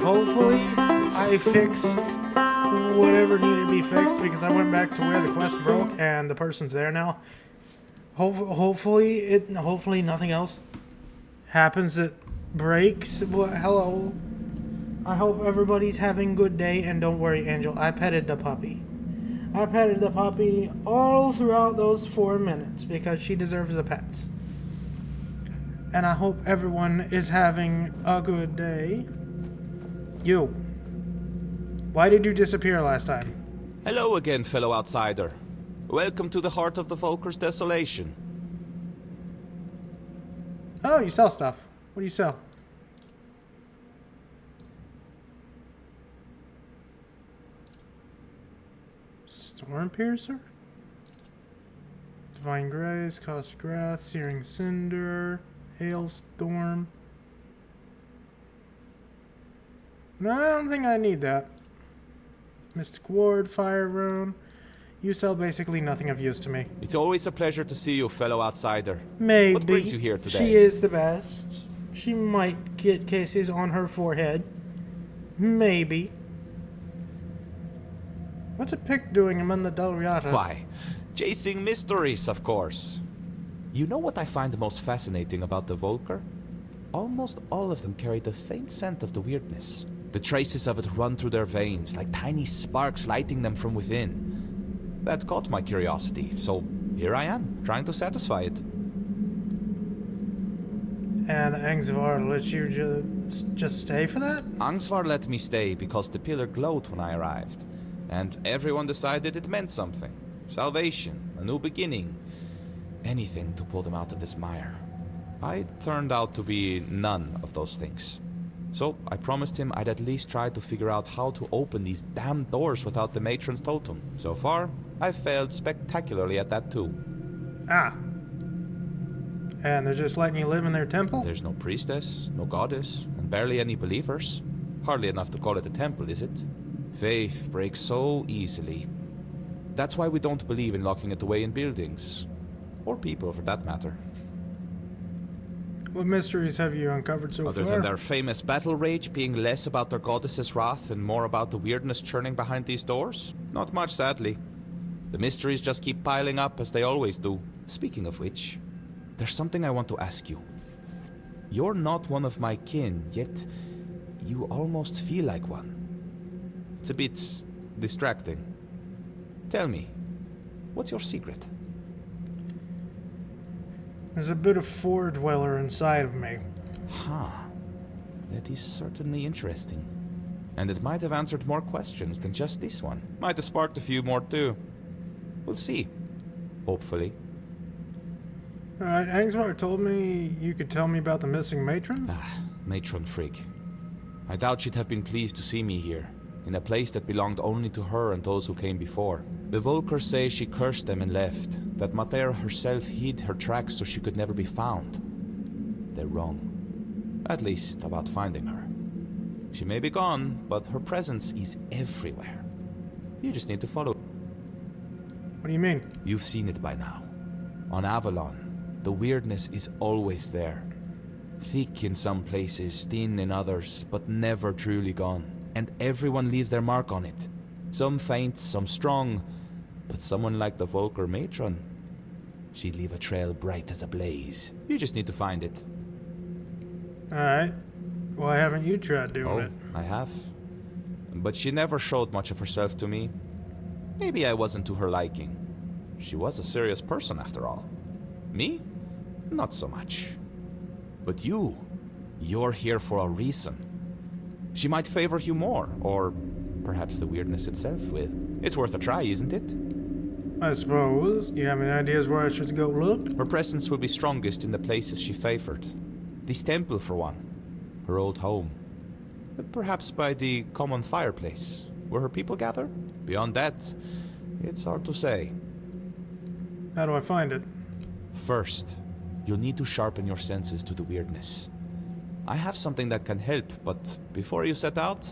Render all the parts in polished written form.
hopefully I fixed whatever needed to be fixed, because I went back to where the quest broke and the person's there now. Hopefully nothing else happens that breaks. Well, hello. I hope everybody's having a good day, and don't worry, Angel, I petted the puppy. I petted the puppy all throughout those 4 minutes because she deserves a pet. And I hope everyone is having a good day. You. Why did you disappear last time? Hello again, fellow outsider. Welcome to the heart of the Volker's desolation. Oh, you sell stuff. What do you sell? Storm Piercer? Divine Grace, Caustic Wrath, Searing Cinder, Hailstorm. No, I don't think I need that. Mystic Ward, Fire Rune. You sell basically nothing of use to me. It's always a pleasure to see you, fellow outsider. Maybe. What brings you here today? She is the best. She might get kisses on her forehead. Maybe. What's a pick doing among the Dalriata? Why, chasing mysteries, of course. You know what I find the most fascinating about the Volker? Almost all of them carry the faint scent of the weirdness. The traces of it run through their veins, like tiny sparks lighting them from within. That caught my curiosity, so here I am, trying to satisfy it. And Angvar let you just stay for that? Angvar let me stay because the pillar glowed when I arrived. And everyone decided it meant something. Salvation, a new beginning. Anything to pull them out of this mire. I turned out to be none of those things. So I promised him I'd at least try to figure out how to open these damn doors without the matron's totem. So far, I've failed spectacularly at that too. Ah. And they're just letting you live in their temple? There's no priestess, no goddess, and barely any believers. Hardly enough to call it a temple, is it? Faith breaks so easily. That's why we don't believe in locking it away in buildings. Or people, for that matter. What mysteries have you uncovered so Other far? than their famous battle rage being less about their goddess's wrath and more about the weirdness churning behind these doors? Not much, sadly. The mysteries just keep piling up, as they always do. Speaking of which, there's something I want to ask you. You're not one of my kin, yet you almost feel like one. It's a bit distracting. Tell me, what's your secret? There's a bit of foredweller inside of me. Huh. That is certainly interesting. And it might have answered more questions than just this one. Might have sparked a few more too. We'll see. Hopefully. Alright, Angsvar told me you could tell me about the missing matron? Matron Frigg. I doubt she'd have been pleased to see me here, in a place that belonged only to her and those who came before. The Volkers say she cursed them and left, that Mater herself hid her tracks so she could never be found. They're wrong. At least about finding her. She may be gone, but her presence is everywhere. You just need to follow. What do you mean? You've seen it by now. On Avalon, the weirdness is always there. Thick in some places, thin in others, but never truly gone. And everyone leaves their mark on it. Some faint, some strong, but someone like the Volker matron, she'd leave a trail bright as a blaze. You just need to find it. Alright. Why haven't you tried doing it? I have. But she never showed much of herself to me. Maybe I wasn't to her liking. She was a serious person after all. Me? Not so much. But you're here for a reason. She might favor you more, or perhaps the weirdness itself will. It's worth a try, isn't it? I suppose. You have any ideas where I should go look? Her presence will be strongest in the places she favored. This temple, for one. Her old home. Perhaps by the common fireplace, where her people gather? Beyond that, it's hard to say. How do I find it? First, you'll need to sharpen your senses to the weirdness. I have something that can help, but before you set out,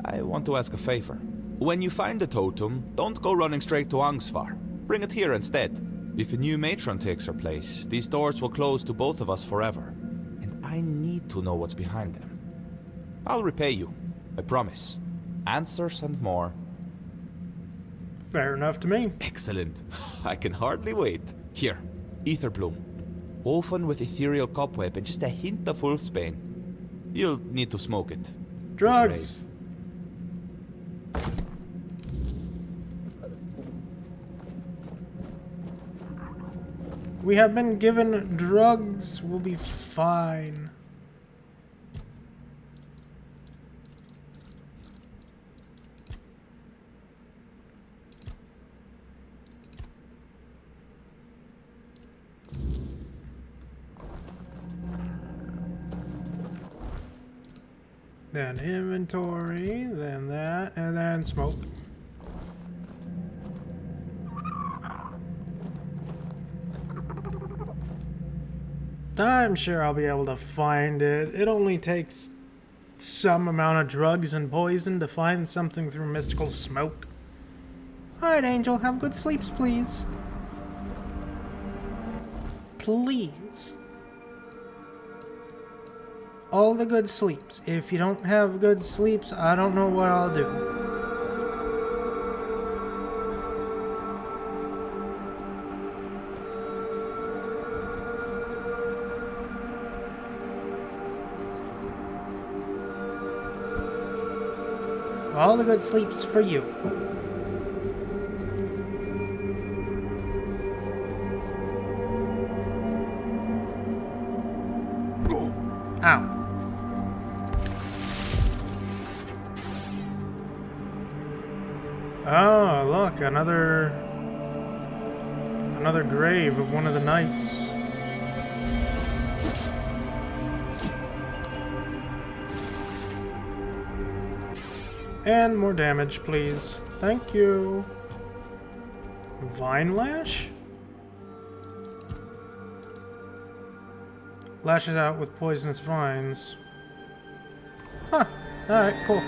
I want to ask a favor. When you find the totem, don't go running straight to Angsvar. Bring it here instead. If a new matron takes her place, these doors will close to both of us forever. And I need to know what's behind them. I'll repay you, I promise. Answers and more. Fair enough to me. Excellent. I can hardly wait. Here, ether bloom. Woven with ethereal cobweb and just a hint of wolfsbane. You'll need to smoke it. Drugs! We have been given drugs. We'll be fine. Then inventory, then that, and then smoke. I'm sure I'll be able to find it. It only takes some amount of drugs and poison to find something through mystical smoke. Alright, Angel, have good sleeps, please. Please. All the good sleeps. If you don't have good sleeps, I don't know what I'll do. All the good sleeps for you. Ow. Oh, look, another grave of one of the knights. And more damage, please. Thank you. Vine lash? Lashes out with poisonous vines. Huh. Alright, cool.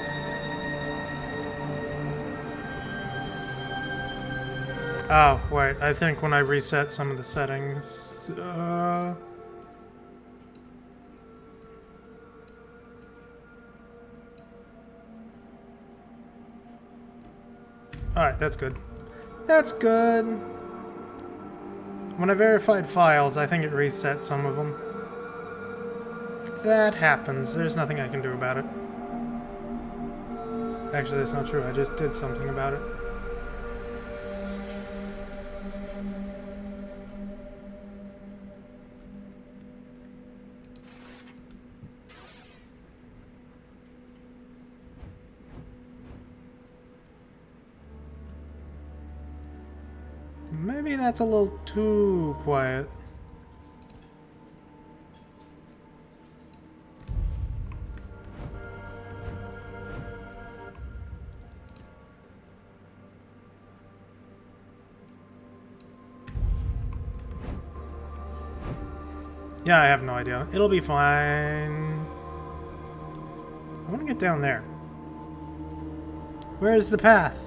Oh, wait. I think when I reset some of the settings... Alright, that's good. That's good. When I verified files, I think it reset some of them. That happens. There's nothing I can do about it. Actually, that's not true. I just did something about it. Maybe that's a little too quiet. Yeah, I have no idea. It'll be fine. I want to get down there. Where's the path?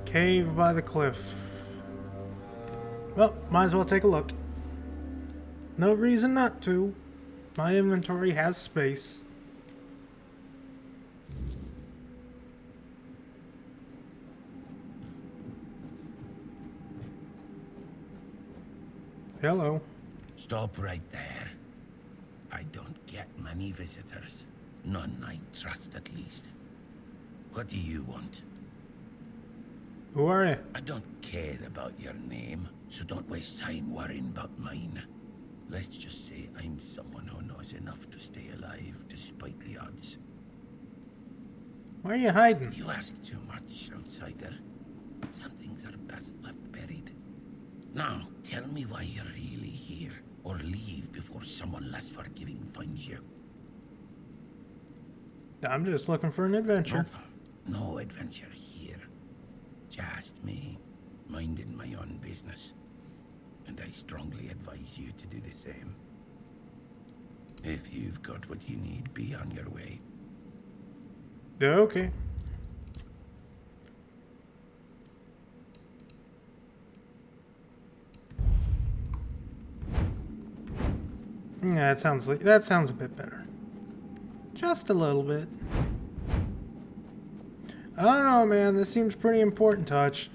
Cave by the cliff. Well, might as well take a look. No reason not to. My inventory has space. Hello. Stop right there. I don't get many visitors. None I trust, at least. What do you want? Who are you? I don't care about your name, so don't waste time worrying about mine. Let's just say I'm someone who knows enough to stay alive despite the odds. Why are you hiding? You ask too much, outsider. Some things are best left buried. Now, tell me why you're really here, or leave before someone less forgiving finds you. I'm just looking for an adventure. Nope. No adventure here. Just me, minding my own business. And I strongly advise you to do the same. If you've got what you need, be on your way. Okay. Yeah, that sounds a bit better. Just a little bit. I don't know, man. This seems pretty important, Touch.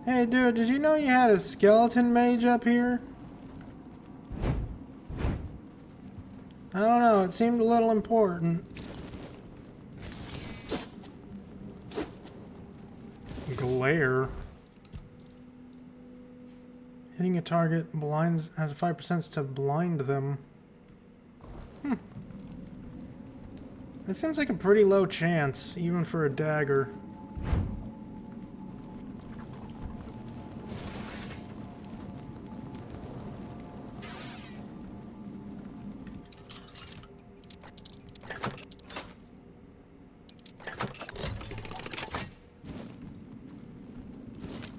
Hey, dude, did you know you had a skeleton mage up here? I don't know. It seemed a little important. Glare. Hitting a target blinds has a 5% to blind them. That seems like a pretty low chance, even for a dagger.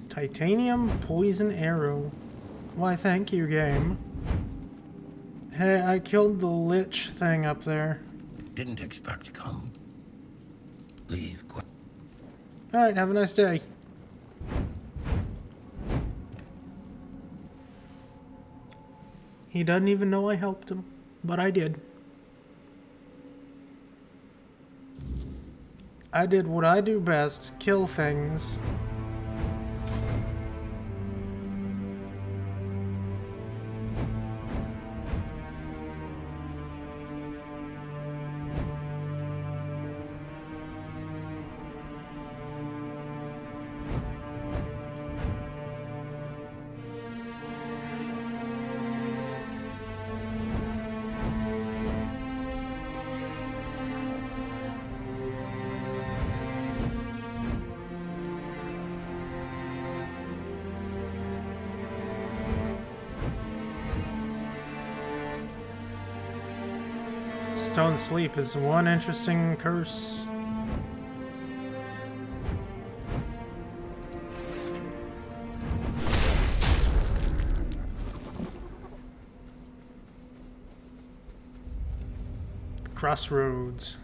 Titanium poison arrow. Why, thank you, game. Hey, I killed the lich thing up there. Didn't expect to come. Leave quick. Alright, have a nice day. He doesn't even know I helped him, but I did. I did what I do best, kill things. don't sleep is one interesting curse. Crossroads.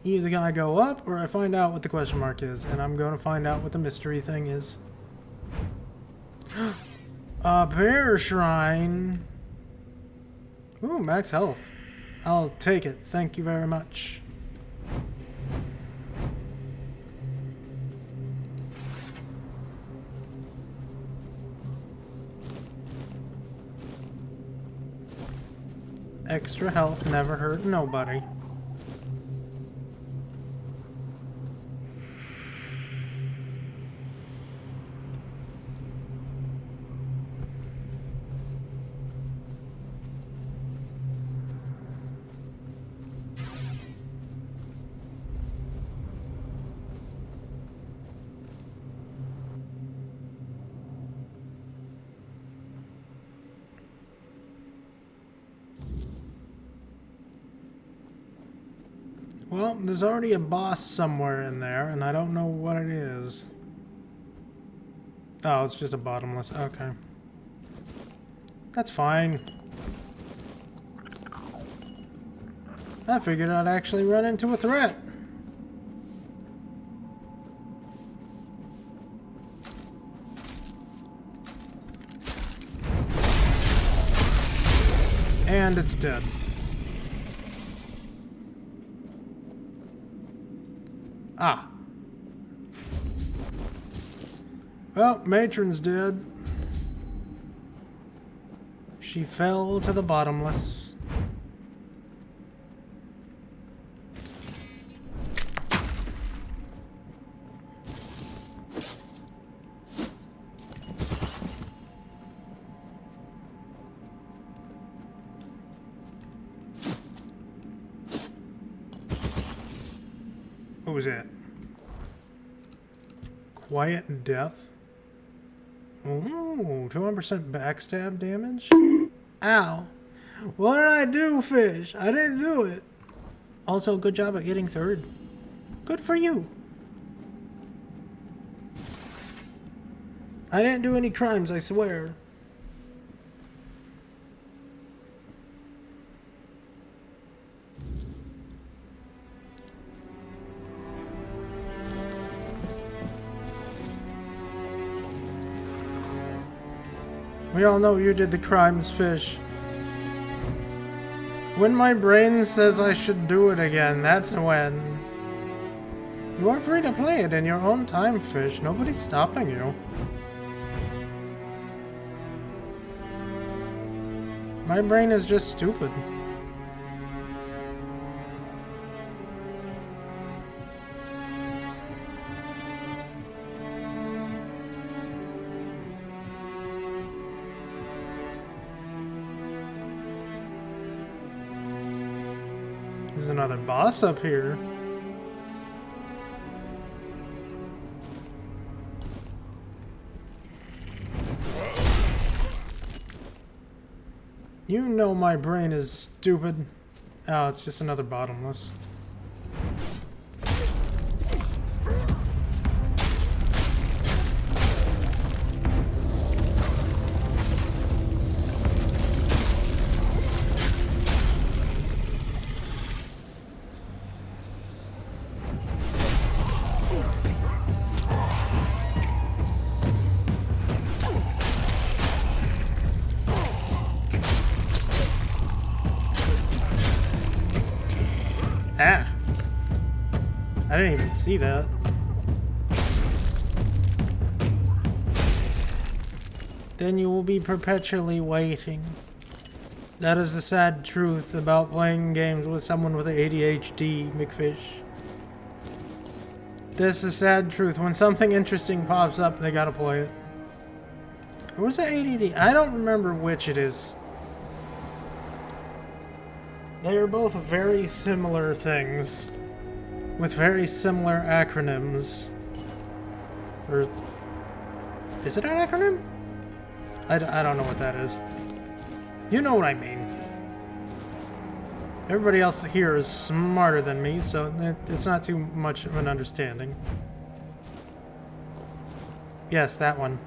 Either I go up or I find out what the question mark is, and I'm going to find out what the mystery thing is. A bear shrine. Ooh, max health. I'll take it. Thank you very much. Extra health never hurt nobody. Well, there's already a boss somewhere in there, and I don't know what it is. Oh, it's just a bottomless. Okay. That's fine. I figured I'd actually run into a threat. And it's dead. Ah. Well, Matron's dead. She fell to the bottomless. What was that? Quiet death. Ooh, 200% backstab damage? Ow. What did I do, fish? I didn't do it. Also, good job at getting third. Good for you. I didn't do any crimes, I swear. We all know you did the crimes, fish. When my brain says I should do it again, that's when. You are free to play it in your own time, fish. Nobody's stopping you. My brain is just stupid. There's another boss up here. You know my brain is stupid. Oh, it's just another bottomless. Ah! I didn't even see that. Then you will be perpetually waiting. That is the sad truth about playing games with someone with ADHD, McFish. This is the sad truth. When something interesting pops up, they gotta play it. Or was it ADD? I don't remember which it is. They are both very similar things, with very similar acronyms. Or, is it an acronym? I don't know what that is. You know what I mean. Everybody else here is smarter than me, so it's not too much of an understanding. Yes, that one.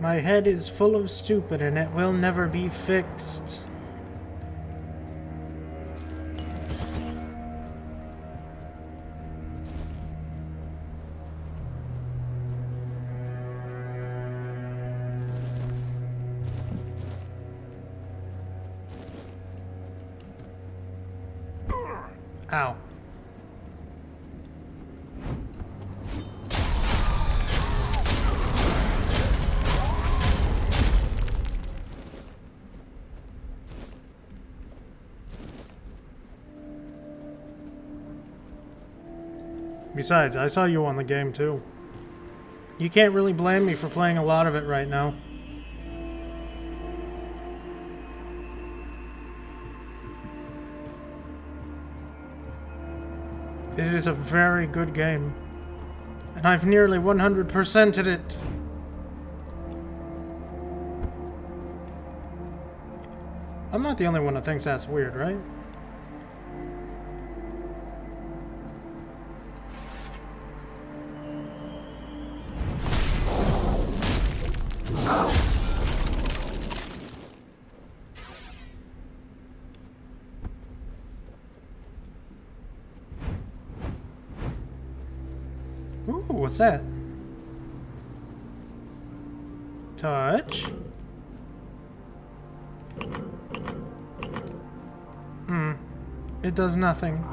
My head is full of stupid and it will never be fixed. Ow. Besides, I saw you on the game too. You can't really blame me for playing a lot of it right now. It is a very good game. And I've nearly 100%'d it. I'm not the only one that thinks that's weird, right? Ooh, what's that? Touch. It does nothing.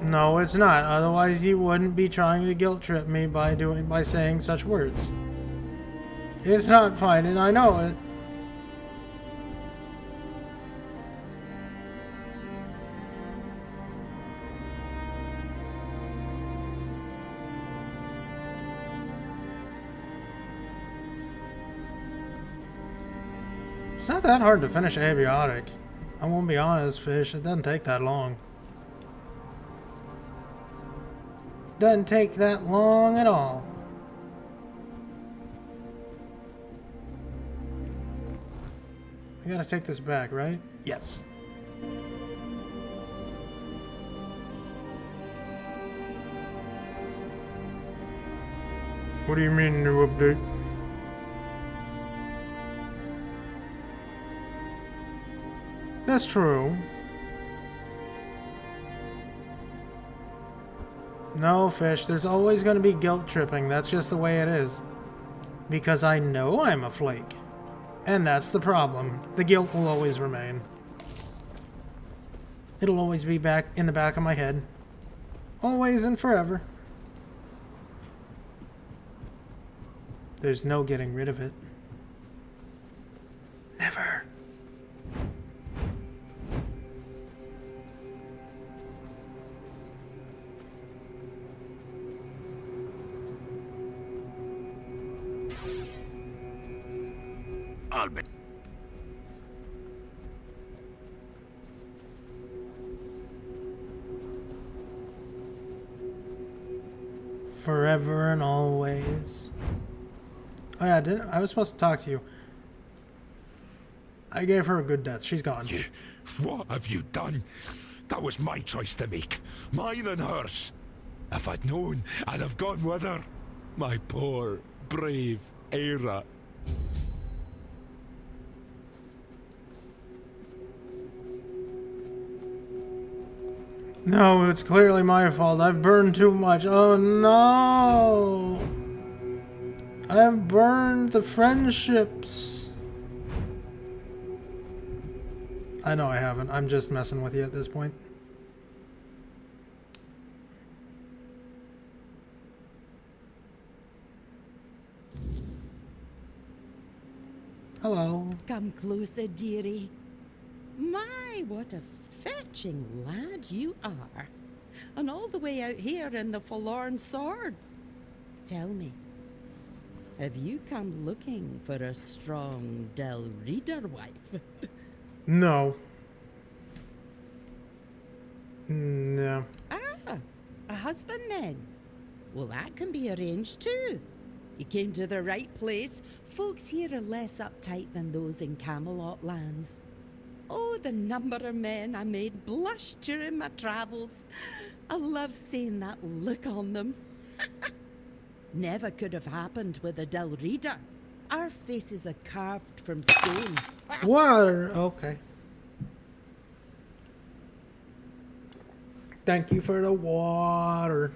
No, it's not. Otherwise, you wouldn't be trying to guilt trip me by saying such words. It's not fine, and I know it. It's not that hard to finish Abiotic. I won't be honest, Fish. It doesn't take that long. Doesn't take that long at all. I gotta take this back, right? Yes. What do you mean, new update? That's true. No, Fish, there's always going to be guilt tripping. That's just the way it is. Because I know I'm a flake. And that's the problem. The guilt will always remain. It'll always be back in the back of my head. Always and forever. There's no getting rid of it. Never. I'll be. Forever and always. Oh yeah, I was supposed to talk to you. I gave her a good death. She's gone. What have you done? That was my choice to make. Mine and hers. If I'd known, I'd have gone with her. My poor, brave Eira. No, it's clearly my fault. I've burned too much. Oh no! I've burned the friendships. I know I haven't. I'm just messing with you at this point. Hello. Come closer, dearie. My, what a fetching lad you are. And all the way out here in the Forlorn Swords. Tell me, have you come looking for a strong Del Reader wife? No. No. Ah, a husband then? Well, that can be arranged too. You came to the right place. Folks here are less uptight than those in Camelot lands. Oh, the number of men I made blush during my travels. I love seeing that look on them. Never could have happened with a Del Reader. Our faces are carved from stone. Water. Okay. Thank you for the water.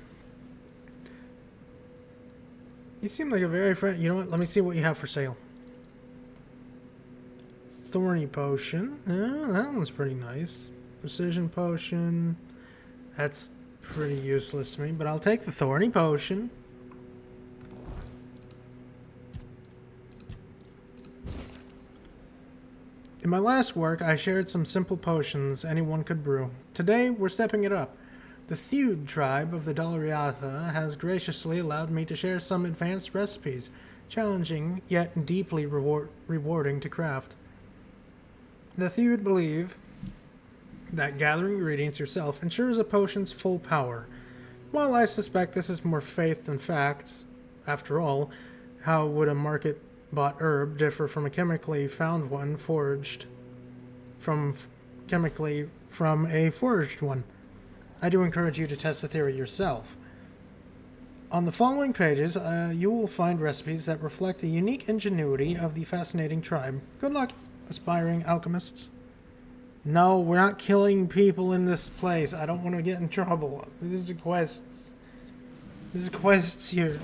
You seem like a very friend. You know what? Let me see what you have for sale. Thorny potion. That one's pretty nice. Precision potion. That's pretty useless to me, but I'll take the thorny potion. In my last work, I shared some simple potions anyone could brew. Today, we're stepping it up. The Theud tribe of the Dalriata has graciously allowed me to share some advanced recipes, challenging yet deeply rewarding to craft. The Theud believe that gathering ingredients yourself ensures a potion's full power. While I suspect this is more faith than facts, after all, how would a market-bought herb differ from a chemically found one forged from a forged one? I do encourage you to test the theory yourself. On the following pages, you will find recipes that reflect the unique ingenuity of the fascinating tribe. Good luck, aspiring alchemists. No, we're not killing people in this place. I don't want to get in trouble. This is quests. This is quests here.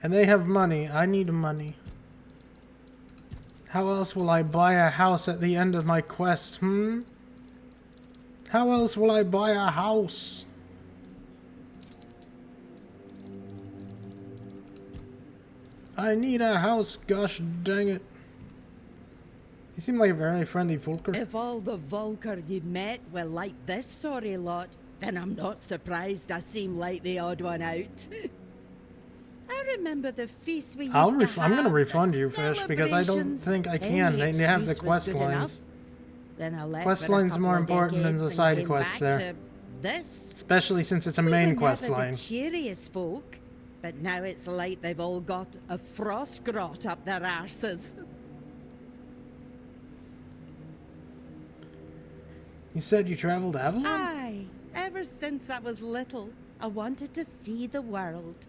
And they have money. I need money. How else will I buy a house at the end of my quest, How else will I buy a house? I need a house, gosh dang it. You seem like a very friendly Volker. If all the Volker you met were like this sorry lot, then I'm not surprised I seem like the odd one out. I remember the feast we used to have. I'm gonna the refund you, Fish, because I don't celebrations. think I can. Any They have the excuse was quest good enough. lines. Then I left Quest for a line's couple more of important than decades the and side came quest back there. to this. Especially since it's a We main were quest never line. the cheeriest folk, but now it's like they've all got a frost grot up their arses. You said you traveled Avalon? Aye, ever since I was little, I wanted to see the world.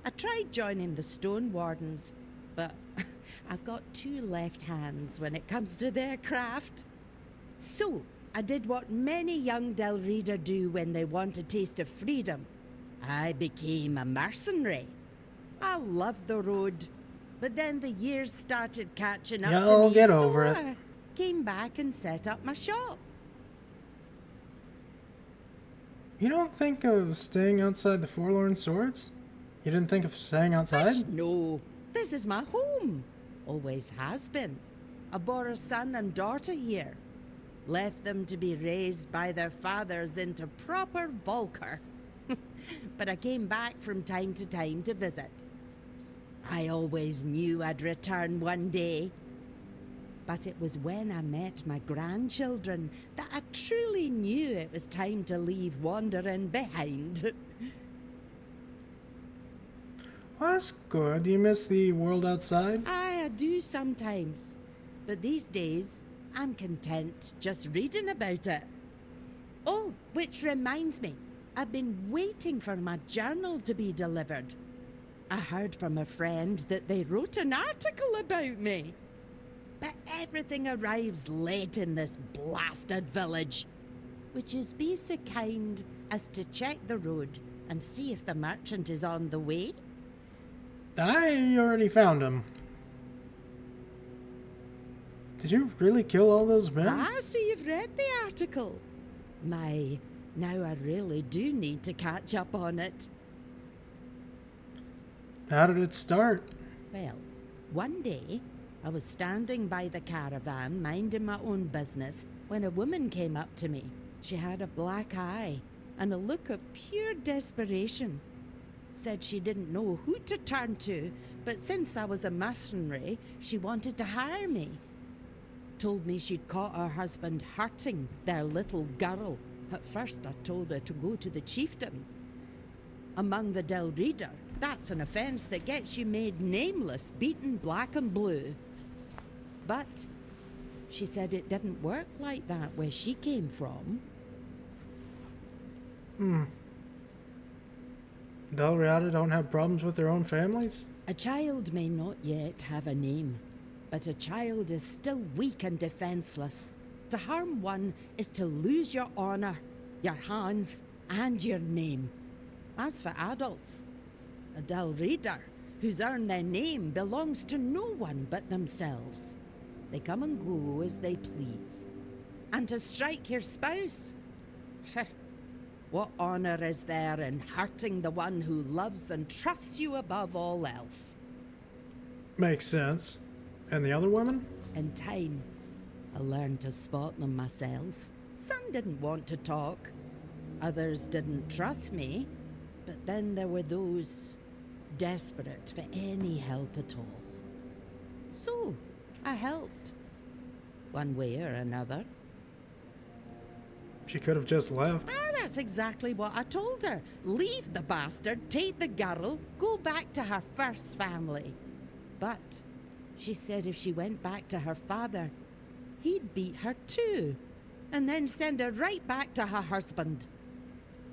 I tried joining the Stone Wardens, but I've got two left hands when it comes to their craft. So, I did what many young Del Reader do when they want a taste of freedom. I became a mercenary. I loved the road, but then the years started catching up to You'll me, get so over it. I came back and set up my shop. You don't think of staying outside the Forlorn Swords? You didn't think of staying outside? No, this is my home. Always has been. I bore a son and daughter here. Left them to be raised by their fathers into proper Volker. But I came back from time to time to visit. I always knew I'd return one day. But it was when I met my grandchildren that I truly knew it was time to leave wandering behind. Well, that's good. Do you miss the world outside? I do sometimes. But these days, I'm content just reading about it. Oh, which reminds me, I've been waiting for my journal to be delivered. I heard from a friend that they wrote an article about me. But everything arrives late in this blasted village. Would you be so kind as to check the road and see if the merchant is on the way? I already found him. Did you really kill all those men? Ah, so you've read the article. My, now I really do need to catch up on it. How did it start? Well, one day, I was standing by the caravan, minding my own business, when a woman came up to me. She had a black eye and a look of pure desperation. Said she didn't know who to turn to, but since I was a mercenary, she wanted to hire me. Told me she'd caught her husband hurting their little girl. At first I told her to go to the chieftain. Among the Del Reader, that's an offence that gets you made nameless, beaten black and blue. But she said it didn't work like that where she came from. Del Reata don't have problems with their own families? A child may not yet have a name, but a child is still weak and defenseless. To harm one is to lose your honor, your hands, and your name. As for adults, a Del Reader who's earned their name belongs to no one but themselves. They come and go as they please. And to strike your spouse? What honor is there in hurting the one who loves and trusts you above all else? Makes sense. And the other women? In time, I learned to spot them myself. Some didn't want to talk. Others didn't trust me. But then there were those desperate for any help at all. So, I helped. One way or another. She could have just left. That's exactly what I told her. Leave the bastard, take the girl, go back to her first family. But she said if she went back to her father, he'd beat her too, and then send her right back to her husband.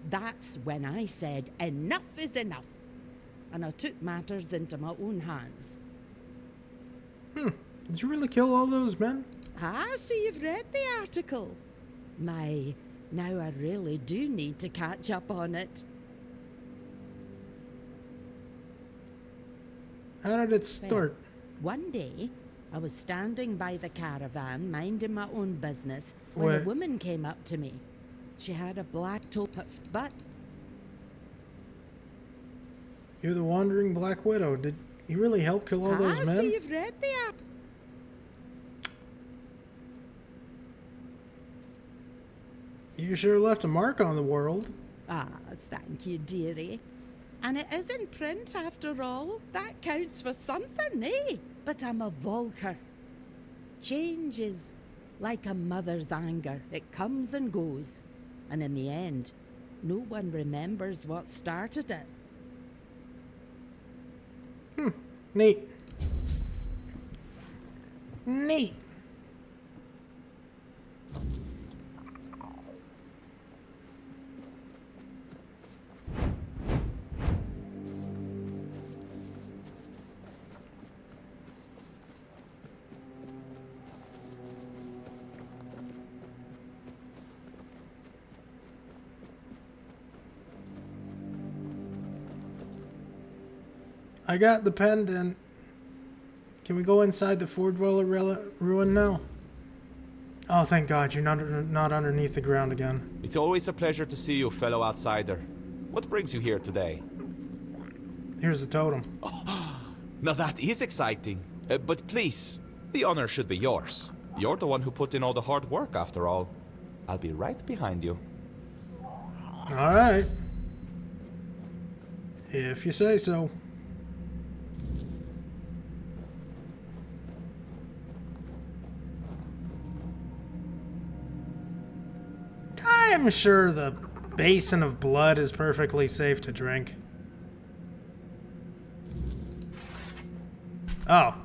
That's when I said, enough is enough. And I took matters into my own hands. Did you really kill all those men? Ah, so you've read the article. My, now I really do need to catch up on it. How did it start? One day, I was standing by the caravan, minding my own business, when a Wait. woman came up to me. She had a black top, but You're the wandering Black Widow. Did you really help kill all those men? so you've read the article. You sure left a mark on the world. Ah, thank you, dearie. And it is in print after all. That counts for something, eh? But I'm a Volker. Change is like a mother's anger. It comes and goes. And in the end, no one remembers what started it. Neat. Neat. I got the pendant. Can we go inside the Four Dweller ruin now? Oh, thank God, you're not underneath the ground again. It's always a pleasure to see you, fellow outsider. What brings you here today? Here's the totem. Now that is exciting. But please, the honor should be yours. You're the one who put in all the hard work, after all. I'll be right behind you. All right. If you say so. I'm sure the basin of blood is perfectly safe to drink. Oh.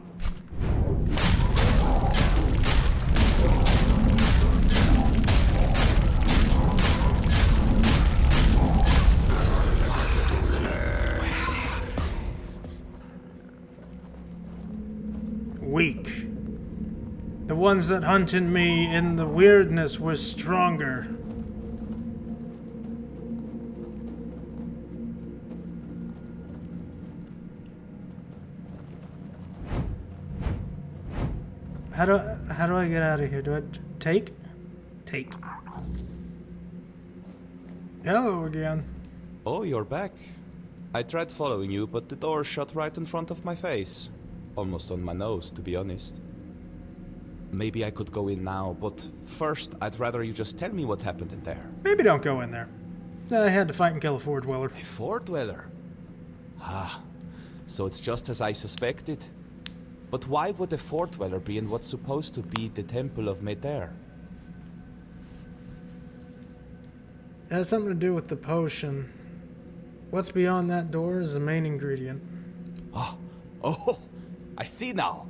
Weak. The ones that hunted me in the weirdness were stronger. How do I get out of here? Do I take? Take. Hello again. Oh, you're back. I tried following you, but the door shut right in front of my face. Almost on my nose, to be honest. Maybe I could go in now, but first, I'd rather you just tell me what happened in there. Maybe don't go in there. I had to fight and kill a Ford Dweller. A Ford Dweller? Ah, so it's just as I suspected. But why would a Ford Dweller be in what's supposed to be the Temple of Meter? It has something to do with the potion. What's beyond that door is the main ingredient. Oh, I see now.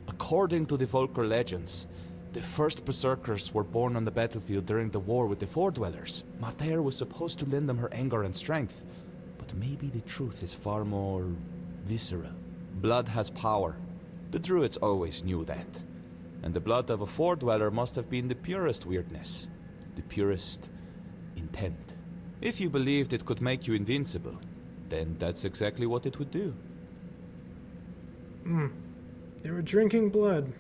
According to the Volker legends, the first berserkers were born on the battlefield during the war with the Ford Dwellers. Mater was supposed to lend them her anger and strength, but maybe the truth is far more visceral. Blood has power. The Druids always knew that. And the blood of a Ford Dweller must have been the purest weirdness, the purest intent. If you believed it could make you invincible, then that's exactly what it would do. They were drinking blood.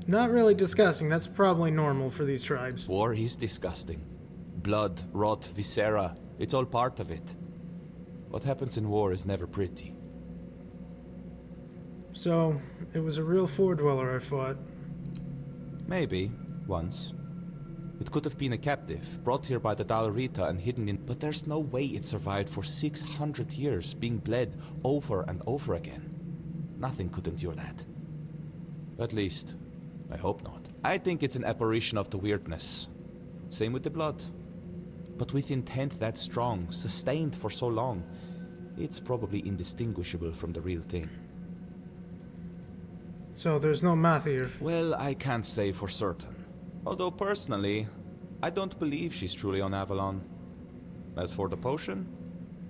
Not really disgusting. That's probably normal for these tribes. War is disgusting. Blood, rot, viscera, it's all part of it. What happens in war is never pretty. So, it was a real Ford Dweller I fought. Maybe, once. It could have been a captive, brought here by the Dalrita and hidden in... But there's no way it survived for 600 years, being bled over and over again. Nothing could endure that. At least, I hope not. I think it's an apparition of the weirdness. Same with the blood. But with intent that strong, sustained for so long, it's probably indistinguishable from the real thing. So there's no math here. Well, I can't say for certain. Although personally, I don't believe she's truly on Avalon. As for the potion,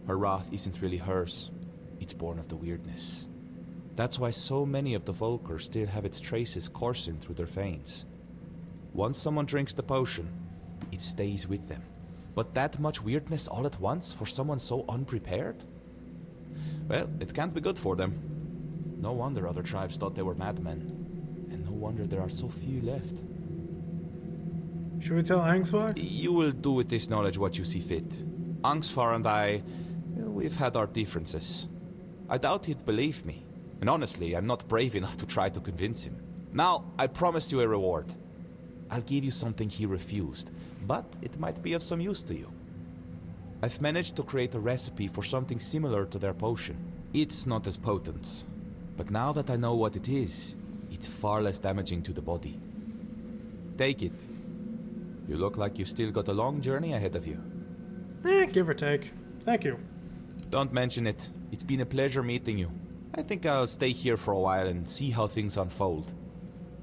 her wrath isn't really hers. It's born of the weirdness. That's why so many of the Volker still have its traces coursing through their veins. Once someone drinks the potion, it stays with them. But that much weirdness all at once for someone so unprepared? Well, it can't be good for them. No wonder other tribes thought they were madmen. And no wonder there are so few left. Should we tell Angsvar? You will do with this knowledge what you see fit. Angsvar and I, we've had our differences. I doubt he'd believe me. And honestly, I'm not brave enough to try to convince him. Now, I promised you a reward. I'll give you something he refused, but it might be of some use to you. I've managed to create a recipe for something similar to their potion. It's not as potent, but now that I know what it is, it's far less damaging to the body. Take it. You look like you've still got a long journey ahead of you. Give or take. Thank you. Don't mention it. It's been a pleasure meeting you. I think I'll stay here for a while and see how things unfold.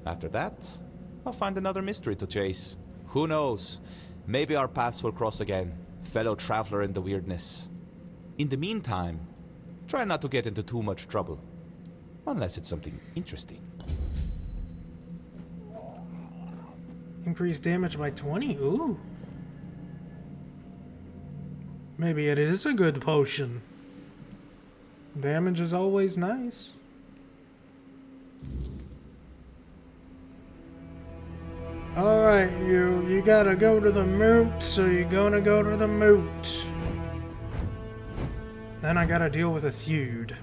After that, I'll find another mystery to chase. Who knows? Maybe our paths will cross again, fellow traveler in the weirdness. In the meantime, try not to get into too much trouble. Unless it's something interesting. Increase damage by 20? Ooh. Maybe it is a good potion. Damage is always nice. Alright, you gotta go to the moot, so you're gonna go to the moot. Then I gotta deal with a feud.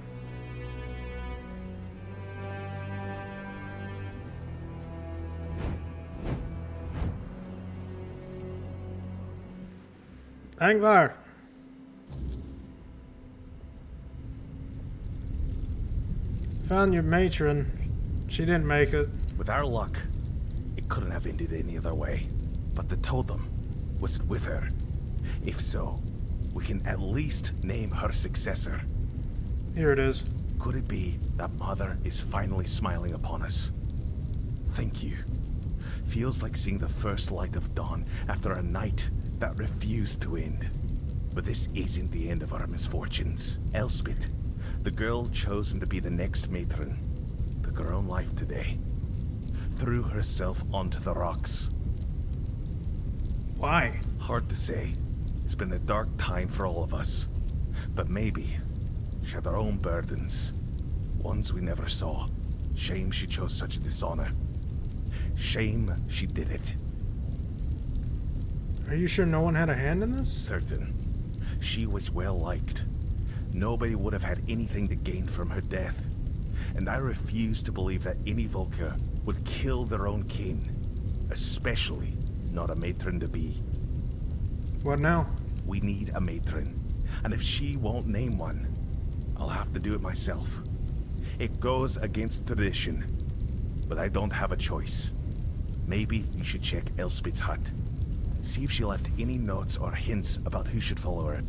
Angvar. Found your matron. She didn't make it. With our luck, it couldn't have ended any other way. But the totem, was it with her? If so, we can at least name her successor. Here it is. Could it be that Mother is finally smiling upon us? Thank you. Feels like seeing the first light of dawn after a night that refused to end. But this isn't the end of our misfortunes. Elspeth, the girl chosen to be the next matron, took her own life today. Threw herself onto the rocks. Why? Hard to say. It's been a dark time for all of us. But maybe she had her own burdens. Ones we never saw. Shame she chose such a dishonor. Shame she did it. Are you sure no one had a hand in this? Certain. She was well liked. Nobody would have had anything to gain from her death. And I refuse to believe that any Volker would kill their own kin. Especially not a matron-to-be. What now? We need a matron. And if she won't name one, I'll have to do it myself. It goes against tradition. But I don't have a choice. Maybe you should check Elspeth's hut. See if she left any notes or hints about who should follow her.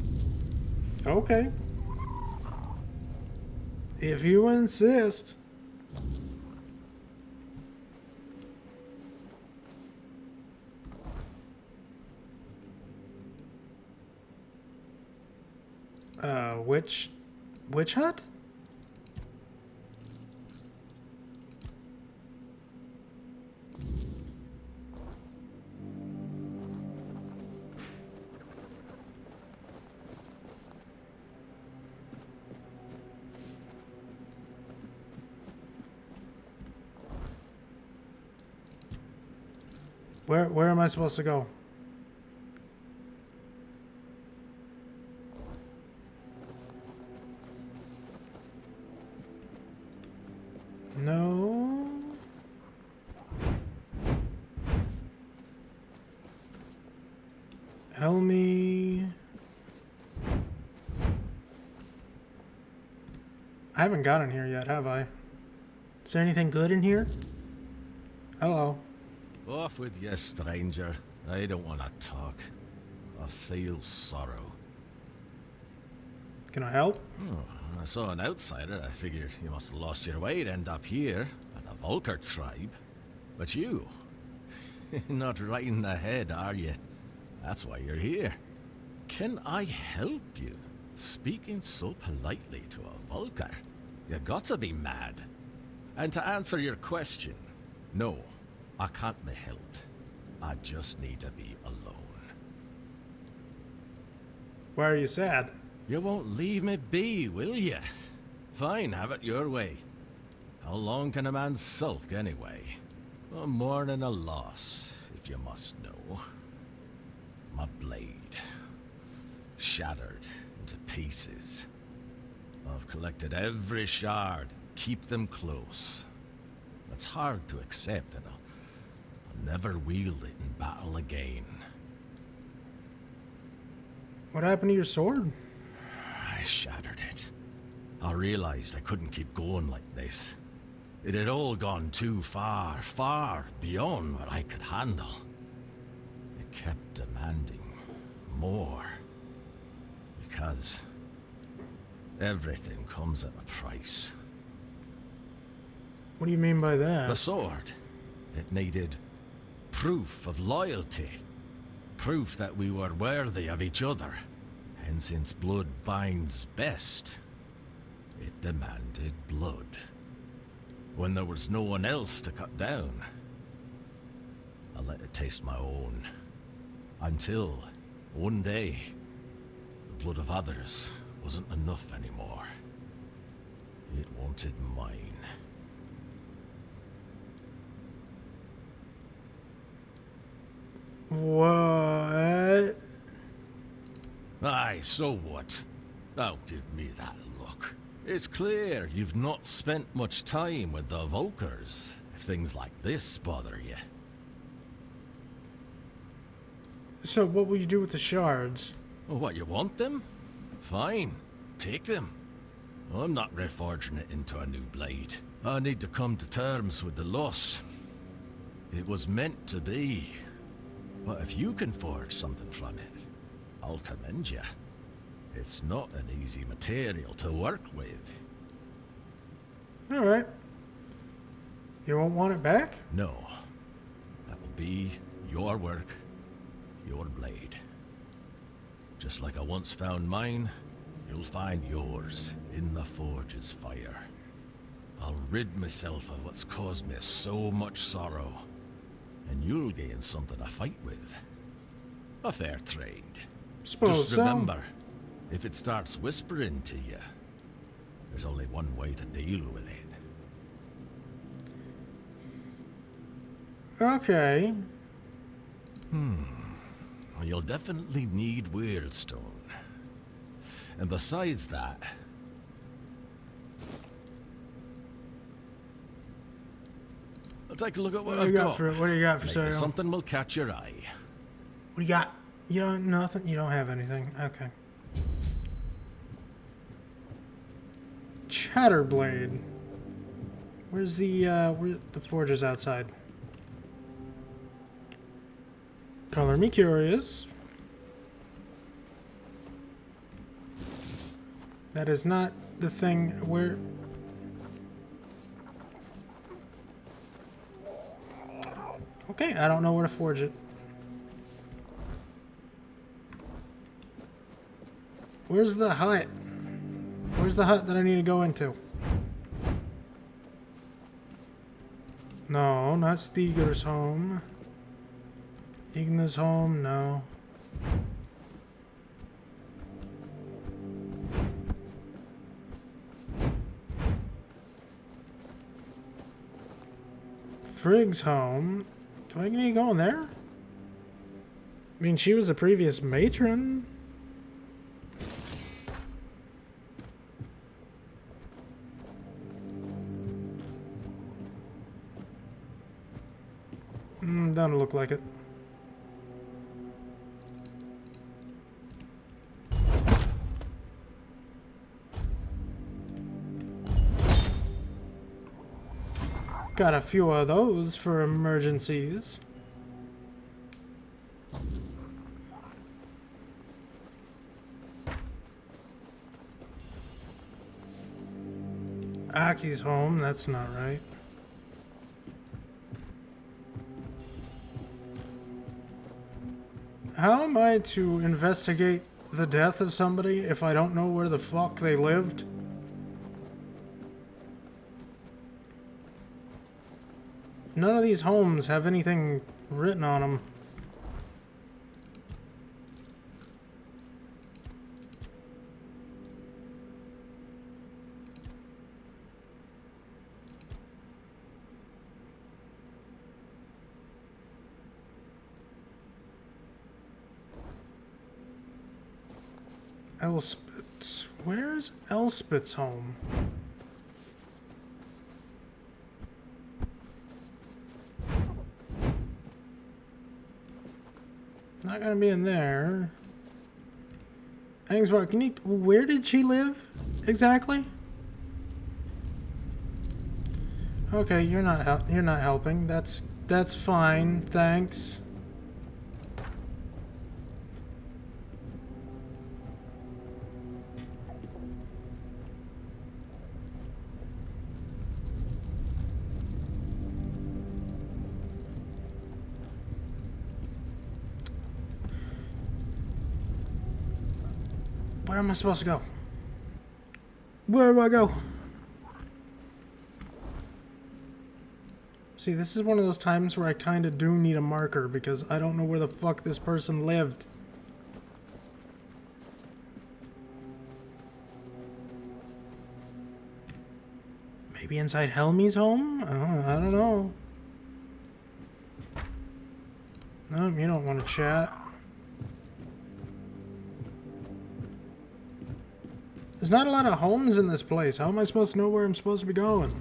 Okay. If you insist. Which hut? Where am I supposed to go? No. Helmy. I haven't gotten here yet, have I? Is there anything good in here? Hello. Off with you, stranger. I don't want to talk. I feel sorrow. Can I help? Oh, I saw an outsider. I figured you must have lost your way to end up here with the Volker tribe. But you, not riding ahead, are you? That's why you're here. Can I help you? Speaking so politely to a Volker? You got to be mad. And to answer your question, no, I can't be helped. I just need to be alone. Why are you sad? You won't leave me be, will you? Fine, have it your way. How long can a man sulk, anyway? A mourning a loss, if you must know. My blade. Shattered into pieces. I've collected every shard, keep them close. It's hard to accept that I'll never wield it in battle again. What happened to your sword? I shattered it. I realized I couldn't keep going like this. It had all gone too far, far beyond what I could handle. It kept demanding more. Because everything comes at a price. What do you mean by that? The sword. It needed proof of loyalty. Proof that we were worthy of each other. And since blood binds best, it demanded blood. When there was no one else to cut down, I let it taste my own. Until, one day, the blood of others wasn't enough anymore. It wanted mine. What? Aye, so what? Don't give me that look. It's clear you've not spent much time with the Volkers, if things like this bother you. So what will you do with the shards? Oh, what, you want them? Fine, take them. I'm not reforging it into a new blade. I need to come to terms with the loss. It was meant to be. But if you can forge something from it, I'll commend you. It's not an easy material to work with. Alright. You won't want it back? No. That will be your work, your blade. Just like I once found mine, you'll find yours in the forge's fire. I'll rid myself of what's caused me so much sorrow, and you'll gain something to fight with. A fair trade. Suppose Just so. remember, if it starts whispering to you, there's only one way to deal with it. Okay. Well, you'll definitely need Weirdstone. And besides that... I'll take a look at what I've got. What do you got for Maybe sale? something will catch your eye. What do you got? You don't nothing. You don't have anything. Okay. Chatterblade. Where's the forge is outside? Color me curious. That is not the thing where... Okay, I don't know where to forge it. Where's the hut? Where's the hut that I need to go into? No, not Steger's home. Igna's home, no. Frigg's home. Do I need to go in there? I mean, she was a previous matron. Doesn't look like it. Got a few of those for emergencies. Aki's home, that's not right. How am I to investigate the death of somebody if I don't know where the fuck they lived? None of these homes have anything written on them. Elspeth. Where's Elspeth's home? Not gonna be in there. Angsvar, can you... Where did she live? Exactly? Okay, you're not helping. That's fine. Thanks. Where am I supposed to go? Where do I go? See, this is one of those times where I kind of do need a marker because I don't know where the fuck this person lived. Maybe inside Helmy's home? I don't know. No, you don't want to chat. There's not a lot of homes in this place. How am I supposed to know where I'm supposed to be going?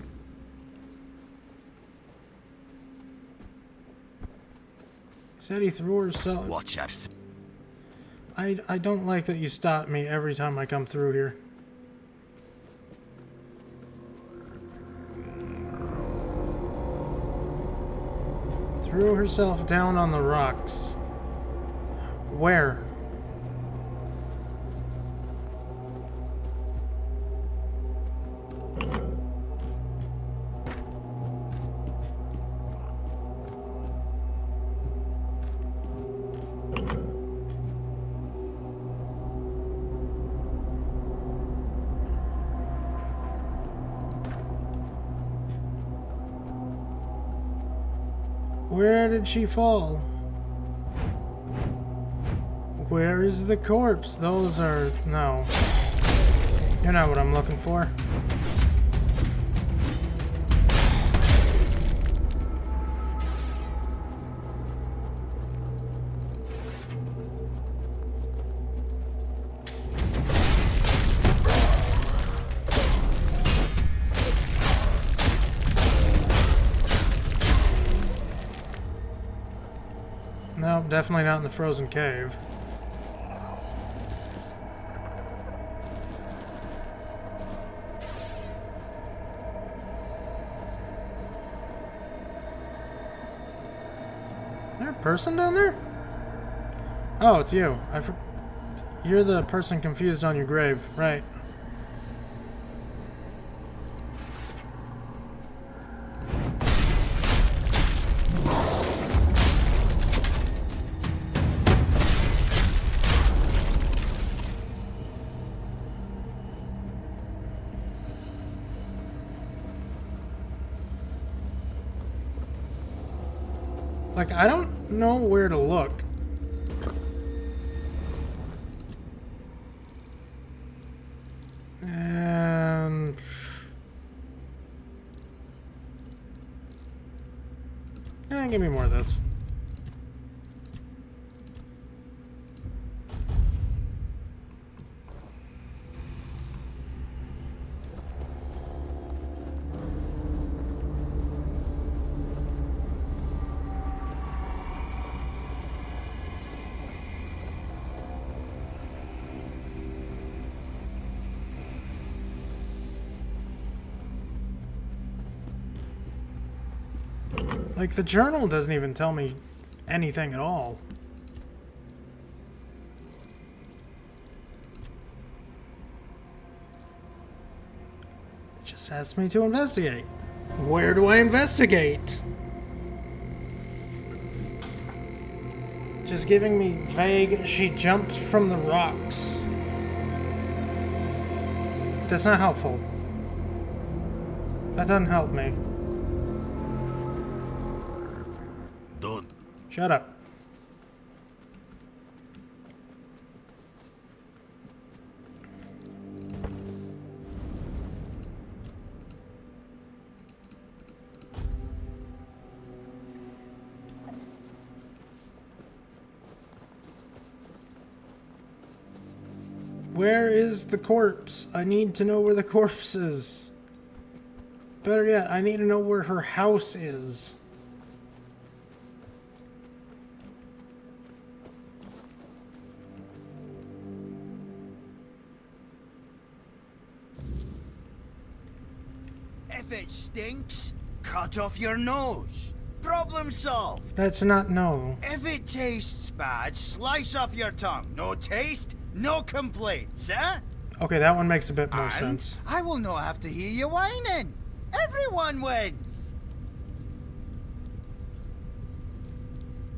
He said he threw herself. Watch out. I don't like that you stop me every time I come through here. Threw herself down on the rocks. Where? Where did she fall? Where is the corpse? Those are... no. You're not what I'm looking for. No, definitely not in the frozen cave. Is there a person down there? Oh, it's you. You're the person confused on your grave, right? Like, I don't know where to look. And... give me more of this. Like, the journal doesn't even tell me anything at all. It just asks me to investigate. Where do I investigate? Just giving me vague, she jumped from the rocks. That's not helpful. That doesn't help me. Don't. Shut up. Where is the corpse? I need to know where the corpse is. Better yet, I need to know where her house is. If it stinks, cut off your nose. Problem solved. That's not no. If it tastes bad, slice off your tongue. No taste, no complaints, eh? Okay, that one makes a bit more And sense. I will not have to hear you whining. Everyone wins.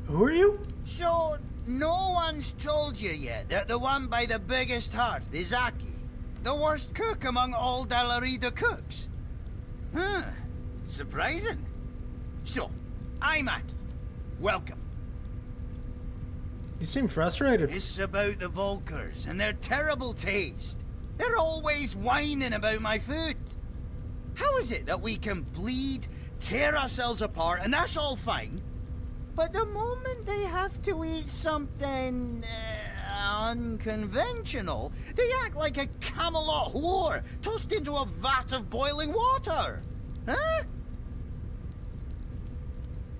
Who are you? So, no one's told you yet that the one by the biggest hearth is Aki, the worst cook among all Dalarida cooks? Huh. Surprising. So, I'm Aki. Welcome. You seem frustrated. It's about the Volkers and their terrible taste. They're always whining about my food. How is it that we can bleed, tear ourselves apart, and that's all fine? But the moment they have to eat something unconventional, they act like a Camelot whore tossed into a vat of boiling water. Huh?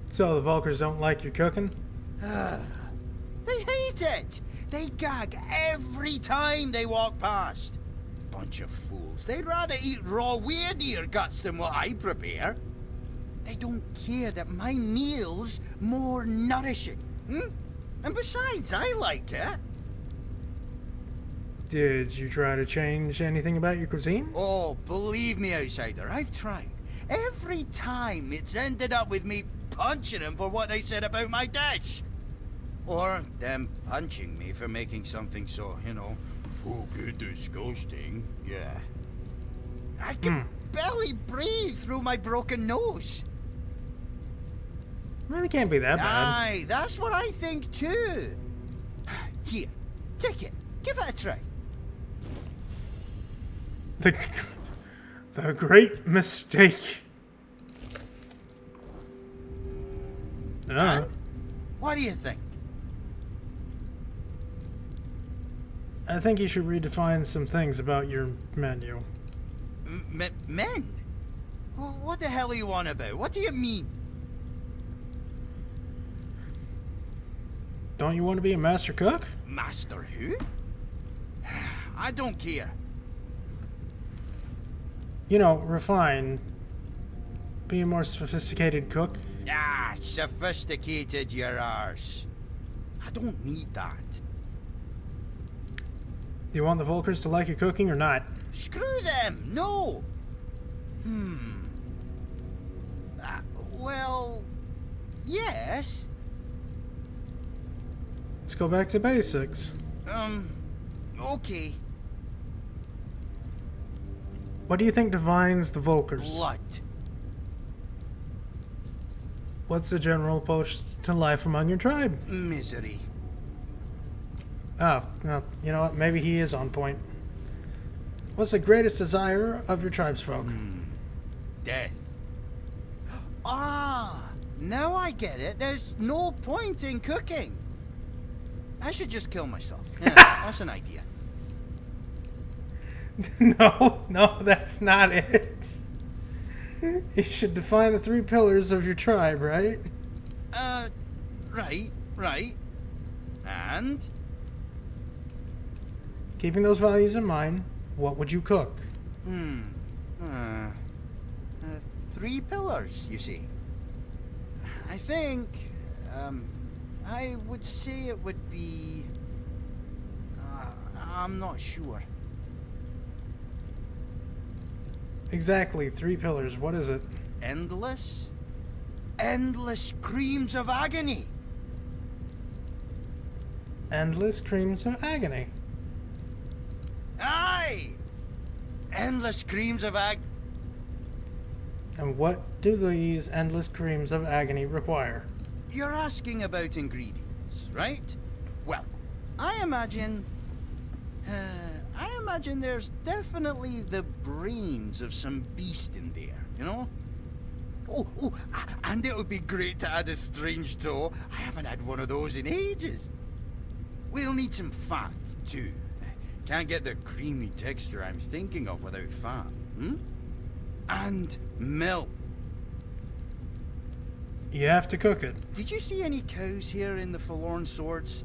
So the Volkers don't like your cooking? They hate it. They gag every time they walk past. Bunch of fools. They'd rather eat raw weirdeer guts than what I prepare. They don't care that my meal's more nourishing. And besides, I like it. Did you try to change anything about your cuisine? Oh, believe me, outsider, I've tried. Every time it's ended up with me punching them for what they said about my dish. Or them punching me for making something so, fucking disgusting. Yeah. I can barely breathe through my broken nose. Really can't be that bad. Aye, that's what I think too. Here, take it. Give it a try. The great mistake. And what do you think? I think you should redefine some things about your menu. Men? Well, what the hell are you on about? What do you mean? Don't you want to be a master cook? Master who? I don't care. You know, refine. Be a more sophisticated cook. Ah, sophisticated your arse. I don't need that. Do you want the Volkers to like your cooking or not? Screw them! No! Well, yes. Let's go back to basics. Okay. What do you think defines the Volkers? Blood. What's the general approach to life among your tribe? Misery. Oh, well, you know what? Maybe he is on point. What's the greatest desire of your tribesfolk? Death. Ah, now I get it. There's no point in cooking. I should just kill myself. Yeah, that's an idea. No, that's not it. You should define the 3 pillars of your tribe, right? Right. And? Keeping those values in mind, what would you cook? 3 pillars, you see. I think, I would say it would be... I'm not sure. Exactly, 3 pillars. What is it? Endless screams of agony. Endless screams of agony. Aye! Endless screams of And what do these endless screams of agony require? You're asking about ingredients, right? Well, I imagine there's definitely the brains of some beast in there, you know? Oh, and it would be great to add a strange toe. I haven't had one of those in ages. We'll need some fat, too. Can't get the creamy texture I'm thinking of without fat, And milk. You have to cook it. Did you see any cows here in the Forlorn Swords?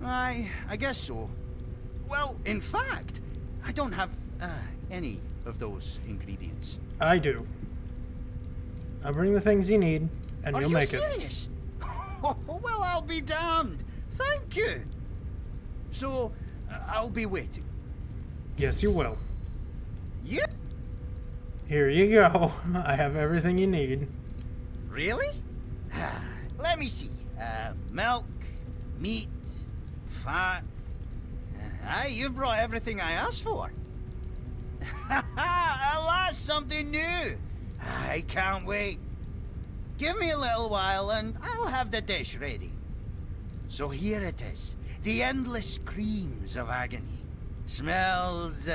I guess so. Well, in fact, I don't have any of those ingredients. I do. I'll bring the things you need, and you'll make it. Are you serious? Well, I'll be damned. Thank you. So, I'll be waiting. Yes, you will. Yep. Here you go. I have everything you need. Really? Let me see. Milk, meat, fat. Aye, you've brought everything I asked for. Alas, something new. I can't wait. Give me a little while and I'll have the dish ready. So here it is. The endless screams of agony. Smells,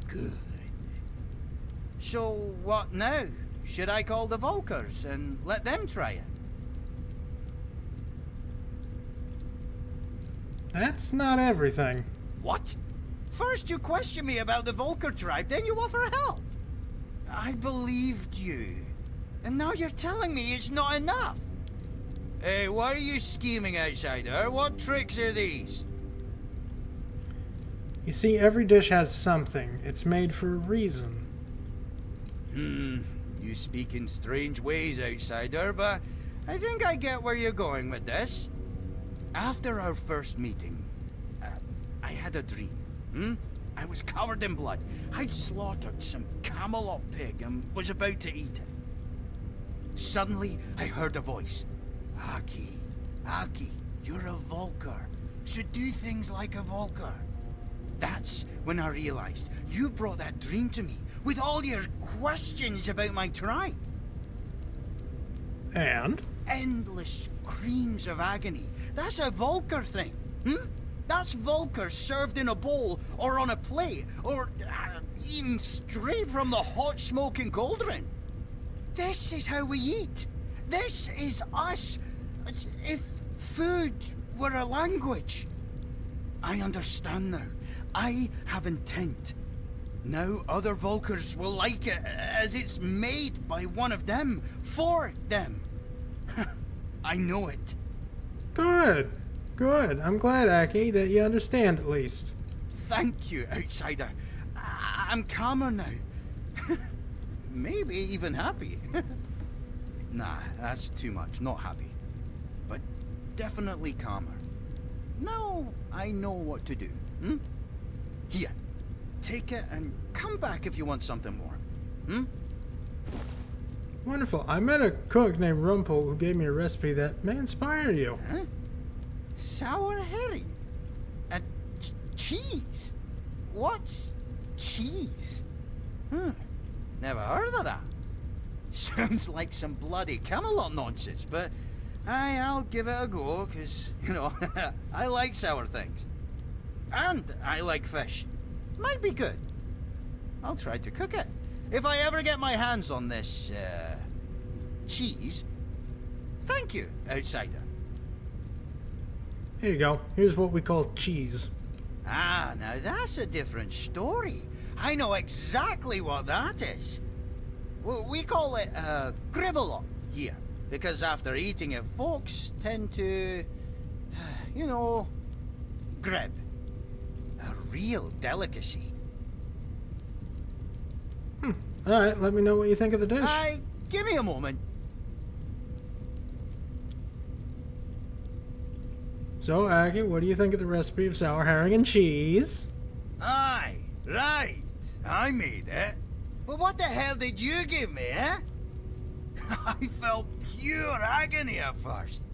good. So what now? Should I call the Volkers and let them try it? That's not everything. What? First you question me about the Volker tribe, then you offer help. I believed you. And now you're telling me it's not enough. Hey, why are you scheming, outsider? What tricks are these? You see, every dish has something. It's made for a reason. You speak in strange ways, outsider, but I think I get where you're going with this. After our first meeting, I had a dream. I was covered in blood. I'd slaughtered some Camelot pig and was about to eat it. Suddenly, I heard a voice. Aki, you're a Volker. Should do things like a Volker. That's when I realized you brought that dream to me with all your questions about my tribe. And? Endless screams of agony. That's a Volker thing. That's Volker served in a bowl or on a plate or eaten straight from the hot smoking cauldron. This is how we eat. This is us. If food were a language. I understand now. I have intent. Now other Volkers will like it as it's made by one of them for them. I know it. Good. Good. I'm glad, Aki, that you understand at least. Thank you, outsider. I'm calmer now. Maybe even happy. Nah, that's too much. Not happy. But definitely calmer. Now I know what to do. Here, take it and come back if you want something more. Wonderful. I met a cook named Rumpel who gave me a recipe that may inspire you. Huh? Sour herring? And cheese? What's cheese? Never heard of that. Sounds like some bloody Camelot nonsense, but I'll give it a go, because, you know, I like sour things. And I like fish. Might be good. I'll try to cook it. If I ever get my hands on this, cheese. Thank you, outsider. Here you go. Here's what we call cheese. Ah, now that's a different story. I know exactly what that is. We call it gribble here, because after eating it, folks tend to, you know, grib. A real delicacy. Alright, let me know what you think of the dish. Give me a moment. So, Aki, what do you think of the recipe of sour herring and cheese? Aye, right. I made it. But what the hell did you give me, eh? I felt pure agony at first.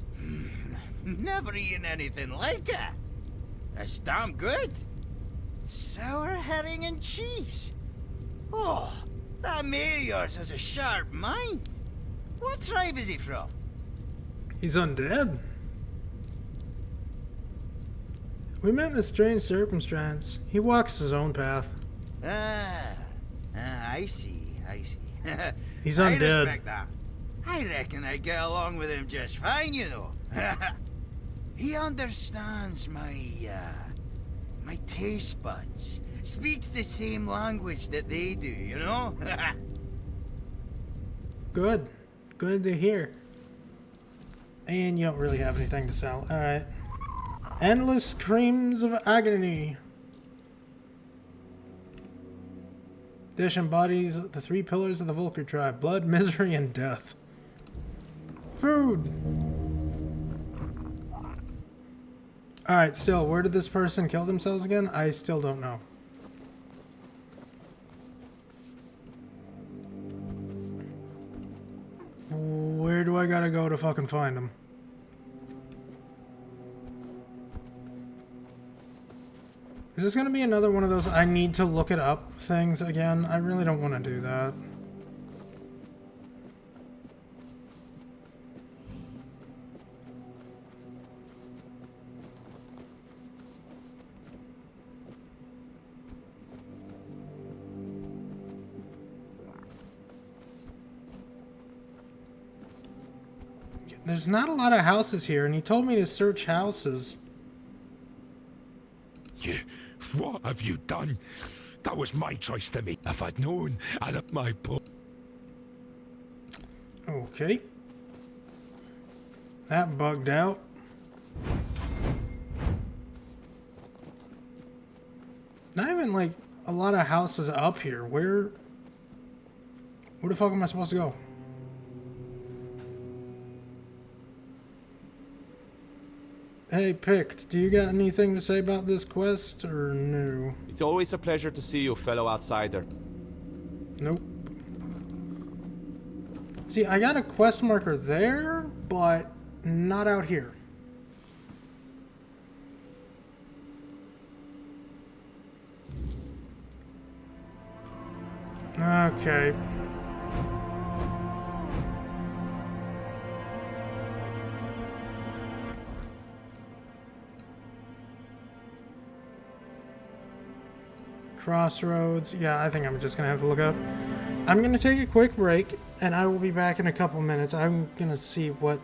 Never eaten anything like it. It's damn good. Sour herring and cheese. Oh, that mate of yours has a sharp mind. What tribe is he from? He's undead. We met in a strange circumstance. He walks his own path. I see. He's I undead. respect that. I reckon I get along with him just fine, you know. He understands my taste buds. Speaks the same language that they do, you know? Good. Good to hear. And you don't really have anything to sell. Alright. Endless Screams of Agony. Dish embodies the three pillars of the Volker tribe: blood, misery, and death. Food! Alright, still, where did this person kill themselves again? I still don't know. Where do I gotta go to fucking find them? Is this gonna be another one of those I need to look it up things again? I really don't want to do that. There's not a lot of houses here, and he told me to search houses. What have you done? That was my choice to make. If I'd known, I'd have my Okay. That bugged out. Not even like a lot of houses up here. Where the fuck am I supposed to go? Hey, Pict, do you got anything to say about this quest, or no? It's always a pleasure to see you, fellow outsider. Nope. See, I got a quest marker there, but not out here. Okay. Crossroads. Yeah, I think I'm just gonna have to look up. I'm gonna take a quick break, and I will be back in a couple minutes. I'm gonna see what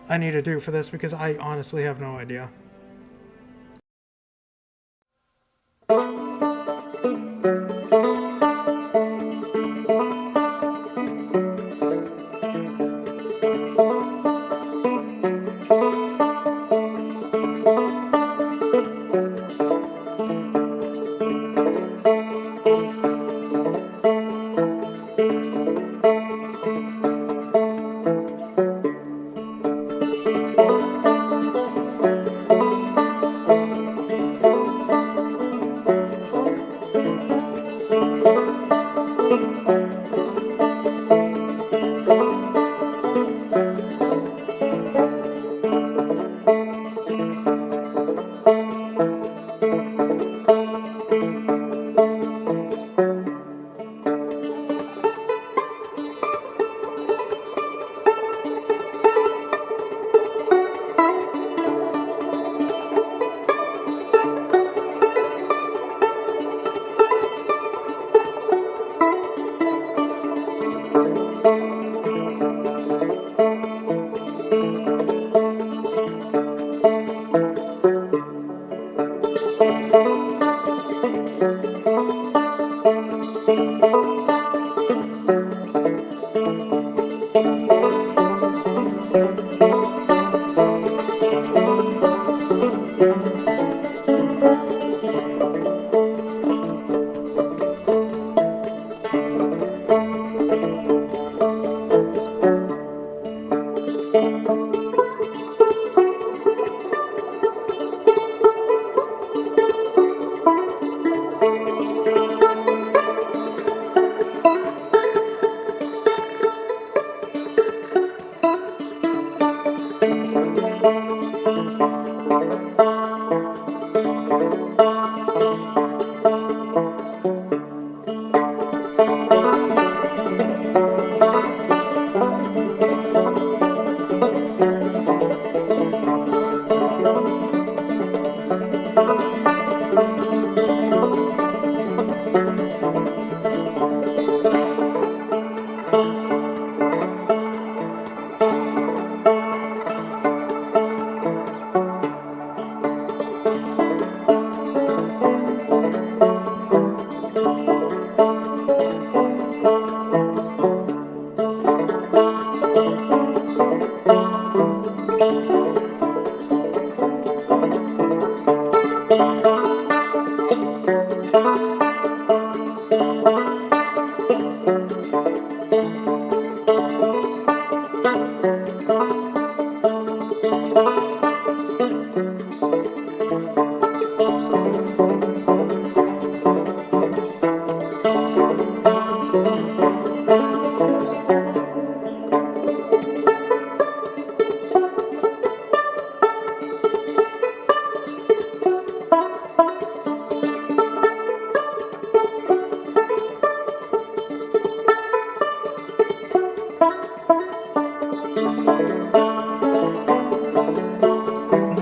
I need to do for this, because I honestly have no idea.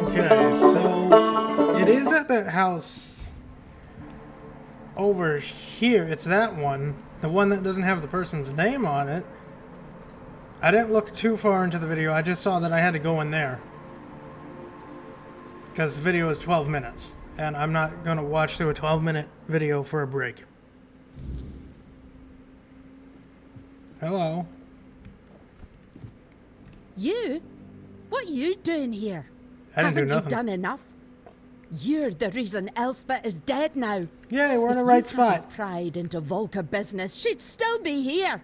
Okay, so it is at that house over here. It's that one. The one that doesn't have the person's name on it. I didn't look too far into the video. I just saw that I had to go in there. Because the video is 12 minutes. And I'm not going to watch through a 12-minute video for a break. Hello. You? What you doing here? I didn't do Haven't nothing. you done enough? You're the reason Elspeth is dead now. Yay, we're in the If right you hadn't spot. pried into Volca business, she'd still be here.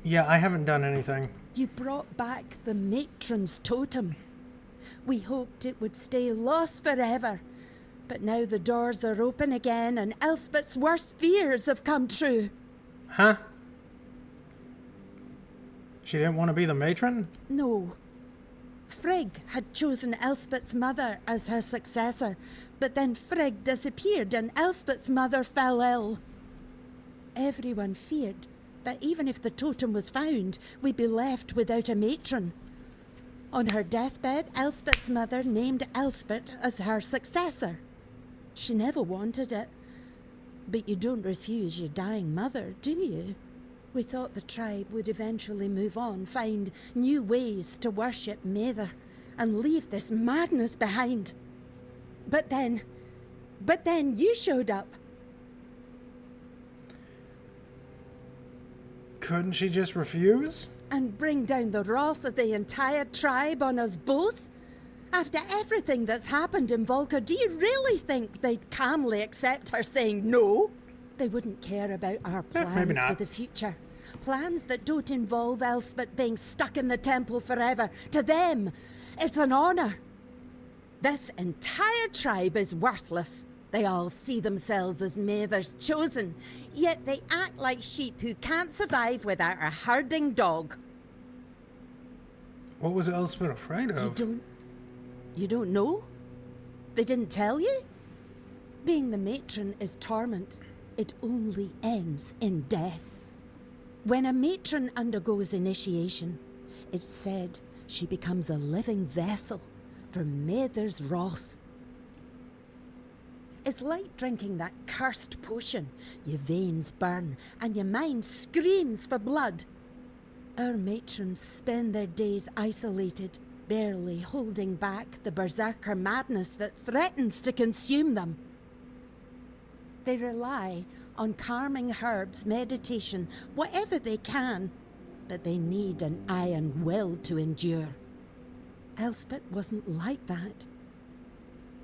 Yeah, I haven't done anything. You brought back the matron's totem. We hoped it would stay lost forever. But now the doors are open again and Elspeth's worst fears have come true. Huh? She didn't want to be the matron? No. Frigg had chosen Elspeth's mother as her successor, but then Frigg disappeared and Elspeth's mother fell ill. Everyone feared that even if the totem was found, we'd be left without a matron. On her deathbed, Elspeth's mother named Elspeth as her successor. She never wanted it. But you don't refuse your dying mother, do you? We thought the tribe would eventually move on, find new ways to worship Mather, and leave this madness behind. But then you showed up. Couldn't she just refuse? And bring down the wrath of the entire tribe on us both? After everything that's happened in Volca, do you really think they'd calmly accept her saying no? They wouldn't care about our maybe plans not. for the future. Plans that don't involve Elspeth being stuck in the temple forever. To them, it's an honor. This entire tribe is worthless. They all see themselves as Mather's chosen, yet they act like sheep who can't survive without a herding dog. What was Elspeth afraid of? You don't know? They didn't tell you? Being the matron is torment. It only ends in death. When a matron undergoes initiation, it's said she becomes a living vessel for Mather's wrath. It's like drinking that cursed potion. Your veins burn and your mind screams for blood. Our matrons spend their days isolated, barely holding back the berserker madness that threatens to consume them. They rely on calming herbs, meditation, whatever they can, but they need an iron will to endure. Elspeth wasn't like that.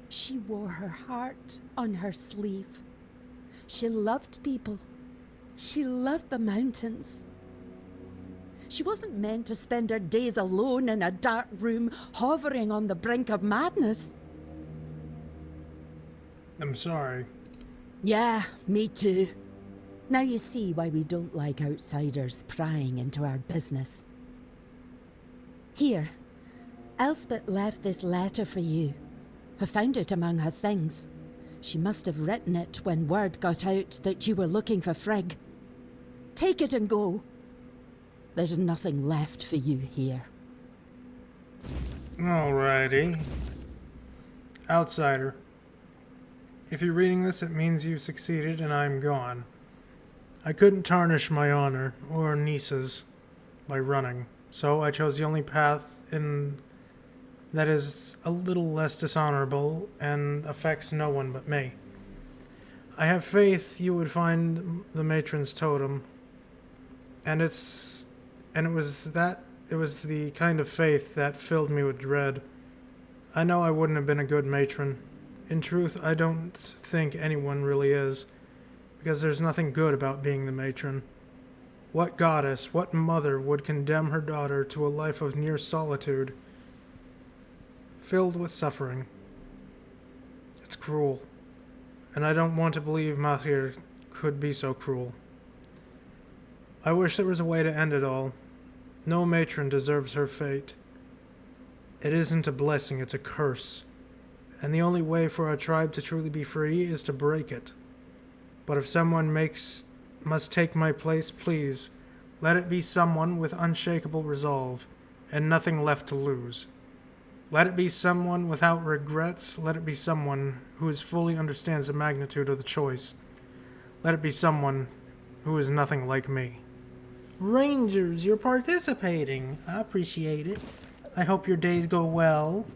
She wore her heart on her sleeve. She loved people. She loved the mountains. She wasn't meant to spend her days alone in a dark room, hovering on the brink of madness. I'm sorry. Yeah, me too. Now you see why we don't like outsiders prying into our business. Here, Elspeth left this letter for you. I found it among her things. She must have written it when word got out that you were looking for Frigg. Take it and go. There's nothing left for you here. Alrighty. Outsider. If you're reading this, it means you've succeeded and I'm gone. I couldn't tarnish my honor, or Nisa's, by running, so I chose the only path that is a little less dishonorable and affects no one but me. I have faith you would find the matron's totem, and it was the kind of faith that filled me with dread. I know I wouldn't have been a good matron. In truth, I don't think anyone really is, because there's nothing good about being the matron. What goddess, what mother would condemn her daughter to a life of near solitude, filled with suffering? It's cruel, and I don't want to believe Mahir could be so cruel. I wish there was a way to end it all. No matron deserves her fate. It isn't a blessing, it's a curse. And the only way for our tribe to truly be free is to break it. But if someone must take my place, please, let it be someone with unshakable resolve and nothing left to lose. Let it be someone without regrets. Let it be someone who fully understands the magnitude of the choice. Let it be someone who is nothing like me. Rangers, you're participating. I appreciate it. I hope your days go well.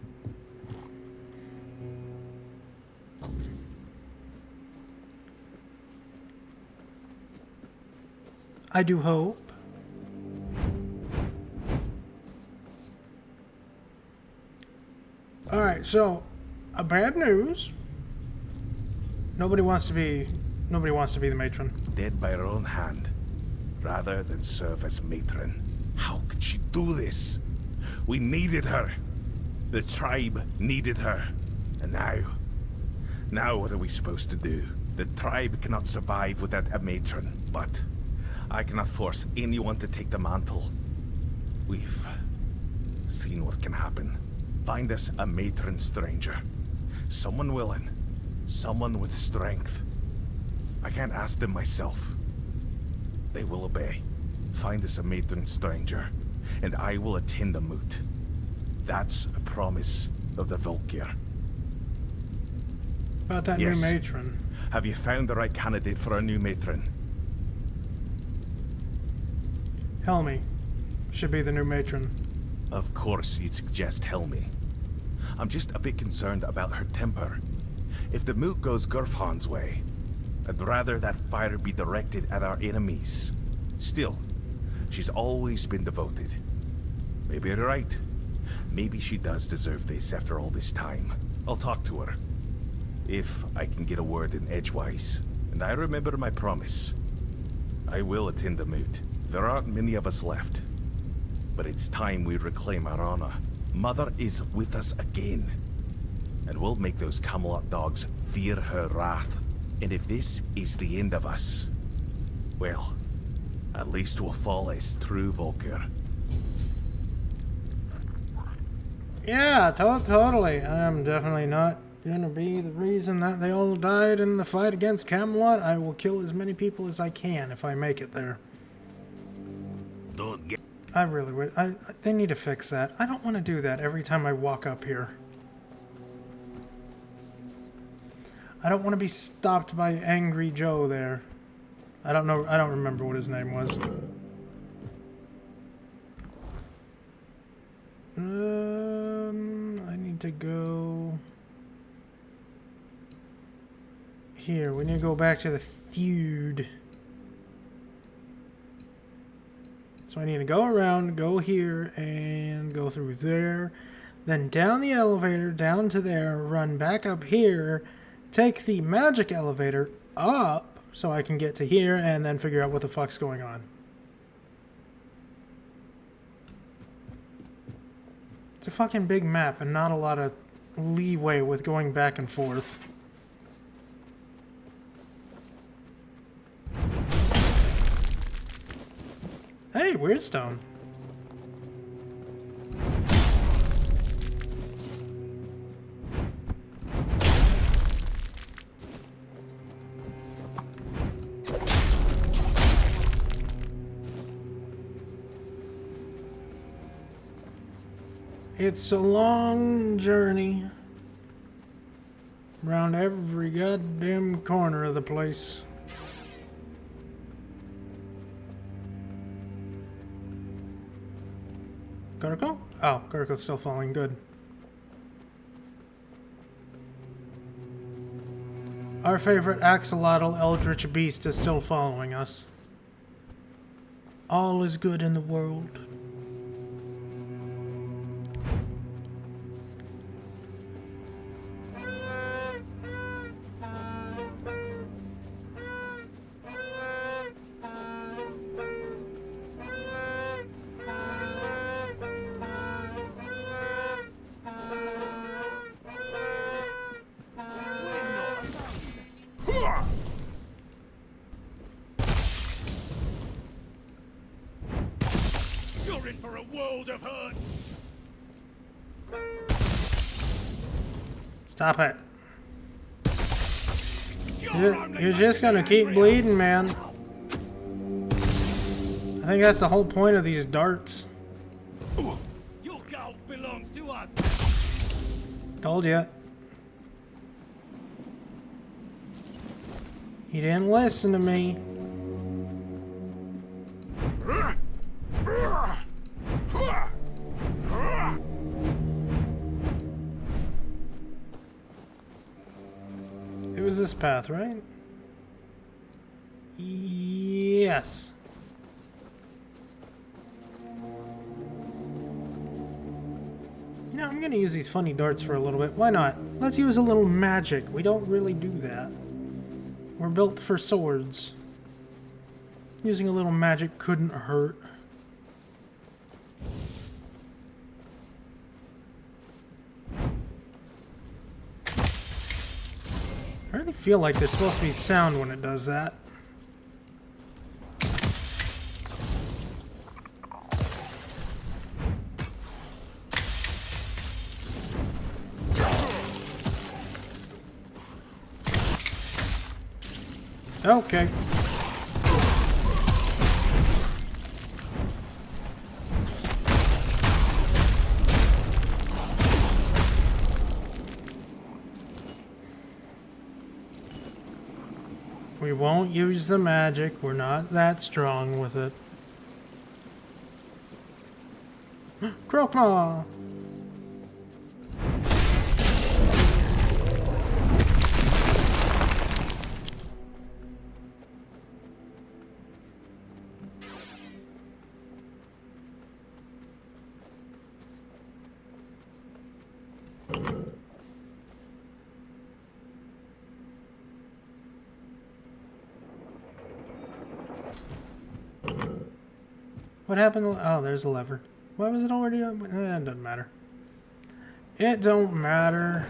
I do hope. Alright, so bad news. Nobody wants to be the matron. Dead by her own hand, rather than serve as matron. How could she do this? We needed her. The tribe needed her. And now what are we supposed to do? The tribe cannot survive without a matron, but I cannot force anyone to take the mantle. We've seen what can happen. Find us a matron stranger. Someone willing. Someone with strength. I can't ask them myself. They will obey. Find us a matron stranger, and I will attend the moot. That's a promise of the Volkir. About that Yes. new matron. Have you found the right candidate for a new matron? Helmi should be the new matron. Of course you'd suggest Helmi. I'm just a bit concerned about her temper. If the moot goes Gurfhan's way, I'd rather that fire be directed at our enemies. Still, she's always been devoted. Maybe you're right. Maybe she does deserve this after all this time. I'll talk to her. If I can get a word in edgewise. And I remember my promise. I will attend the moot. There aren't many of us left. But it's time we reclaim our honor. Mother is with us again. And we'll make those Camelot dogs fear her wrath. And if this is the end of us, well, at least we'll fall as true Volker. Yeah, totally. I'm definitely not gonna be the reason that they all died in the fight against Camelot. I will kill as many people as I can if I make it there. Don't get... I really would. They need to fix that. I don't want to do that every time I walk up here. I don't want to be stopped by Angry Joe there. I don't know. I don't remember what his name was. I need to go here. We need to go back to the feud. So I need to go around, go here, and go through there. Then down the elevator, down to there, run back up here, take the magic elevator up so I can get to here, and then figure out what the fuck's going on. It's a fucking big map and not a lot of leeway with going back and forth. Hey, Weirdstone. It's a long journey around every goddamn corner of the place. Gurkle? Oh, Gurkle's still falling. Good. Our favorite axolotl eldritch beast is still following us. All is good in the world. world of hurt. Stop it. You're just gonna keep bleeding, man. I think that's the whole point of these darts. Your gold belongs to us. Told ya. He didn't listen to me. It was this path, right? Yes. No, I'm gonna use these funny darts for a little bit. Why not? Let's use a little magic. We don't really do that. We're built for swords. Using a little magic couldn't hurt. I really feel like there's supposed to be sound when it does that. Okay. We won't use the magic. We're not that strong with it. Croakmaw! What happened? Oh, there's a lever. Why was it already up? It doesn't matter. It don't matter.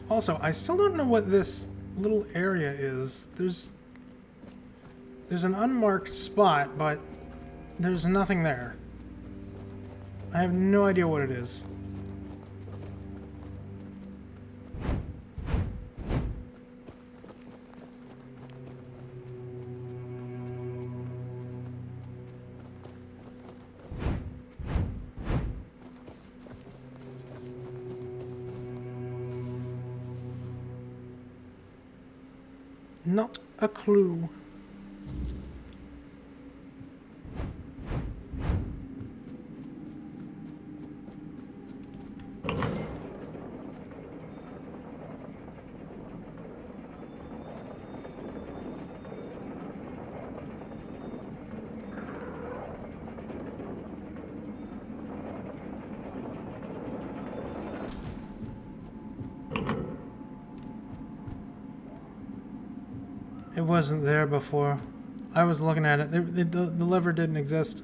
Also, I still don't know what this little area is. There's an unmarked spot, but there's nothing there. I have no idea what it is. Not a clue. It wasn't there before. I was looking at it. The lever didn't exist.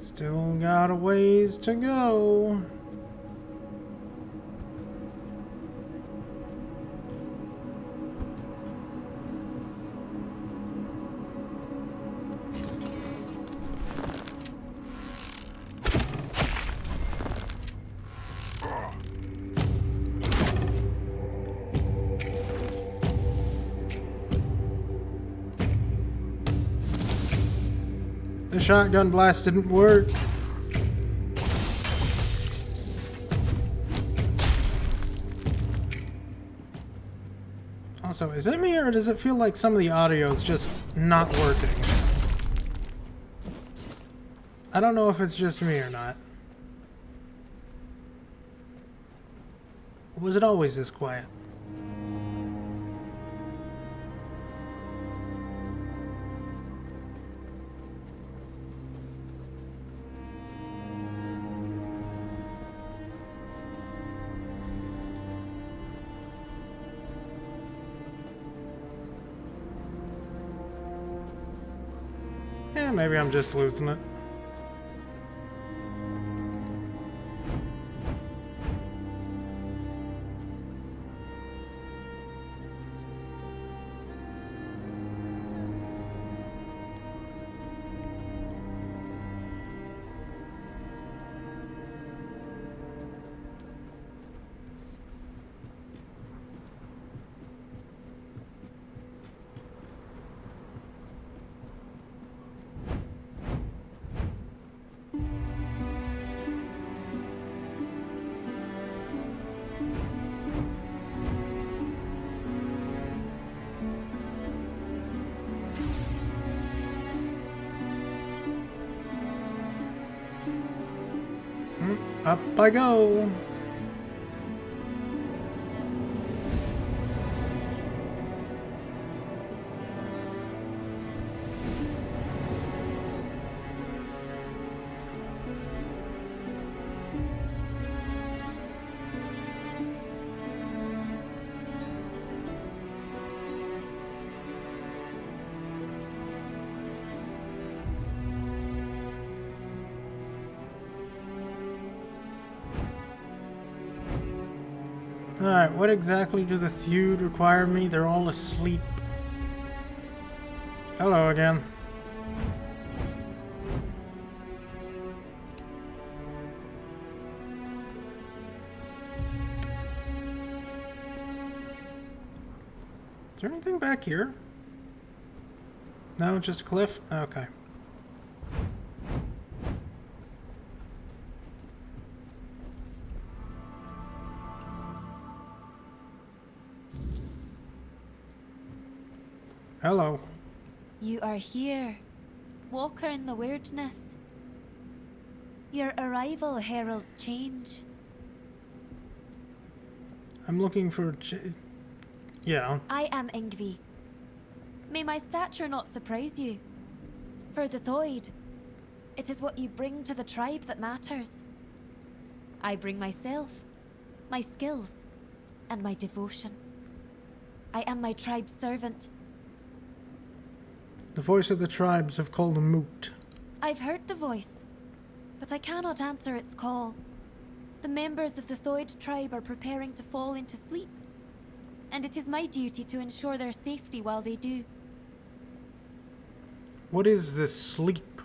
Still got a ways to go. The shotgun blast didn't work. Also, is it me or does it feel like some of the audio is just not working? I don't know if it's just me or not. Was it always this quiet? Yeah, maybe I'm just losing it. Up I go. Alright, what exactly do the feud require me? They're all asleep. Hello again. Is there anything back here? No, just a cliff? Okay. Hello. You are here, walker in the weirdness. Your arrival heralds change. I'm looking for... Yeah. I am Ingvi. May my stature not surprise you. For the Thoid, it is what you bring to the tribe that matters. I bring myself, my skills, and my devotion. I am my tribe's servant. The voice of the tribes have called a moot. I've heard the voice, but I cannot answer its call. The members of the Thoid tribe are preparing to fall into sleep, and it is my duty to ensure their safety while they do. What is this sleep?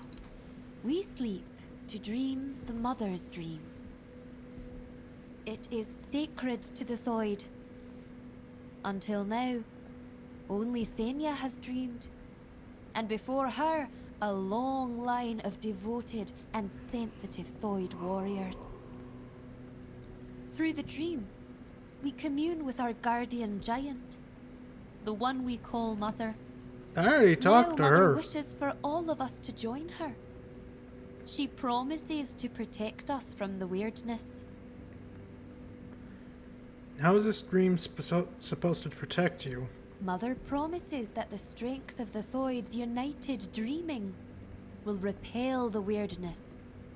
We sleep to dream the mother's dream. It is sacred to the Thoid. Until now, only Senya has dreamed. And before her, a long line of devoted and sensitive Thoid warriors. Through the dream, we commune with our guardian giant, the one we call Mother. I already talked to Mother her. wishes for all of us to join her. She promises to protect us from the weirdness. How is this dream supposed to protect you? Mother promises that the strength of the Thoid's united dreaming will repel the weirdness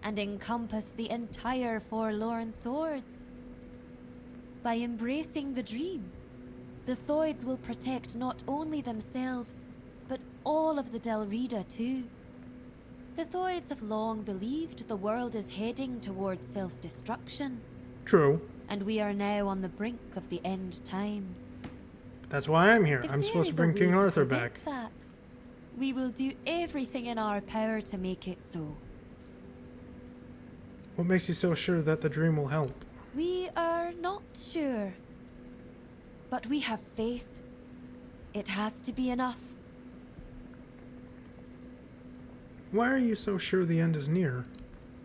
and encompass the entire Forlorn Swords. By embracing the dream, the Thoids will protect not only themselves, but all of the Delrida too. The Thoids have long believed the world is heading towards self-destruction. True. And we are now on the brink of the end times. That's why I'm here. If I'm there supposed to is a bring way King to Arthur prevent back. that, we will do everything in our power to make it so. What makes you so sure that the dream will help? We are not sure. But we have faith. It has to be enough. Why are you so sure the end is near?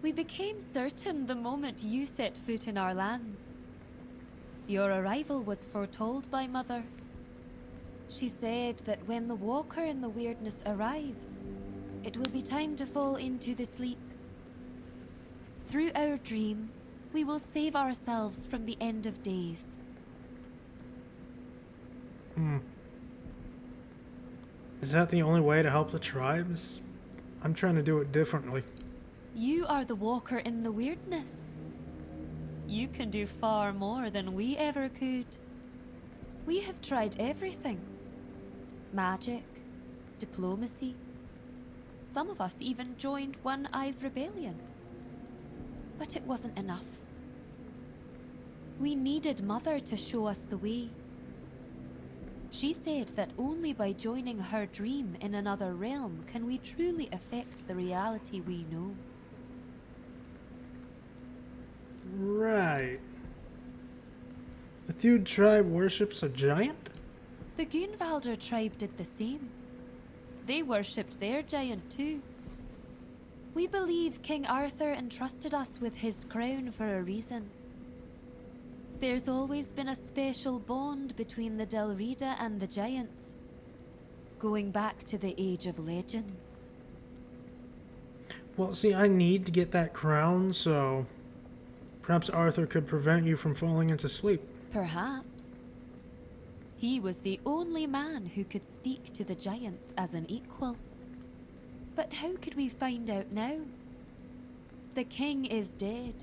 We became certain the moment you set foot in our lands. Your arrival was foretold by Mother. She said that when the walker in the weirdness arrives, it will be time to fall into the sleep Through our dream, we will save ourselves from the end of days. Is that the only way to help the tribes? I'm trying to do it differently. You are the walker in the weirdness. You can do far more than we ever could. We have tried everything. Magic, diplomacy. Some of us even joined One Eye's rebellion. But it wasn't enough. We needed Mother to show us the way. She said that only by joining her dream in another realm can we truly affect the reality we know. Right. The Thude tribe worships a giant? The Gunvalder tribe did the same. They worshipped their giant too. We believe King Arthur entrusted us with his crown for a reason. There's always been a special bond between the Delrida and the giants, going back to the Age of Legends. Well, see, I need to get that crown, so perhaps Arthur could prevent you from falling into sleep. Perhaps. He was the only man who could speak to the giants as an equal. But how could we find out now? The king is dead,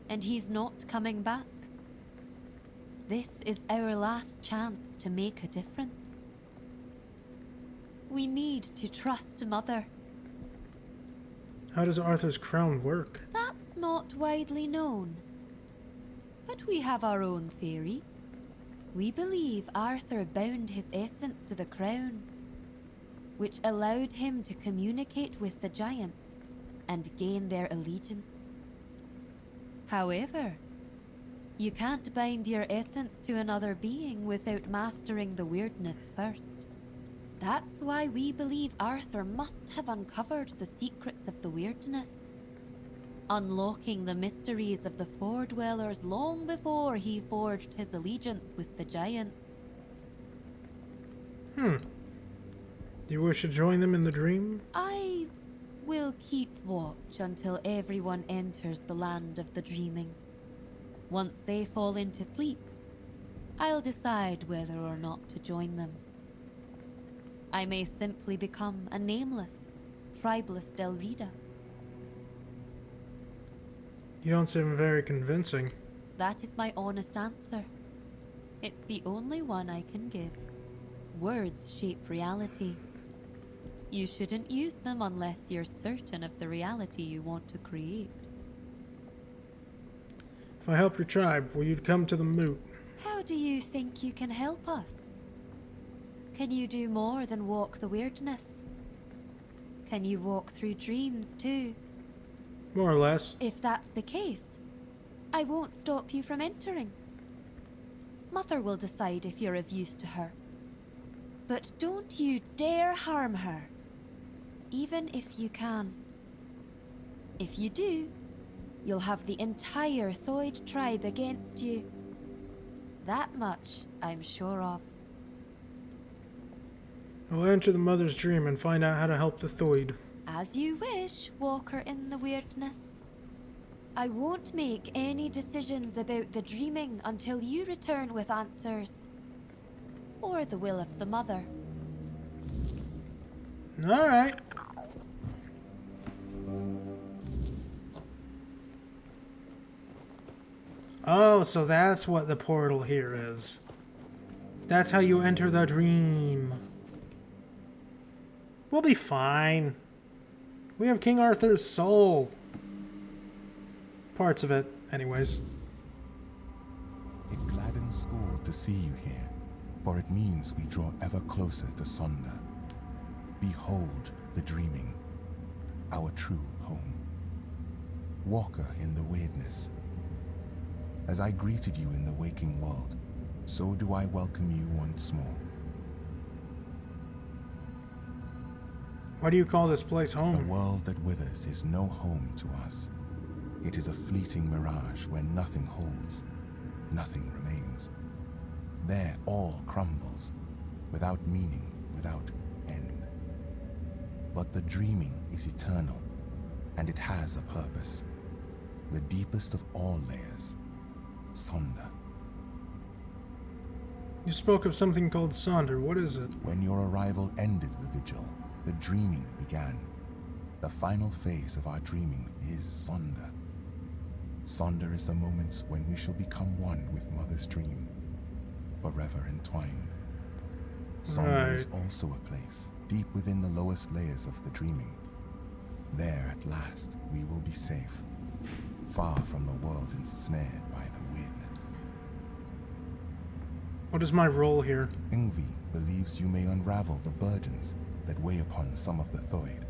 and he's not coming back. This is our last chance to make a difference. We need to trust Mother. How does Arthur's crown work? That's not widely known. But we have our own theory. We believe Arthur bound his essence to the crown, which allowed him to communicate with the giants and gain their allegiance. However, you can't bind your essence to another being without mastering the weirdness first. That's why we believe Arthur must have uncovered the secrets of the weirdness, unlocking the mysteries of the Fordwellers long before he forged his allegiance with the giants. Do you wish to join them in the dream? I will keep watch until everyone enters the land of the dreaming. Once they fall into sleep, I'll decide whether or not to join them. I may simply become a nameless, tribeless Delrida. You don't seem very convincing. That is my honest answer. It's the only one I can give. Words shape reality. You shouldn't use them unless you're certain of the reality you want to create. If I help your tribe, will you come to the moot? How do you think you can help us? Can you do more than walk the weirdness? Can you walk through dreams too? More or less. If that's the case, I won't stop you from entering. Mother will decide if you're of use to her. But don't you dare harm her, even if you can. If you do, you'll have the entire Thoid tribe against you. That much I'm sure of. I'll enter the mother's dream and find out how to help the Thoid. As you wish, Walker in the Weirdness. I won't make any decisions about the dreaming until you return with answers. Or the will of the mother. Alright. Oh, so that's what the portal here is. That's how you enter the dream. We'll be fine. We have King Arthur's soul. Parts of it, anyways. It gladdens school to see you here, for it means we draw ever closer to Sonder. Behold the dreaming, our true home. Walker in the weirdness. As I greeted you in the waking world, so do I welcome you once more. Why do you call this place The home? world that withers is no home to us. It is a fleeting mirage where nothing holds, nothing remains. There all crumbles, without meaning, without end. But the dreaming is eternal, and it has a purpose. the deepest of all layers, Sonder. You spoke of something called Sonder. What is it? When your arrival ended the vigil, the dreaming began. The final phase of our dreaming is Sonder. Sonder is the moments when we shall become one with Mother's dream, forever entwined. Sonder is also a place deep within the lowest layers of the dreaming. There at last we will be safe, far from the world ensnared by the weirdness. What is my role here? Ingvi believes you may unravel the burdens that weigh upon some of the Thoid.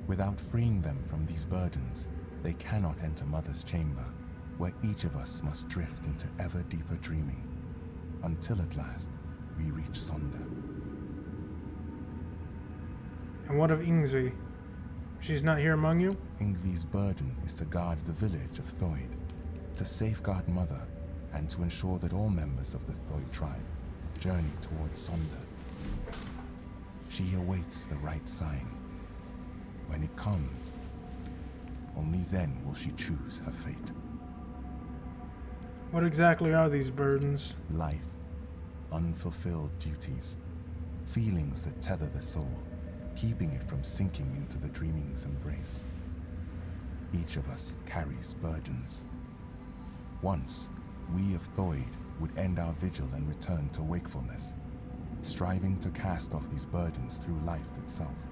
Without freeing them from these burdens, they cannot enter Mother's chamber, where each of us must drift into ever deeper dreaming, until at last we reach Sonder. And what of Ingvi? She's not here among you? Ingvi's burden is to guard the village of Thoid, to safeguard Mother, and to ensure that all members of the Thoid tribe journey towards Sonder. She awaits the right sign. When it comes, only then will she choose her fate. What exactly are these burdens? Life, unfulfilled duties, feelings that tether the soul, keeping it from sinking into the dreaming's embrace. Each of us carries burdens. Once, we of Thoid would end our vigil and return to wakefulness, striving to cast off these burdens through life itself.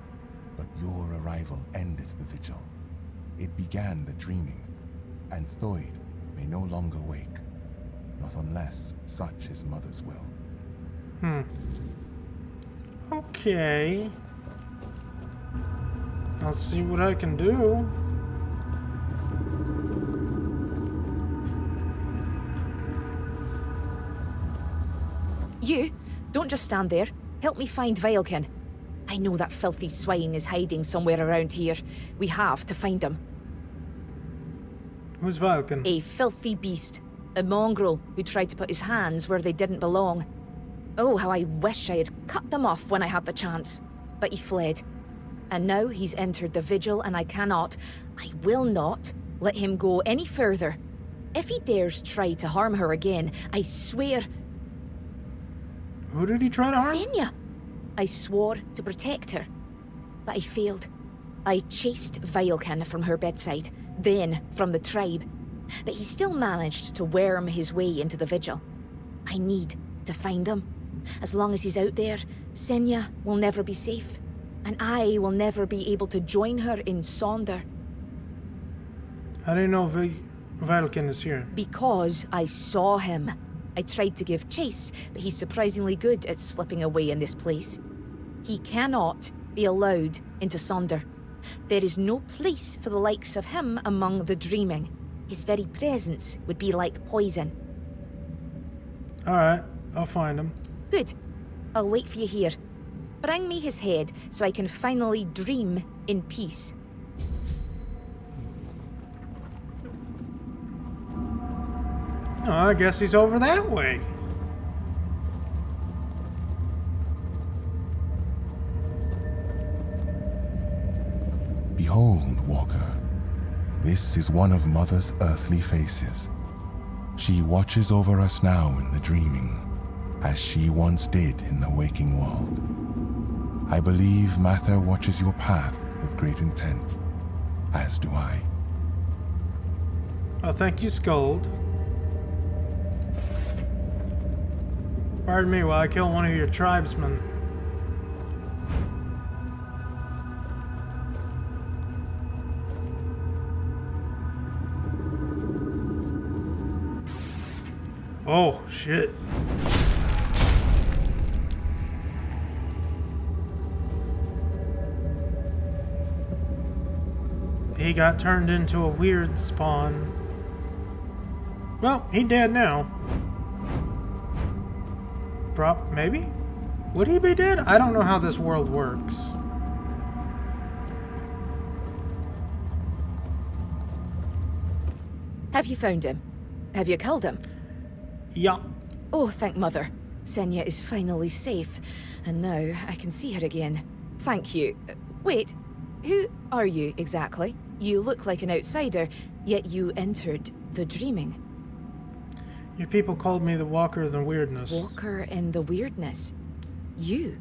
But your arrival ended the vigil. It began the dreaming, and Thoid may no longer wake, not unless such is Mother's will. Okay. I'll see what I can do. You, don't just stand there. Help me find Vilekin. I know that filthy swine is hiding somewhere around here. We have to find him. Who's Vilekin? A filthy beast. A mongrel who tried to put his hands where they didn't belong. Oh, how I wish I had cut them off when I had the chance. But he fled. And now he's entered the vigil and I will not, let him go any further. If he dares try to harm her again, I swear... Who did he try to harm? Senya! I swore to protect her, but I failed. I chased Vilekin from her bedside, then from the tribe. But he still managed to worm his way into the vigil. I need to find him. As long as he's out there, Senya will never be safe, and I will never be able to join her in Sonder. How do you know Vilekin is here? Because I saw him. I tried to give chase, but he's surprisingly good at slipping away in this place. He cannot be allowed into Sonder. There is no place for the likes of him among the dreaming. His very presence would be like poison. Alright, I'll find him. Good. I'll wait for you here. Bring me his head so I can finally dream in peace. Oh, I guess he's over that way. Behold, Walker. This is one of Mother's earthly faces. She watches over us now in the dreaming, as she once did in the waking world. I believe Mather watches your path with great intent, as do I. Oh, thank you, Scold. Pardon me while I kill one of your tribesmen. Oh, shit. He got turned into a weird spawn. Well, he dead now. Maybe? Would he be dead? I don't know how this world works. Have you found him? Have you killed him? Yeah. Oh, thank Mother. Senya is finally safe, and now I can see her again. Thank you. Wait, who are you exactly? You look like an outsider. Yet you entered the dreaming. Your people called me the Walker of the Weirdness. Walker in the Weirdness. You?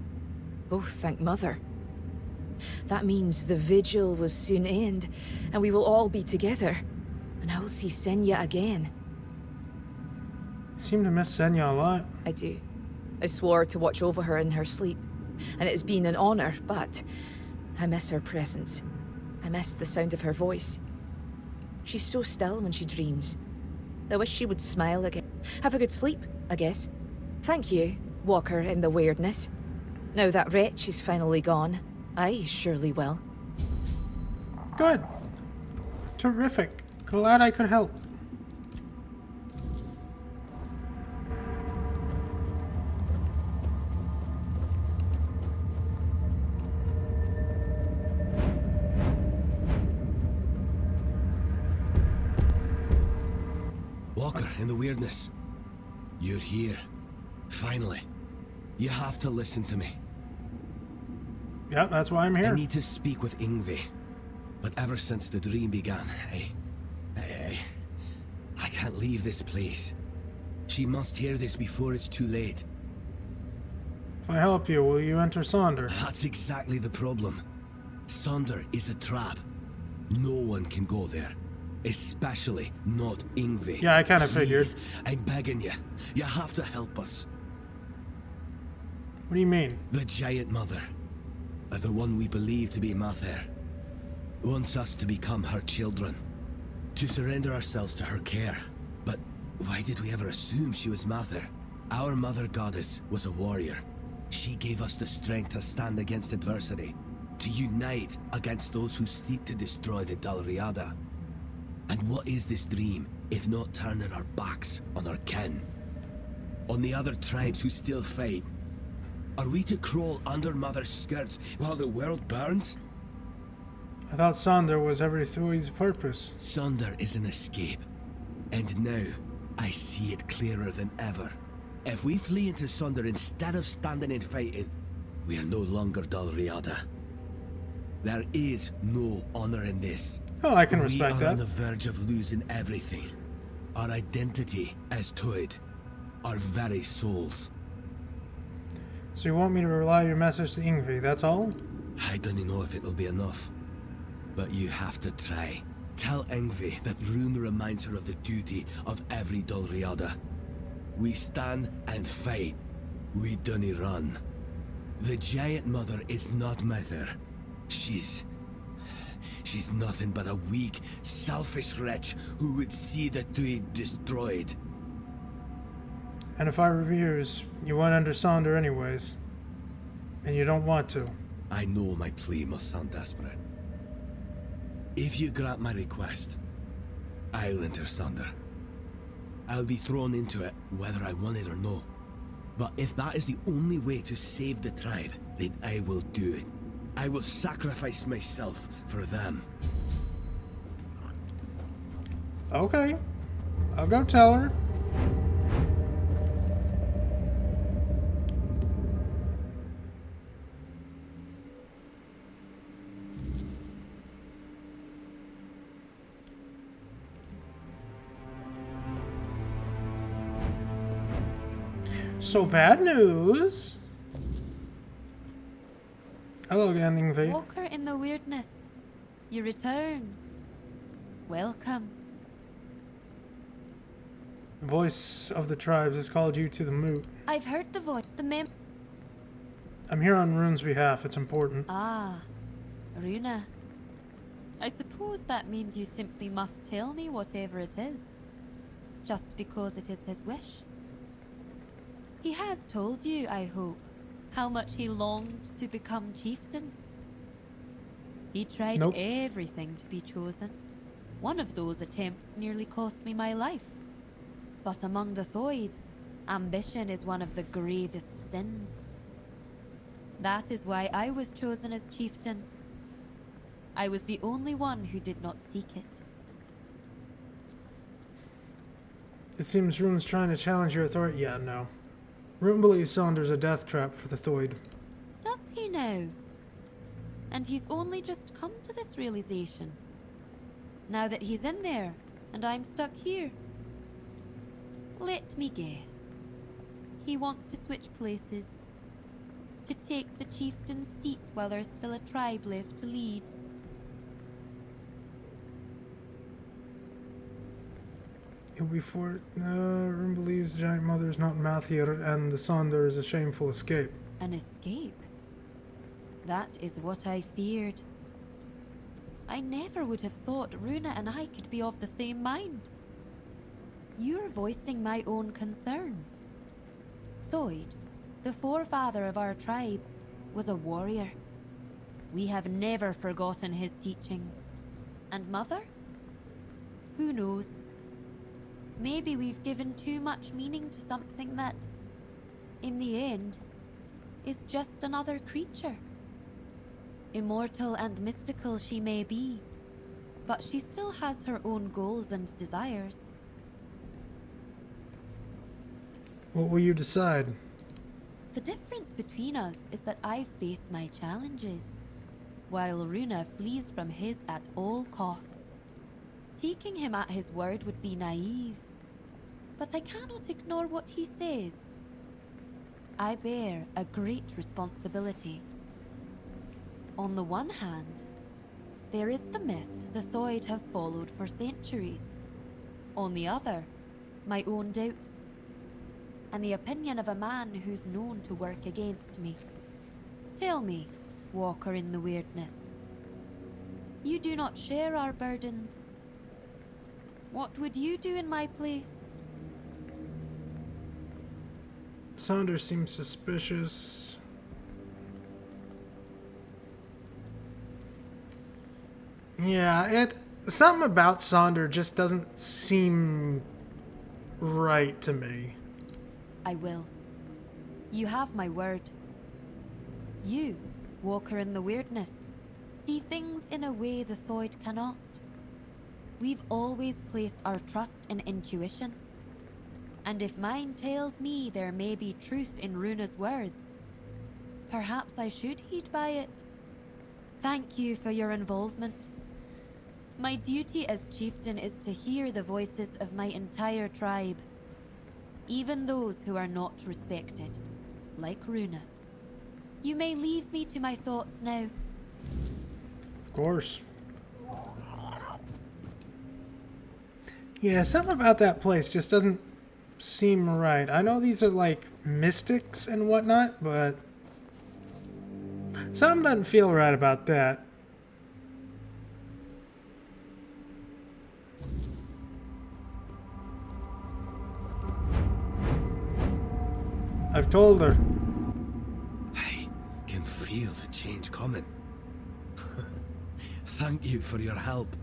Oh, thank Mother. That means the vigil will soon end, and we will all be together. And I will see Senya again. You seem to miss Senya a lot. I do. I swore to watch over her in her sleep, and it has been an honor, but I miss her presence. I miss the sound of her voice. She's so still when she dreams. I wish she would smile again. Have a good sleep, I guess. Thank you, Walker in the Weirdness. Now that wretch is finally gone, I surely will. Good. Terrific. Glad I could help. Walker in the Weirdness. You're here. Finally. You have to listen to me. Yeah, that's why I'm here. I need to speak with Yngvi. But ever since the dream began, I can't leave this place. She must hear this before it's too late. If I help you, will you enter Sonder? That's exactly the problem. Sonder is a trap. No one can go there. Especially not Yngvi. Yeah, I kind of figured. I'm begging you. You have to help us. What do you mean? The Giant Mother, the one we believe to be Mather, wants us to become her children. To surrender ourselves to her care. But why did we ever assume she was Mather? Our Mother Goddess was a warrior. She gave us the strength to stand against adversity. To unite against those who seek to destroy the Dalriada. And what is this dream, if not turning our backs on our kin? On the other tribes who still fight? Are we to crawl under Mother's skirts while the world burns? I thought Sonder was every Thuid's purpose. Sonder is an escape. And now, I see it clearer than ever. If we flee into Sonder instead of standing and fighting, we are no longer Dalriada. There is no honor in this. Oh, I can respect that. We are that. on the verge of losing everything. Our identity as Thuid. Our very souls. So you want me to relay your message to Yngvi, that's all? I don't know if it'll be enough. But you have to try. Tell Yngvi that Rune reminds her of the duty of every Dalriada. We stand and fight. We don't run. The Giant Mother is not Mather. She's nothing but a weak, selfish wretch who would see the Thuid destroyed. And if I refuse, you went under Sonder anyways. And you don't want to. I know my plea must sound desperate. If you grant my request, I'll enter Sonder. I'll be thrown into it whether I want it or no. But if that is the only way to save the tribe, then I will do it. I will sacrifice myself for them. Okay. I'll go tell her. So bad news. Hello again, Yngvi. Walker in the Weirdness. You return. Welcome. The voice of the tribes has called you to the moot. I've heard the voice. I'm here on Rune's behalf. It's important. Ah, Runa. I suppose that means you simply must tell me whatever it is. Just because it is his wish. He has told you, I hope, how much he longed to become chieftain. He tried everything to be chosen. One of those attempts nearly cost me my life. But among the Thuid, ambition is one of the gravest sins. That is why I was chosen as chieftain. I was the only one who did not seek it. It seems Rune's trying to challenge your authority. Yeah, no. Rune believes Sonder's a death trap for the Thuid. Does he now? And he's only just come to this realization. now that he's in there and I'm stuck here? Let me guess. He wants to switch places. To take the chieftain's seat while there's still a tribe left to lead. Before Room believes the giant mother is not Mathir and the Sonder is a shameful escape. An escape? That is what I feared. I never would have thought Runa and I could be of the same mind. You're voicing my own concerns. Thoid, the forefather of our tribe, was a warrior. We have never forgotten his teachings. And Mother? Who knows? Maybe we've given too much meaning to something that, in the end, is just another creature. Immortal and mystical she may be, but she still has her own goals and desires. What will you decide? The difference between us is that I face my challenges, while Runa flees from his at all costs. Taking him at his word would be naive, but I cannot ignore what he says. I bear a great responsibility. On the one hand, there is the myth the Thoid have followed for centuries. On the other, my own doubts, and the opinion of a man who's known to work against me. Tell me, Walker in the Weirdness, you do not share our burdens. What would you do in my place? Sonder seems suspicious. Yeah, something about Sonder just doesn't seem right to me. I will. You have my word. You, Walker in the Weirdness, see things in a way the Thoid cannot. We've always placed our trust in intuition. And if mine tells me there may be truth in Runa's words, perhaps I should heed by it. Thank you for your involvement. My duty as chieftain is to hear the voices of my entire tribe, even those who are not respected, like Runa. You may leave me to my thoughts now. Of course. Yeah, something about that place just doesn't seem right. I know these are like mystics and whatnot, but something doesn't feel right about that. I've told her. I can feel the change coming. Thank you for your help.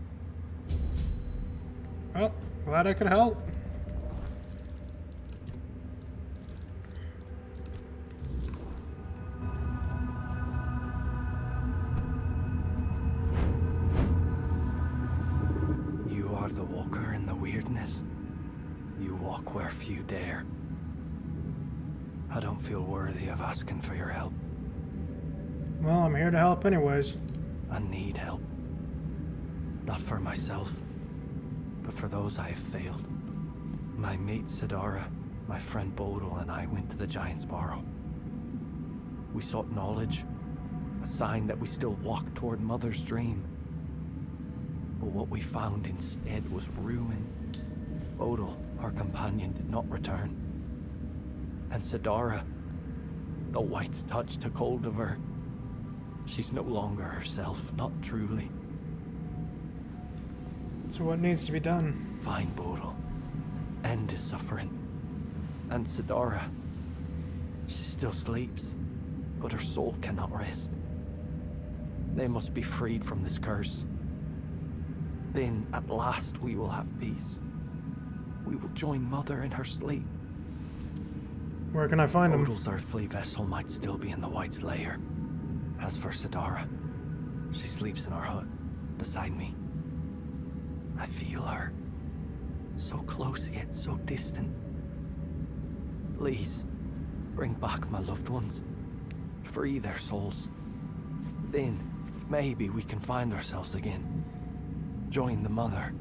Well, glad I could help. You are the Walker in the Weirdness. You walk where few dare. I don't feel worthy of asking for your help. Well, I'm here to help anyways. I need help. Not for myself, but for those I have failed. My mate Sidara, my friend Bodil, and I went to the Giant's Barrow. We sought knowledge, a sign that we still walked toward Mother's dream. But what we found instead was ruin. Bodil, our companion, did not return. And Sidara, the White's touch took hold of her. She's no longer herself, not truly. So what needs to be done? Find Bodil. End his suffering. And Sidara. She still sleeps, but her soul cannot rest. They must be freed from this curse. Then, at last, we will have peace. We will join Mother in her sleep. Where can I find him? Bodil's earthly vessel might still be in the White's lair. As for Sidara, she sleeps in our hut, beside me. I feel her. So close yet so distant. Please, bring back my loved ones. Free their souls. Then, maybe we can find ourselves again. join the mother.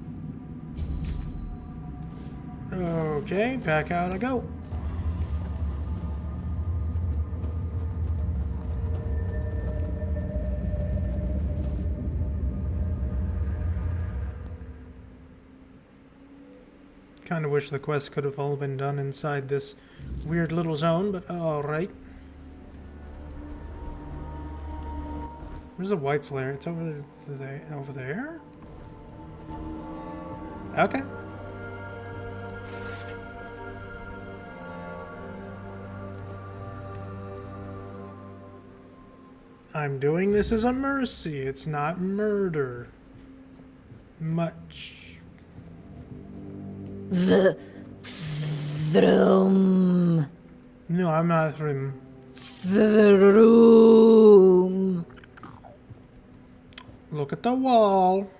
Okay, back out I go. Kinda wish the quest could have all been done inside this weird little zone, but alright. Where's the white slayer? It's over there. Over there? Okay. I'm doing this as a mercy. It's not murder. Much. The room. No, I'm not him. The room. Look at the wall.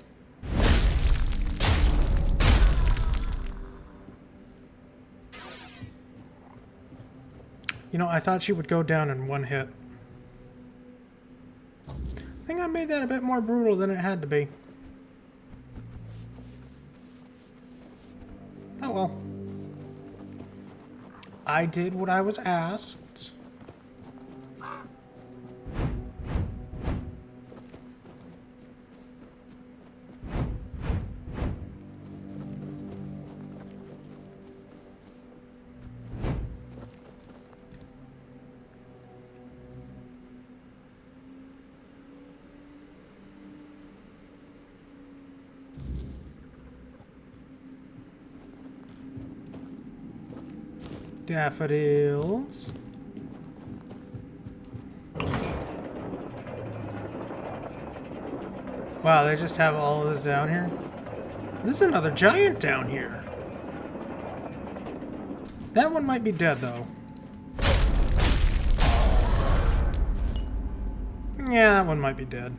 You know, I thought she would go down in one hit. I think I made that a bit more brutal than it had to be. Oh well. I did what I was asked. Daffodils. Wow, they just have all of this down here? There's another giant down here. That one might be dead, though. Yeah, that one might be dead.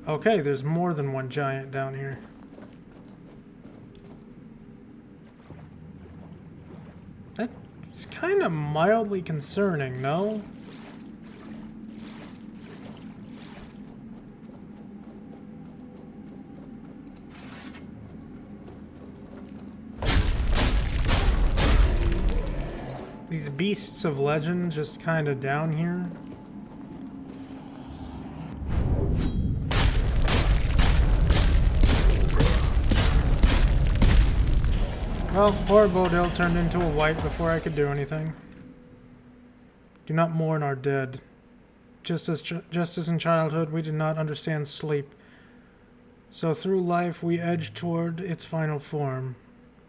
Okay, there's more than one giant down here. That's kind of mildly concerning, no? These beasts of legend just kind of down here. Well, poor Bodil turned into a white before I could do anything. Do not mourn our dead. Just as in childhood we did not understand sleep, so through life we edge toward its final form.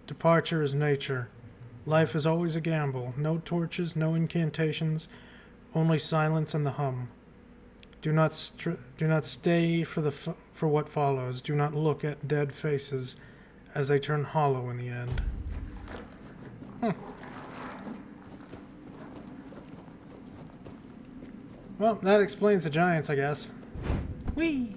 Departure is nature. Life is always a gamble. No torches, no incantations, only silence and the hum. Do not stay for what follows. Do not look at dead faces as they turn hollow in the end. Well, that explains the giants, I guess. Whee!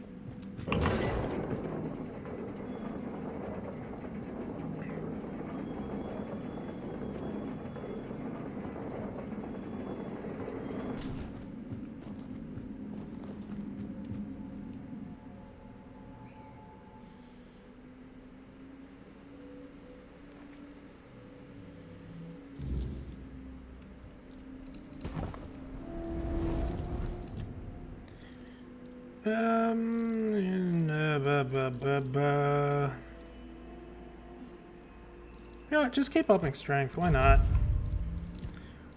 You know what, just keep upping strength, why not?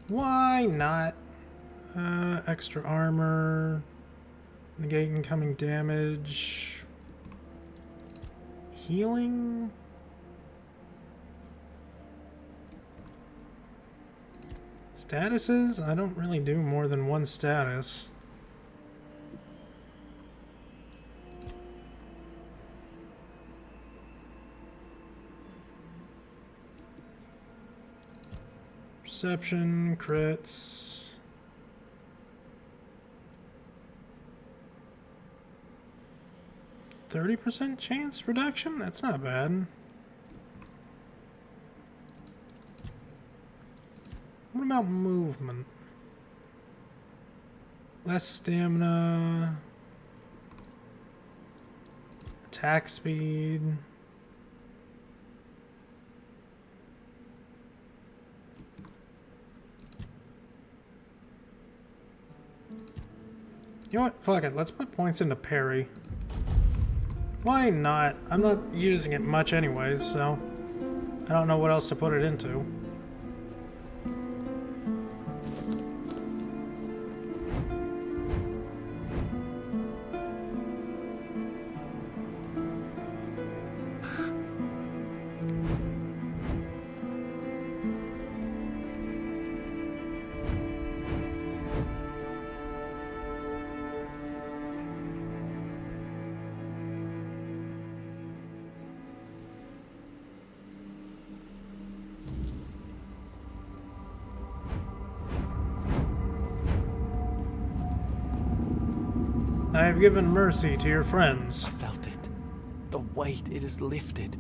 Why not? Extra armor, negate incoming damage, healing? Statuses? I don't really do more than one status. Perception, crits. 30% chance reduction? That's not bad. What about movement? Less stamina. Attack speed. You know what? Fuck it. Let's put points into parry. Why not? I'm not using it much anyways, so I don't know what else to put it into. I have given mercy to your friends. I felt it. The weight, it is lifted.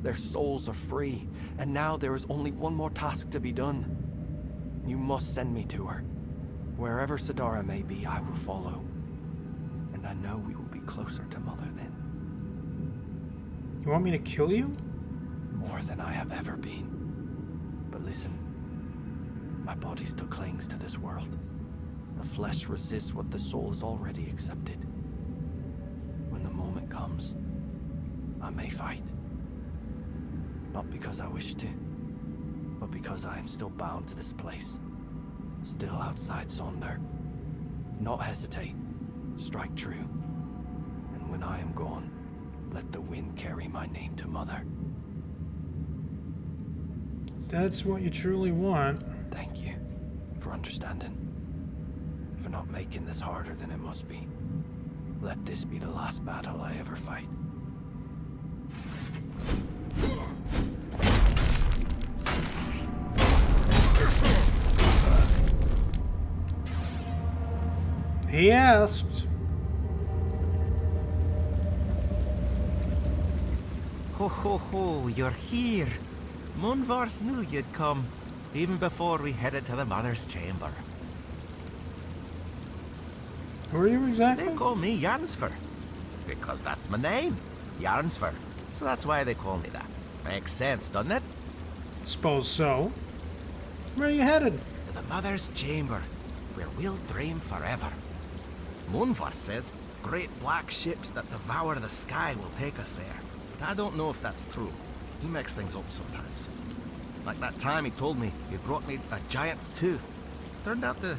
Their souls are free, and now there is only one more task to be done. You must send me to her. Wherever Sidara may be, I will follow. And I know we will be closer to Mother then. You want me to kill you? More than I have ever been. But listen, my body still clings to this world. The flesh resists what the soul has already accepted. When the moment comes, I may fight. Not because I wish to, but because I am still bound to this place. Still outside Sonder. Not hesitate. Strike true. And when I am gone, let the wind carry my name to Mother. That's what you truly want. Thank you for understanding. For not making this harder than it must be. Let this be the last battle I ever fight. He asked. Ho ho ho, you're here. Munvarth knew you'd come, even before we headed to the Mother's chamber. Who are you exactly? They call me Jansfer. Because that's my name. Jansfer. So that's why they call me that. Makes sense, doesn't it? Suppose so. Where are you headed? To the Mother's chamber, where we'll dream forever. Munvar says great black ships that devour the sky will take us there. But I don't know if that's true. He makes things up sometimes. Like that time he told me he brought me a giant's tooth. Turned out to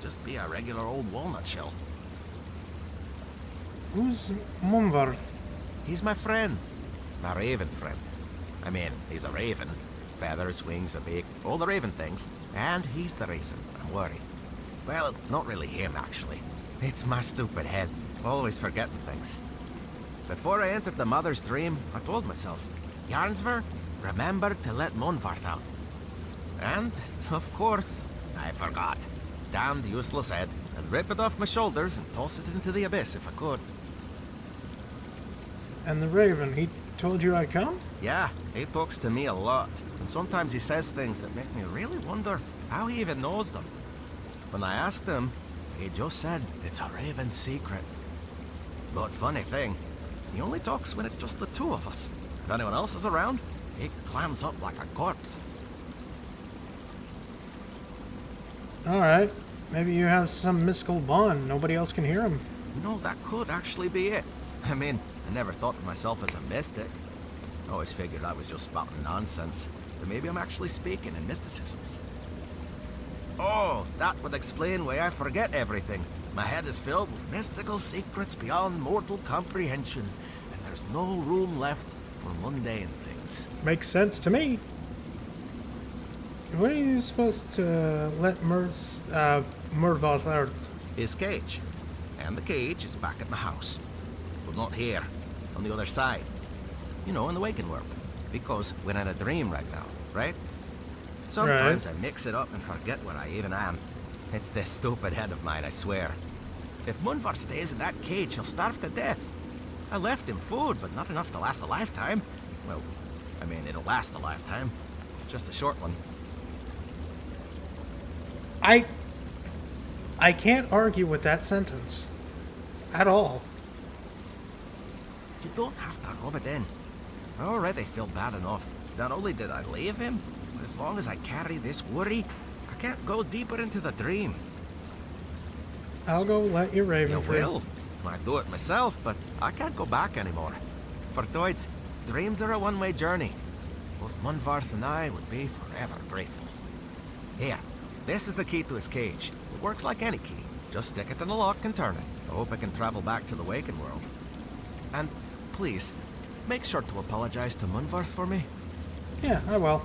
just be a regular old walnut shell. Who's Munvarth? He's my friend. My raven friend. I mean, he's a raven. Feathers, wings, a beak, all the raven things. And he's the reason I'm worried. Well, not really him, actually. It's my stupid head. Always forgetting things. Before I entered the Mother's dream, I told myself, Jarnsver, remember to let Munvarth out. And, of course, I forgot. Damned useless head, and rip it off my shoulders and toss it into the abyss if I could. And the Raven, he told you I'd come? Yeah, he talks to me a lot, and sometimes he says things that make me really wonder how he even knows them. When I asked him, he just said it's a Raven secret. But funny thing, he only talks when it's just the two of us. If anyone else is around, he clams up like a corpse. Alright. Maybe you have some mystical bond. Nobody else can hear him. You know, that could actually be it. I mean, I never thought of myself as a mystic. I always figured I was just spouting nonsense. But maybe I'm actually speaking in mysticisms. Oh, that would explain why I forget everything. My head is filled with mystical secrets beyond mortal comprehension. And there's no room left for mundane things. Makes sense to me. What are you supposed to let Murvault out? His cage. And the cage is back at my house. But not here. On the other side. You know, in the waking world. Because we're in a dream right now, right? Sometimes I mix it up and forget where I even am. It's this stupid head of mine, I swear. If Munvar stays in that cage, he'll starve to death. I left him food, but not enough to last a lifetime. Well, I mean, it'll last a lifetime. Just a short one. I can't argue with that sentence. At all. You don't have to rub it in. I already feel bad enough. Not only did I leave him, but as long as I carry this worry, I can't go deeper into the dream. I'll go let you raven You free. will. Might do it myself, but I can't go back anymore. For Doids, dreams are a one-way journey. Both Munvarth and I would be forever grateful. Here, this is the key to his cage. It works like any key. Just stick it in the lock and turn it. I hope I can travel back to the Waken world. And please, make sure to apologize to Munvarth for me. Yeah, I will.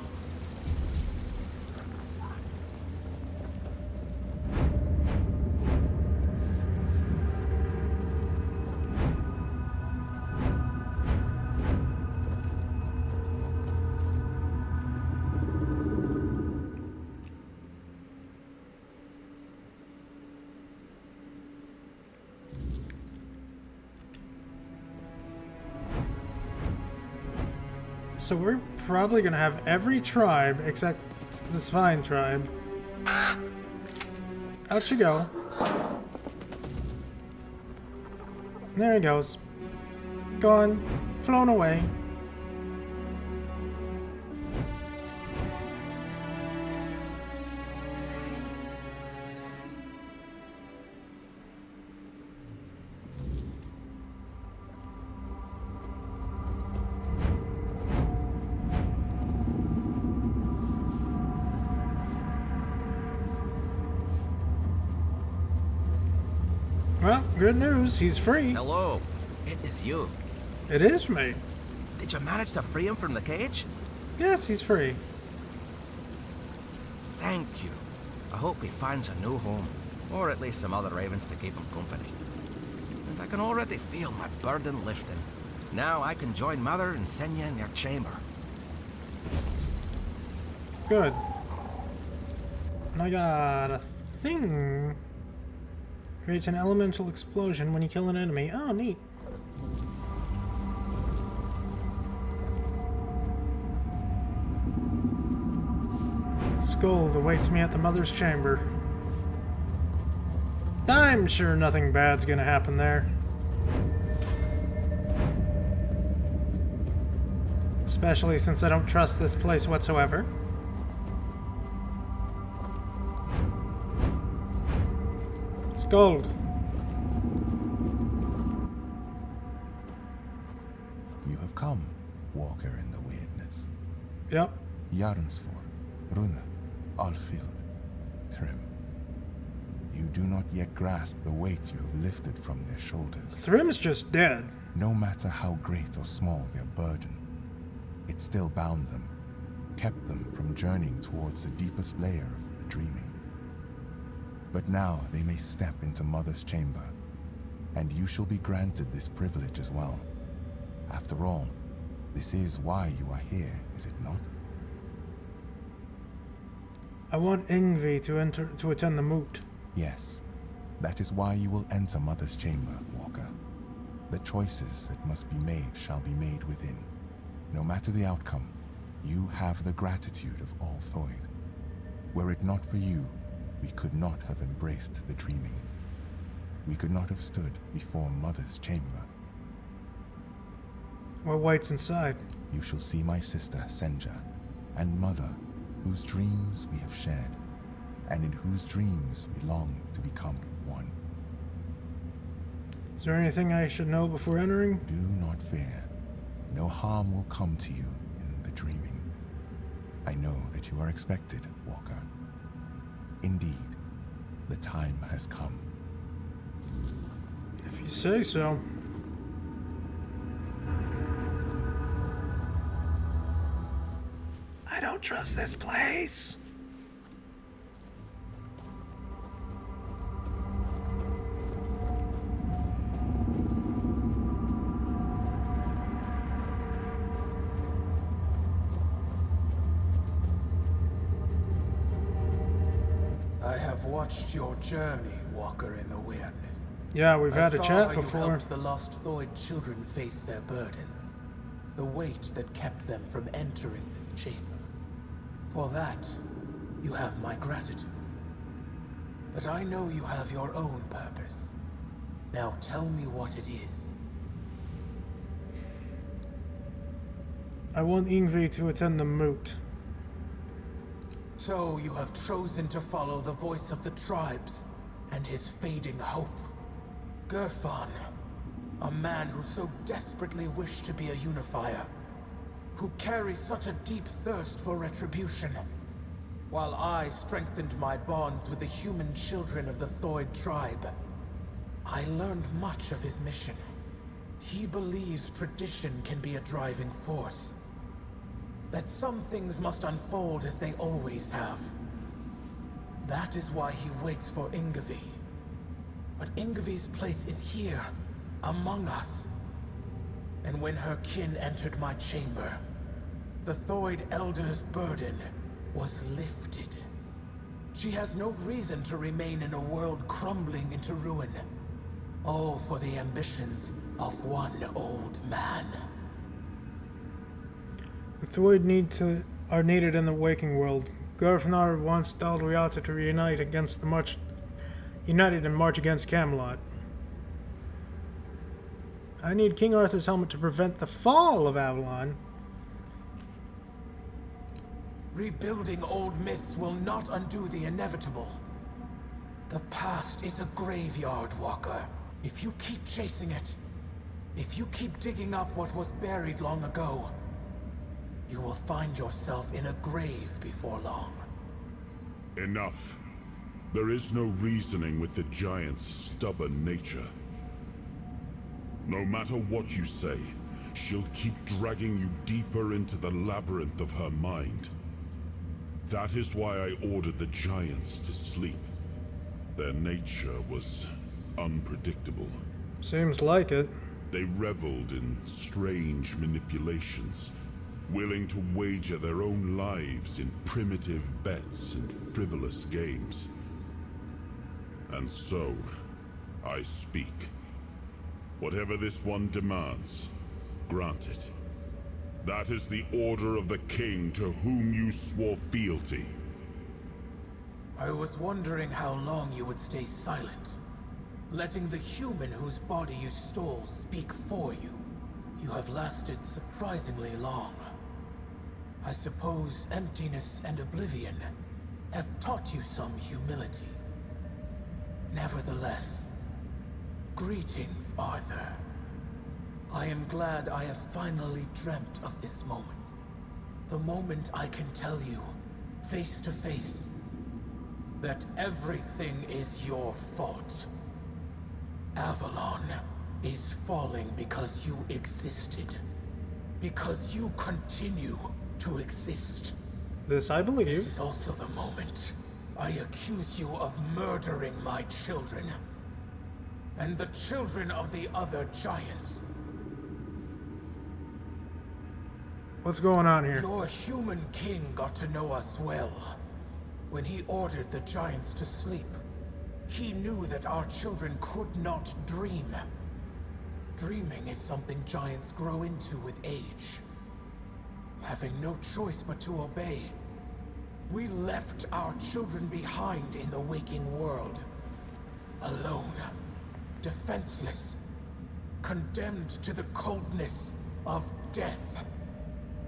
So we're probably gonna have every tribe except the Svine tribe. Out you go. There he goes. Gone. Flown away. Well, good news. He's free. Hello. It is you. It is me. Did you manage to free him from the cage? Yes, he's free. Thank you. I hope he finds a new home. Or at least some other ravens to keep him company. And I can already feel my burden lifting. Now I can join Mother and Senya in your chamber. Good. And I got a thing. Creates an elemental explosion when you kill an enemy. Oh, neat. Scold awaits me at the Mother's chamber. I'm sure nothing bad's gonna happen there. Especially since I don't trust this place whatsoever. Scold. You have come, Walker in the Weirdness. Yep. Jarnsfor, Rune, Alfield, Thrym. You do not yet grasp the weight you have lifted from their shoulders. Thrym's just dead. No matter how great or small their burden, it still bound them, kept them from journeying towards the deepest layer of the dreaming. But now they may step into Mother's chamber, and you shall be granted this privilege as well. After all, this is why you are here, is it not? I want Ingvi to attend the moot. Yes, that is why you will enter Mother's chamber, Walker. The choices that must be made shall be made within. No matter the outcome, you have the gratitude of all Thoid. Were it not for you, we could not have embraced the dreaming. We could not have stood before Mother's chamber. What waits inside? You shall see my sister, Senja, and Mother, whose dreams we have shared, and in whose dreams we long to become one. Is there anything I should know before entering? Do not fear. No harm will come to you in the dreaming. I know that you are expected, Walker. Indeed, the time has come. If you say so. I don't trust this place. have watched your journey, Walker in the Weirdness. Yeah, we've had a I saw chat how you before. helped the lost Thoid children face their burdens. The weight that kept them from entering this chamber. For that, you have my gratitude. But I know you have your own purpose. Now tell me what it is. I want Ingvi to attend the moot. So you have chosen to follow the voice of the tribes and his fading hope. Gerfan, a man who so desperately wished to be a unifier, who carries such a deep thirst for retribution. While I strengthened my bonds with the human children of the Thoid tribe, I learned much of his mission. He believes tradition can be a driving force. That some things must unfold as they always have. That is why he waits for Ingvi. But Ingvi's place is here, among us. And when her kin entered my chamber, the Thoid Elder's burden was lifted. She has no reason to remain in a world crumbling into ruin. All for the ambitions of one old man. The Thoid are needed in the waking world. Garfnar wants Daldriata to reunite against the united and march against Camelot. I need King Arthur's helmet to prevent the fall of Avalon. Rebuilding old myths will not undo the inevitable. The past is a graveyard, Walker. If you keep chasing it, if you keep digging up what was buried long ago, you will find yourself in a grave before long. Enough. There is no reasoning with the giant's stubborn nature. No matter what you say, she'll keep dragging you deeper into the labyrinth of her mind. That is why I ordered the giants to sleep. Their nature was unpredictable. Seems like it. They reveled in strange manipulations, willing to wager their own lives in primitive bets and frivolous games. And so, I speak. Whatever this one demands, grant it. That is the order of the king to whom you swore fealty. I was wondering how long you would stay silent, letting the human whose body you stole speak for you. You have lasted surprisingly long. I suppose emptiness and oblivion have taught you some humility. Nevertheless, greetings, Arthur. I am glad I have finally dreamt of this moment. The moment I can tell you, face to face, that everything is your fault. Avalon is falling because you existed. Because you continue to exist. This I believe. This is also the moment I accuse you of murdering my children. And the children of the other giants. What's going on here? Your human king got to know us well. When he ordered the giants to sleep, he knew that our children could not dream. Dreaming is something giants grow into with age. Having no choice but to obey, we left our children behind in the waking world. Alone, defenseless, condemned to the coldness of death.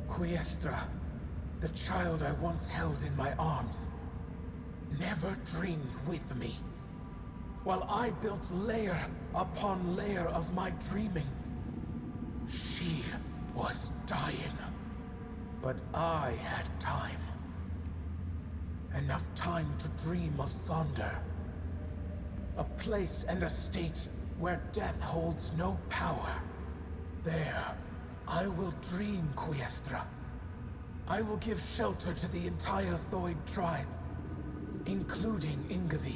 Quiestra, the child I once held in my arms, never dreamed with me. While I built layer upon layer of my dreaming, she was dying. But I had time. Enough time to dream of Sonder. A place and a state where death holds no power. There, I will dream, Quiestra. I will give shelter to the entire Thoid tribe, including Ingvi.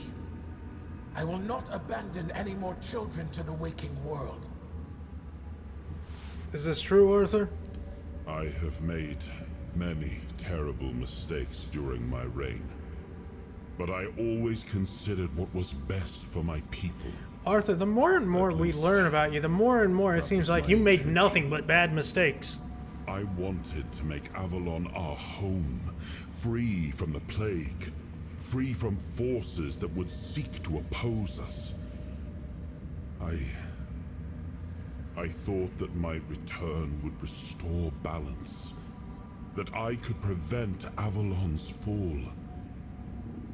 I will not abandon any more children to the waking world. Is this true, Arthur? I have made many terrible mistakes during my reign. But I always considered what was best for my people. Arthur, the more and more we learn about you, the more and more it seems like you make nothing but bad mistakes. I wanted to make Avalon our home, free from the plague, free from forces that would seek to oppose us. I thought that my return would restore balance, that I could prevent Avalon's fall.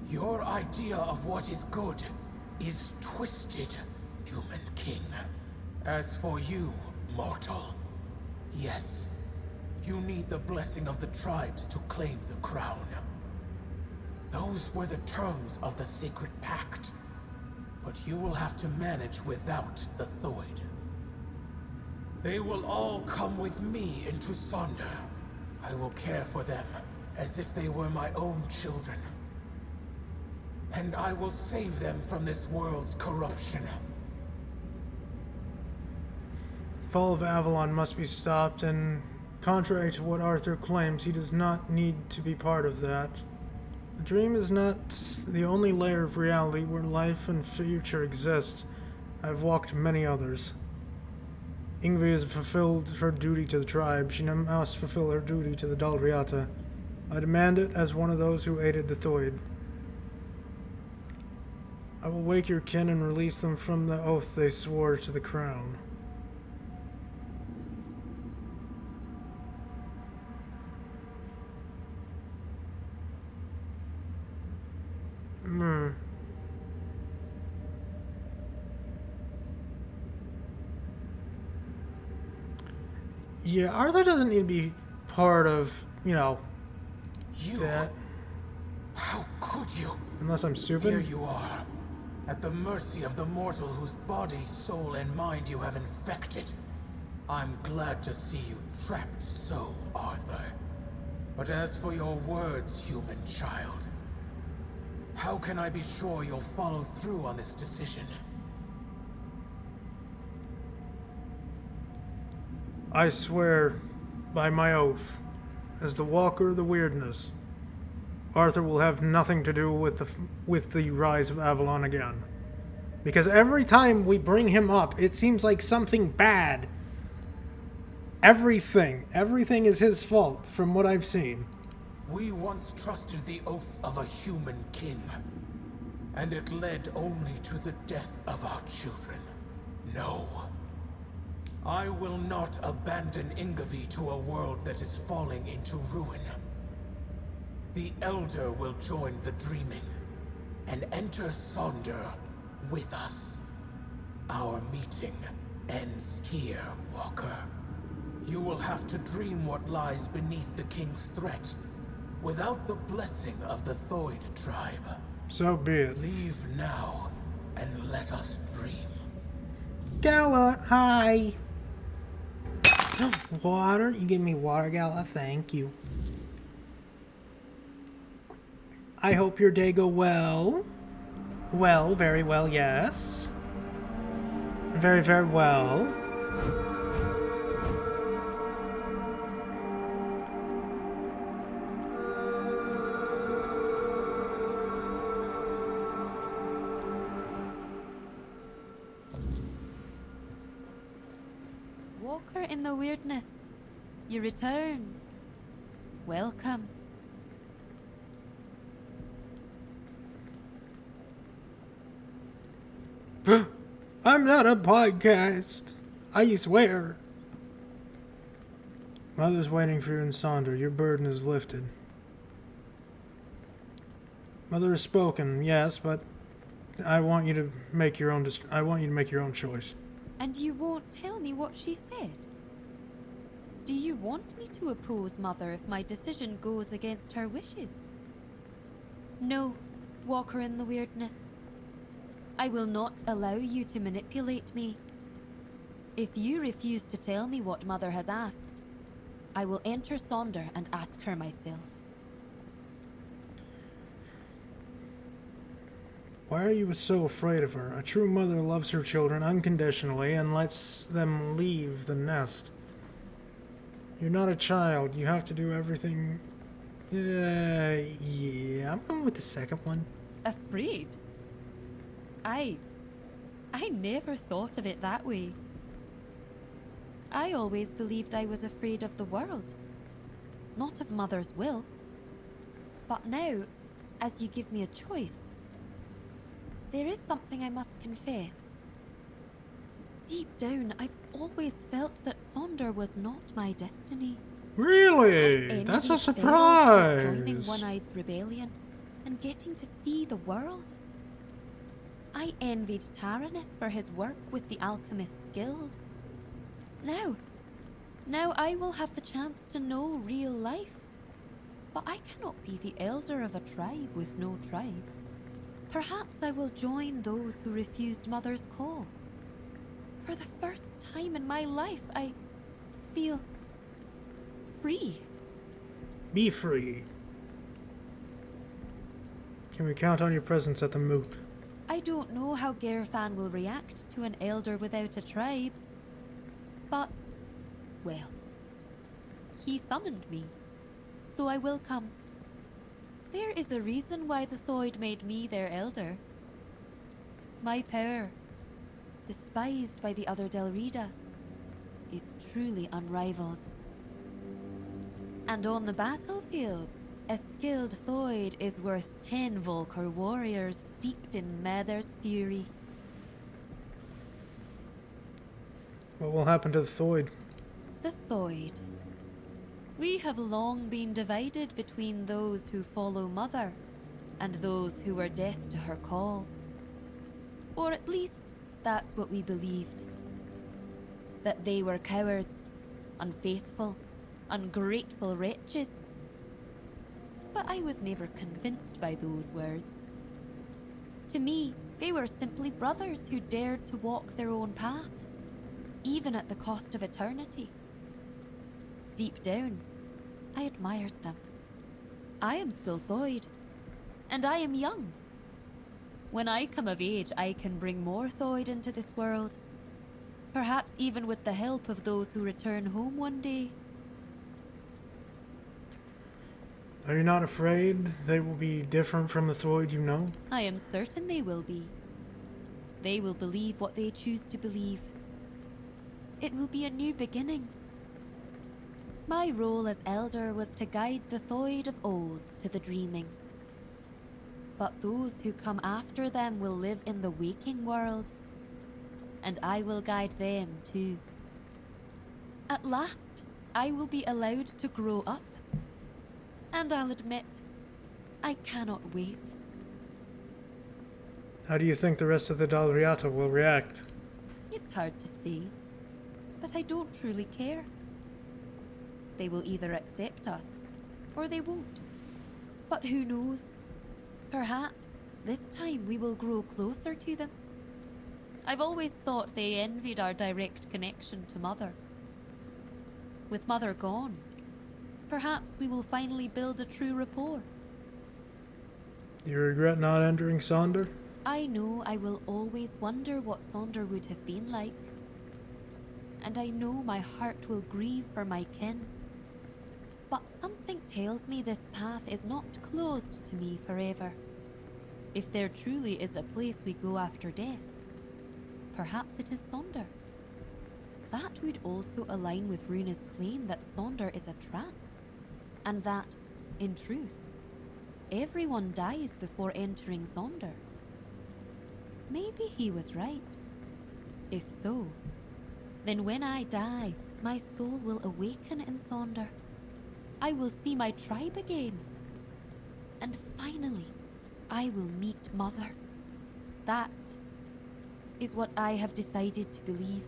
Your idea of what is good is twisted, human king. As for you, mortal, yes, you need the blessing of the tribes to claim the crown. Those were the terms of the sacred pact, but you will have to manage without the Thoid. They will all come with me into Sonder. I will care for them as if they were my own children. And I will save them from this world's corruption. Fall of Avalon must be stopped, and contrary to what Arthur claims, he does not need to be part of that. The dream is not the only layer of reality where life and future exist. I've walked many others. Ingvi has fulfilled her duty to the tribe. She now must fulfill her duty to the Daldriata. I demand it as one of those who aided the Thoid. I will wake your kin and release them from the oath they swore to the crown. Yeah, Arthur doesn't need to be part of, that. How could you? Unless I'm stupid. Here you are, at the mercy of the mortal whose body, soul, and mind you have infected. I'm glad to see you trapped so, Arthur. But as for your words, human child, how can I be sure you'll follow through on this decision? I swear by my oath, as the Walker of the Weirdness, Arthur will have nothing to do with the rise of Avalon again. Because every time we bring him up, it seems like something bad. Everything is his fault from what I've seen. We once trusted the oath of a human king, and it led only to the death of our children. No. I will not abandon Ingvi to a world that is falling into ruin. The Elder will join the dreaming and enter Sonder with us. Our meeting ends here, Walker. You will have to dream what lies beneath the king's threat without the blessing of the Thoid tribe. So be it. Leave now and let us dream. Gala, hi. Water? You give me water, Gala? Thank you. I hope your day go well. Well, very well, yes. Very, very well. Walker in the Weirdness, you return. Welcome. I'm not a podcast. I swear. Mother's waiting for you in Sonder. Your burden is lifted. Mother has spoken, yes, but I want you to make your own. I want you to make your own choice. And you won't tell me what she said? Do you want me to oppose Mother if my decision goes against her wishes? No, Walker in the Weirdness. I will not allow you to manipulate me. If you refuse to tell me what Mother has asked, I will enter Sonder and ask her myself. Why are you so afraid of her? A true mother loves her children unconditionally and lets them leave the nest. You're not a child. You have to do everything. Yeah, I'm going with the second one. Afraid? I never thought of it that way. I always believed I was afraid of the world, not of Mother's will. But now, as you give me a choice, there is something I must confess. Deep down, I've always felt that Sonder was not my destiny. Really? That's a Joining surprise. One-Eye's rebellion and getting to see the world. I envied Taranis for his work with the Alchemist's Guild. Now I will have the chance to know real life. But I cannot be the elder of a tribe with no tribe. Perhaps I will join those who refused Mother's call. For the first time in my life, I feel free. Be free. Can we count on your presence at the moot? I don't know how Gerfan will react to an elder without a tribe. But, well, he summoned me, so I will come. There is a reason why the Thoid made me their elder. My power, despised by the other Delrida, is truly unrivaled. And on the battlefield, a skilled Thoid is worth 10 Volker warriors steeped in Mather's fury. What will happen to the Thoid? The Thoid. We have long been divided between those who follow Mother and those who are deaf to her call. Or at least, that's what we believed. That they were cowards, unfaithful, ungrateful wretches. But I was never convinced by those words. To me, they were simply brothers who dared to walk their own path, even at the cost of eternity. Deep down, I admired them. I am still Thoid, and I am young. When I come of age, I can bring more Thoid into this world, perhaps even with the help of those who return home one day. Are you not afraid they will be different from the Thoid you know? I am certain they will be. They will believe what they choose to believe. It will be a new beginning. My role as elder was to guide the Thoid of old to the dreaming. But those who come after them will live in the waking world, and I will guide them too. At last, I will be allowed to grow up. And I'll admit, I cannot wait. How do you think the rest of the Dalriata will react? It's hard to say, but I don't truly care. They will either accept us, or they won't. But who knows? Perhaps this time we will grow closer to them. I've always thought they envied our direct connection to Mother. With Mother gone, perhaps we will finally build a true rapport. You regret not entering Sonder? I know I will always wonder what Sonder would have been like. And I know my heart will grieve for my kin. But something tells me this path is not closed to me forever. If there truly is a place we go after death, perhaps it is Sonder. That would also align with Runa's claim that Sonder is a trap. And that, in truth, everyone dies before entering Sonder. Maybe he was right. If so, then when I die, my soul will awaken in Sonder. I will see my tribe again. And finally, I will meet Mother. That is what I have decided to believe.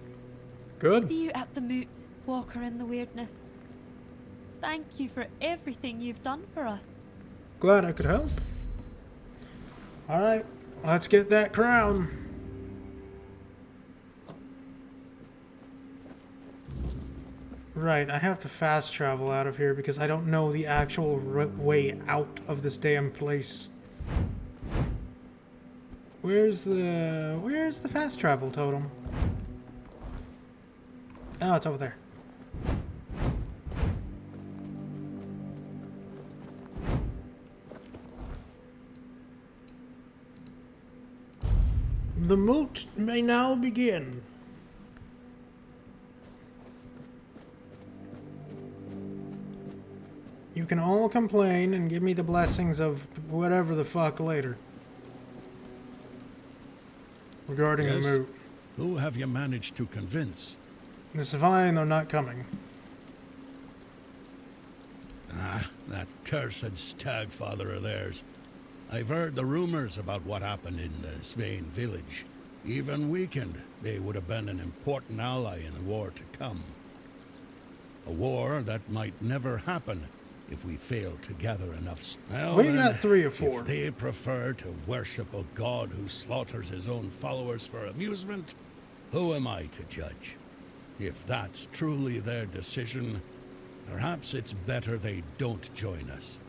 Good. See you at the moot, Walker in the Weirdness. Thank you for everything you've done for us. Glad I could help. Alright, let's get that crown. Right, I have to fast travel out of here because I don't know the actual way out of this damn place. Where's the fast travel totem? Oh, it's over there. The moot may now begin. You can all complain and give me the blessings of whatever the fuck later. Regarding the moot. Who have you managed to convince? It's fine, they're not coming. Ah, that cursed stagfather of theirs. I've heard the rumors about what happened in the Svein village. Even weakened, they would have been an important ally in the war to come. A war that might never happen if we fail to gather enough. Well, we got 3 or 4. If they prefer to worship a god who slaughters his own followers for amusement, who am I to judge? If that's truly their decision, perhaps it's better they don't join us.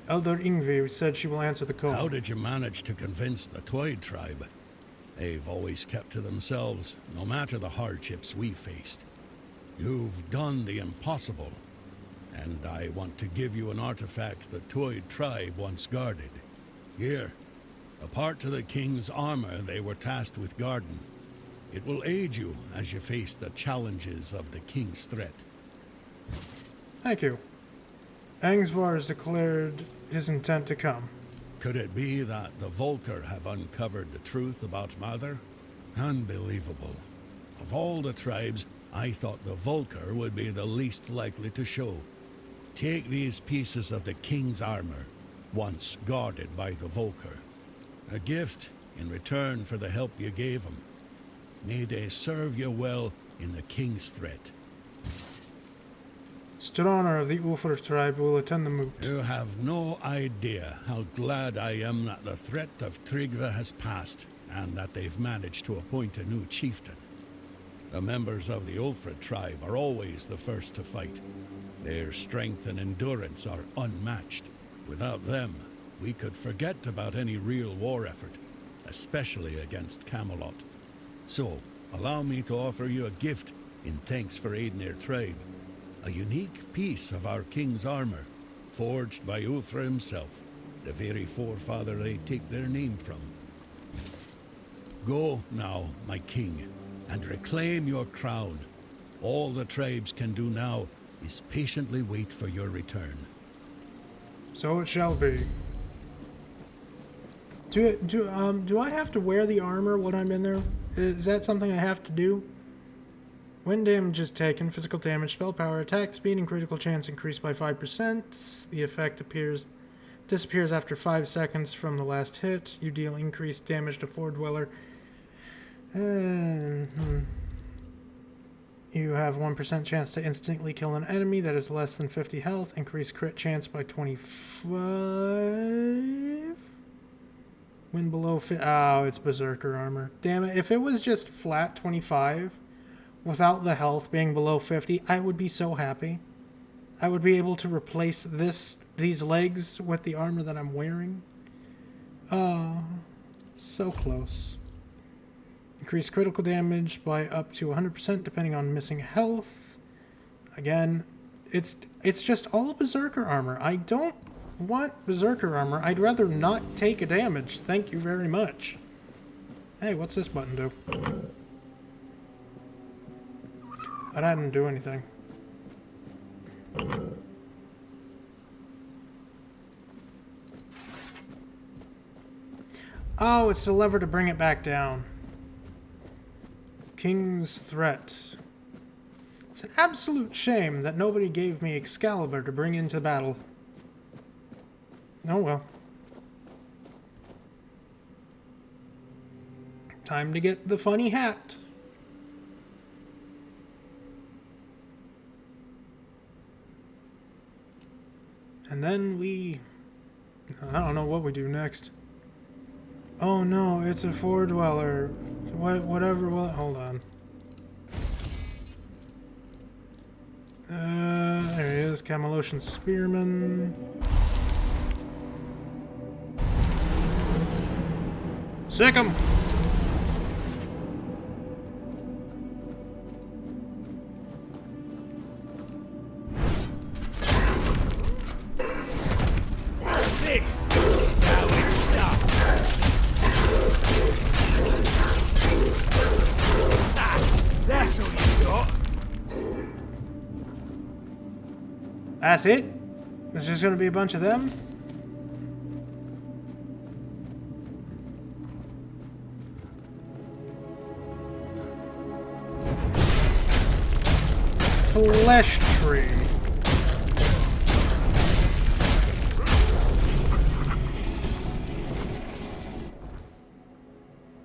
Elder Ingvi said she will answer the call. How did you manage to convince the Twoid tribe? They've always kept to themselves, no matter the hardships we faced. You've done the impossible, and I want to give you an artifact the Twoid tribe once guarded. Here, a part to the king's armor they were tasked with guarding. It will aid you as you face the challenges of the king's threat. Thank you. Angvar has declared his intent to come. Could it be that the Volker have uncovered the truth about Mother? Unbelievable. Of all the tribes, I thought the Volker would be the least likely to show. Take these pieces of the king's armor, once guarded by the Volker. A gift in return for the help you gave him. May they serve you well in the king's threat. Stranner of the Ulfr tribe will attend the moot. You have no idea how glad I am that the threat of Tryggve has passed, and that they've managed to appoint a new chieftain. The members of the Ulfr tribe are always the first to fight. Their strength and endurance are unmatched. Without them, we could forget about any real war effort, especially against Camelot. So, allow me to offer you a gift in thanks for aiding their tribe. A unique piece of our king's armor, forged by Ulfr himself, the very forefather they take their name from. Go now, my king, and reclaim your crown. All the tribes can do now is patiently wait for your return. So it shall be. Do I have to wear the armor when I'm in there? Is that something I have to do? When damage is taken, physical damage, spell power, attack speed, and critical chance increase by 5%. The effect disappears after 5 seconds from the last hit. You deal increased damage to Fordweller. You have 1% chance to instantly kill an enemy that is less than 50 health. Increase crit chance by 25. When below oh, it's Berserker armor. Damn it. If it was just flat 25, without the health being below 50, I would be so happy. I would be able to replace these legs with the armor that I'm wearing. Oh, so close. Increase critical damage by up to 100% depending on missing health. Again, it's just all Berserker armor. I don't want Berserker armor. I'd rather not take a damage. Thank you very much. Hey, what's this button do? That didn't do anything. Oh, it's the lever to bring it back down. King's Threat. It's an absolute shame that nobody gave me Excalibur to bring into battle. Oh well. Time to get the funny hat. And then I don't know what we do next. Oh no, it's a Fordweller. Whatever, hold on. There he is, Camelosian Spearman. Sick him! That's it? There's just gonna be a bunch of them? Flesh tree.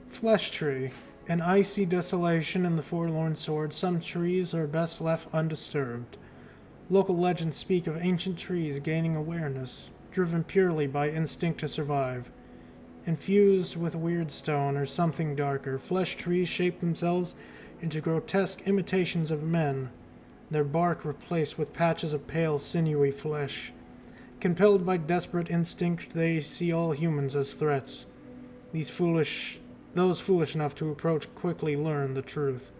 Flesh tree. An icy desolation in the forlorn sword. Some trees are best left undisturbed. Local legends speak of ancient trees gaining awareness, driven purely by instinct to survive. Infused with weird stone or something darker, flesh trees shape themselves into grotesque imitations of men, their bark replaced with patches of pale, sinewy flesh. Compelled by desperate instinct, they see all humans as threats. Those foolish enough to approach quickly learn the truth.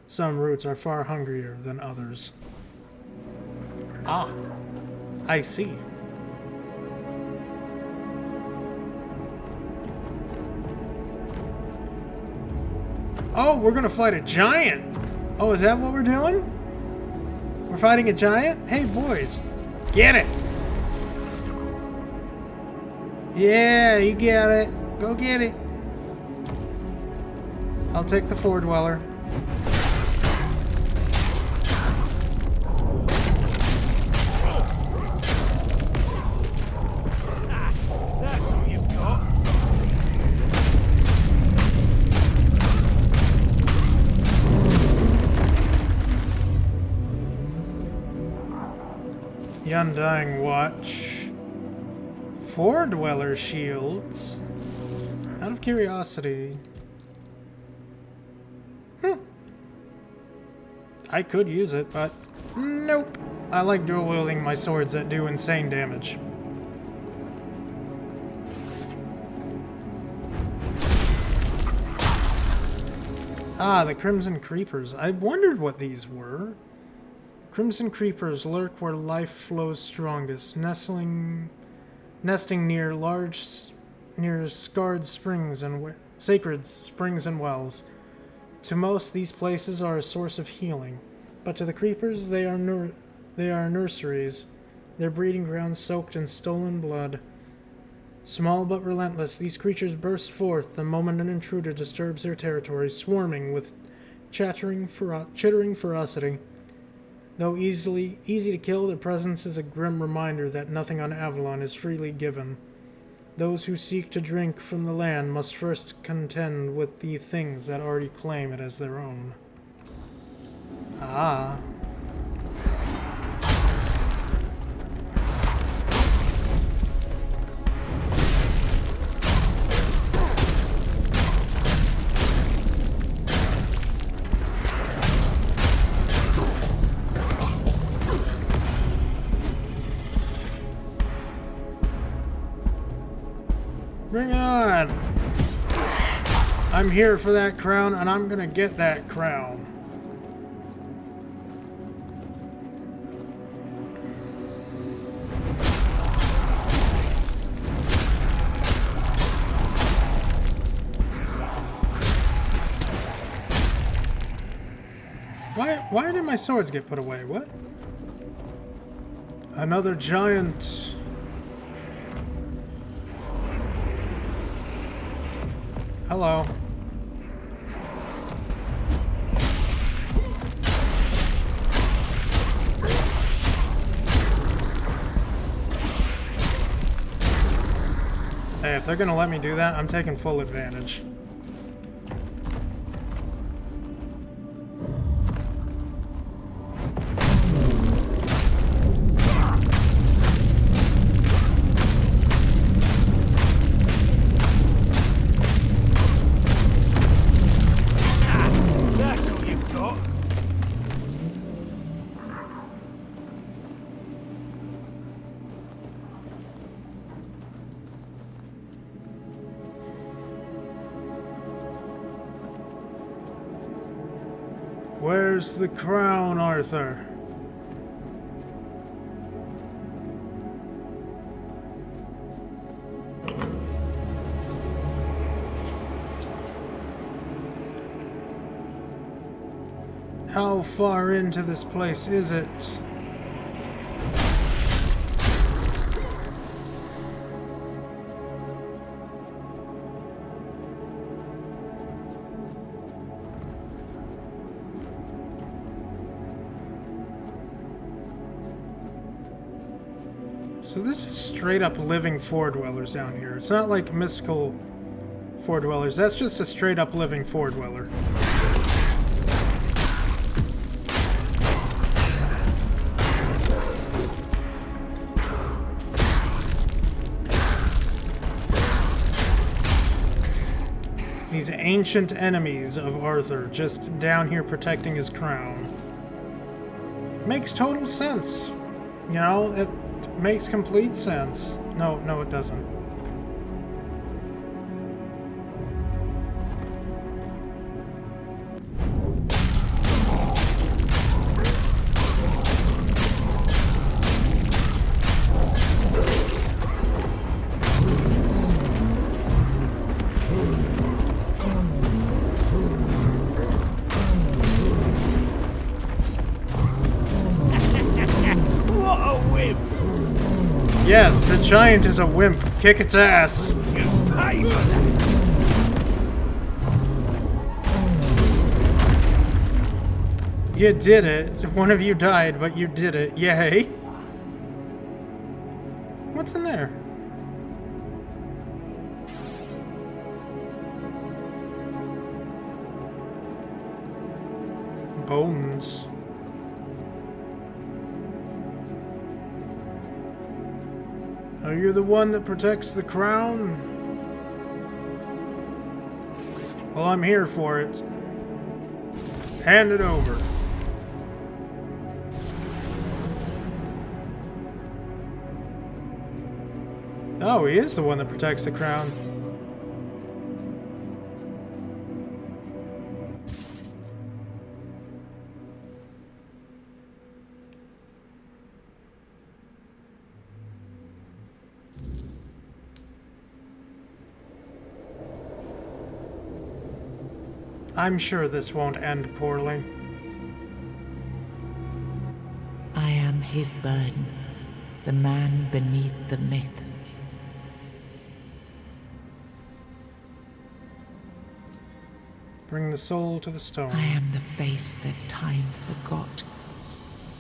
Some roots are far hungrier than others. Ah, I see. Oh, we're gonna fight a giant! Oh, is that what we're doing? We're fighting a giant? Hey, boys, get it! Yeah, you get it. Go get it. I'll take the Four Dweller. That's all you've got. The Undying Watch. Four Dweller shields. Out of curiosity. I could use it, but nope. I like dual wielding my swords that do insane damage. Ah, the Crimson Creepers. I wondered what these were. Crimson Creepers lurk where life flows strongest, nesting near scarred springs and sacred springs and wells. To most, these places are a source of healing, but to the creepers, they are nurseries, their breeding grounds soaked in stolen blood. Small but relentless, these creatures burst forth the moment an intruder disturbs their territory, swarming with chittering ferocity. Though easy to kill, their presence is a grim reminder that nothing on Avalon is freely given. Those who seek to drink from the land must first contend with the things that already claim it as their own. Ah. Bring it on! I'm here for that crown, and I'm gonna get that crown. Why did my swords get put away? What? Another giant. Hello. Hey, if they're gonna let me do that, I'm taking full advantage. Where's the crown, Arthur? How far into this place is it? So this is straight up living Four Dwellers down here. It's not like mystical Four Dwellers. That's just a straight up living Four Dweller. These ancient enemies of Arthur just down here protecting his crown. Makes total sense. You know, it makes complete sense. No, it doesn't. Yes, the giant is a wimp. Kick its ass. You did it. One of you died, but you did it. Yay. What's in there? Bones. Are you the one that protects the crown? Well, I'm here for it. Hand it over. Oh, he is the one that protects the crown. I'm sure this won't end poorly. I am his burden, the man beneath the myth. Bring the soul to the stone. I am the face that time forgot,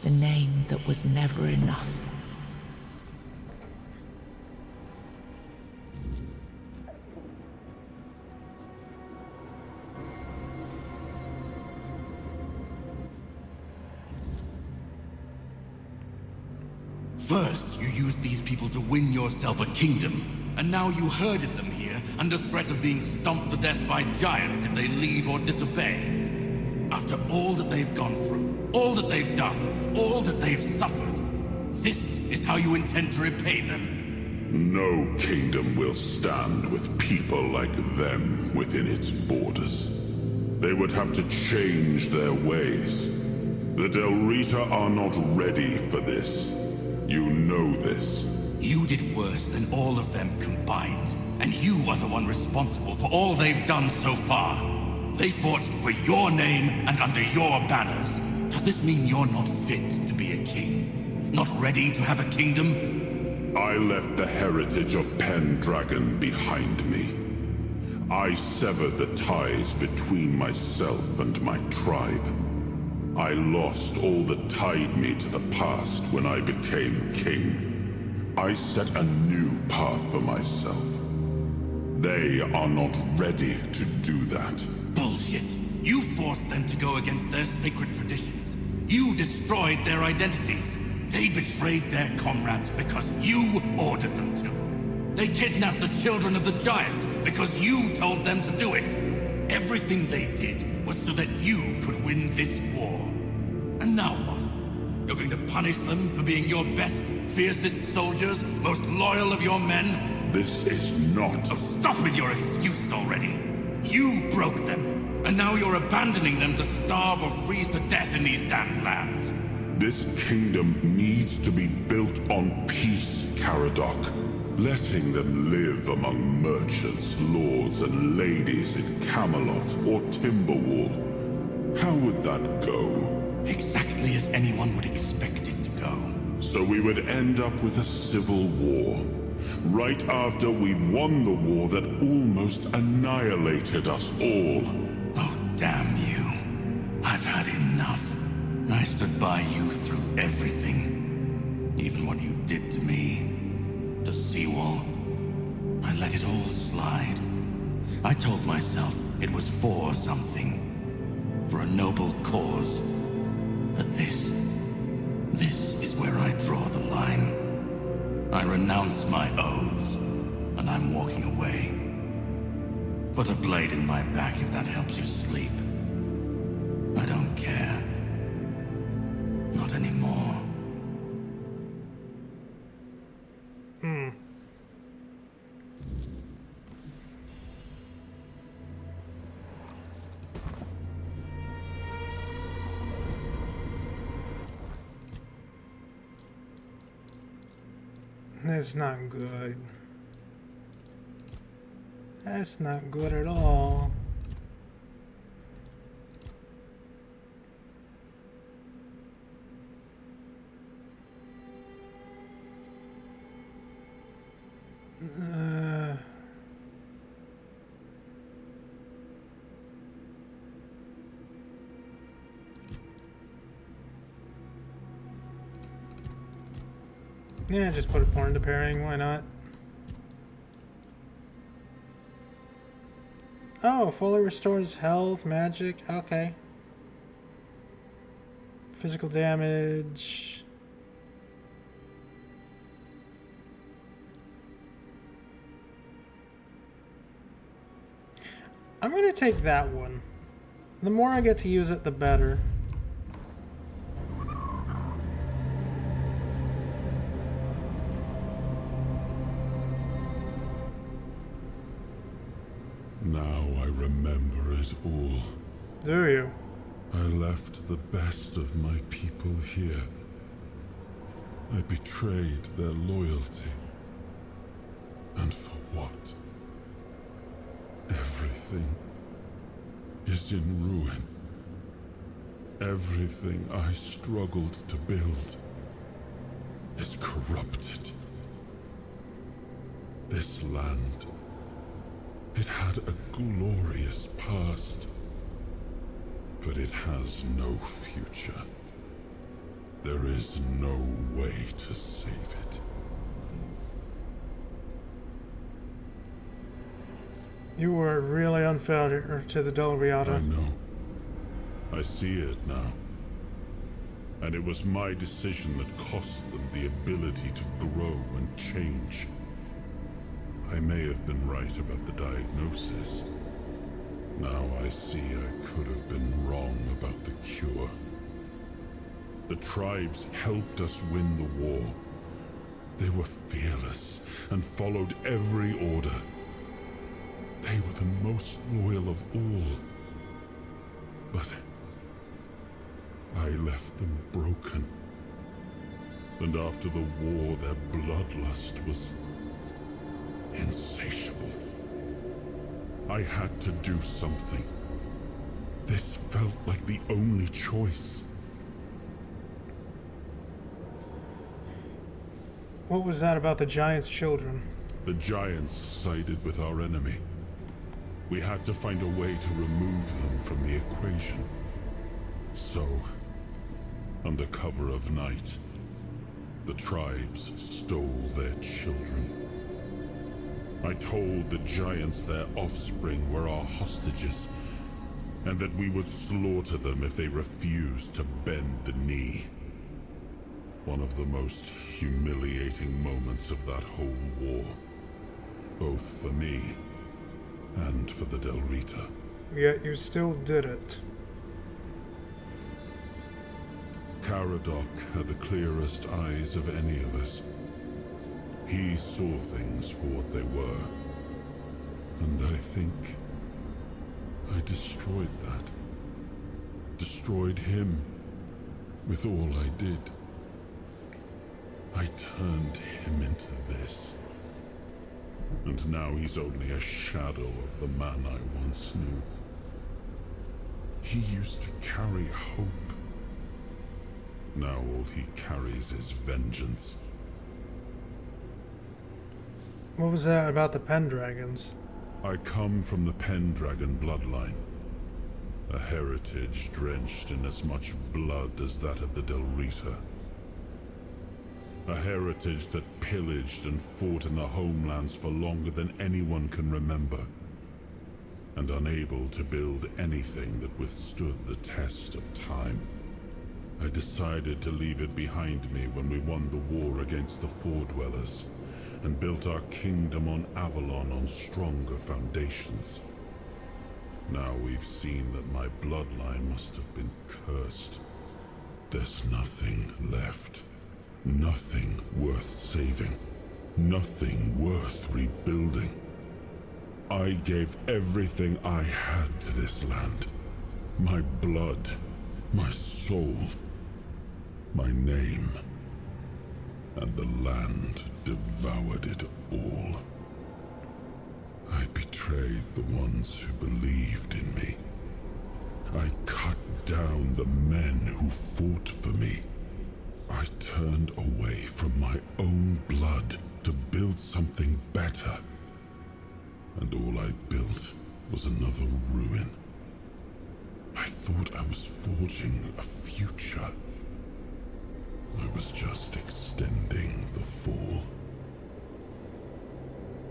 the name that was never enough. First, you used these people to win yourself a kingdom, and now you herded them here under threat of being stomped to death by giants if they leave or disobey. After all that they've gone through, all that they've done, all that they've suffered, this is how you intend to repay them? No kingdom will stand with people like them within its borders. They would have to change their ways. The Del Rita are not ready for this. You know this. You did worse than all of them combined, and you are the one responsible for all they've done so far. They fought for your name and under your banners. Does this mean you're not fit to be a king? Not ready to have a kingdom? I left the heritage of Pendragon behind me. I severed the ties between myself and my tribe. I lost all that tied me to the past when I became king. I set a new path for myself. They are not ready to do that. Bullshit! You forced them to go against their sacred traditions. You destroyed their identities. They betrayed their comrades because you ordered them to. They kidnapped the children of the giants because you told them to do it. Everything they did was so that you could win this war. And now what? You're going to punish them for being your best, fiercest soldiers, most loyal of your men? This is not... Oh, stop with your excuses already. You broke them, and now you're abandoning them to starve or freeze to death in these damned lands. This kingdom needs to be built on peace, Caradoc. Letting them live among merchants, lords, and ladies in Camelot or Timberwall. How would that go? Exactly as anyone would expect it to go. So we would end up with a civil war. Right after we won the war that almost annihilated us all. Oh, damn you. I've had enough. I stood by you through everything. Even what you did to me, the seawall, I let it all slide. I told myself it was for something, for a noble cause. But this is where I draw the line. I renounce my oaths, and I'm walking away. Put a blade in my back if that helps you sleep. I don't care. Not anymore. That's not good. That's not good at all. Yeah, just put a point into pairing, why not? Oh, fully restores health, magic, okay. Physical damage. I'm gonna take that one. The more I get to use it, the better. Now I remember it all. Do you? I left the best of my people here. I betrayed their loyalty. And for what? Everything is in ruin. Everything I struggled to build is corrupted. This land, it had a glorious past, but it has no future. There is no way to save it. You were really unfair to the Del Riata. I know. I see it now. And it was my decision that cost them the ability to grow and change. I may have been right about the diagnosis. Now I see I could have been wrong about the cure. The tribes helped us win the war. They were fearless and followed every order. They were the most loyal of all. But I left them broken. And after the war, their bloodlust was insatiable. I had to do something. This felt like the only choice. What was that about the Giants' children? The Giants sided with our enemy. We had to find a way to remove them from the equation. So, under cover of night, the tribes stole their children. I told the Giants their offspring were our hostages, and that we would slaughter them if they refused to bend the knee. One of the most humiliating moments of that whole war, both for me and for the Del Rita. Yet you still did it. Caradoc had the clearest eyes of any of us. He saw things for what they were. And I think I destroyed that. Destroyed him with all I did. I turned him into this. And now he's only a shadow of the man I once knew. He used to carry hope. Now all he carries is vengeance. What was that about the Pendragons? I come from the Pendragon bloodline. A heritage drenched in as much blood as that of the Del Rita. A heritage that pillaged and fought in the homelands for longer than anyone can remember. And unable to build anything that withstood the test of time. I decided to leave it behind me when we won the war against the Four-Dwellers, and built our kingdom on Avalon on stronger foundations. Now we've seen that my bloodline must have been cursed. There's nothing left. Nothing worth saving. Nothing worth rebuilding. I gave everything I had to this land. My blood, my soul, my name. And the land devoured it all. I betrayed the ones who believed in me. I cut down the men who fought for me. I turned away from my own blood to build something better. And all I built was another ruin. I thought I was forging a future. I was just extending the fall.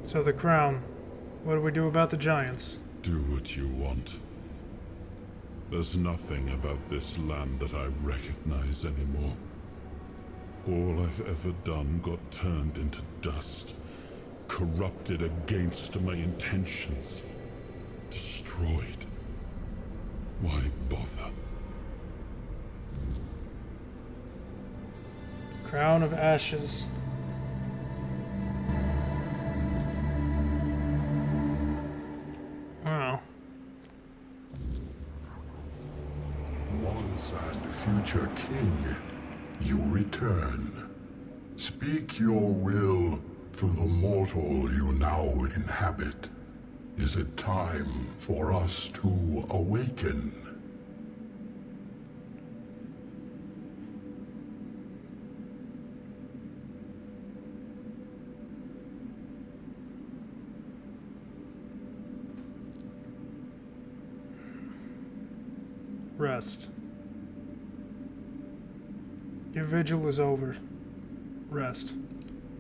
So the crown. What do we do about the giants? Do what you want. There's nothing about this land that I recognize anymore. All I've ever done got turned into dust, corrupted against my intentions, destroyed. Why bother? Crown of Ashes. Wow. Once and future king, you return. Speak your will through the mortal you now inhabit. Is it time for us to awaken? Rest. Your vigil is over. Rest.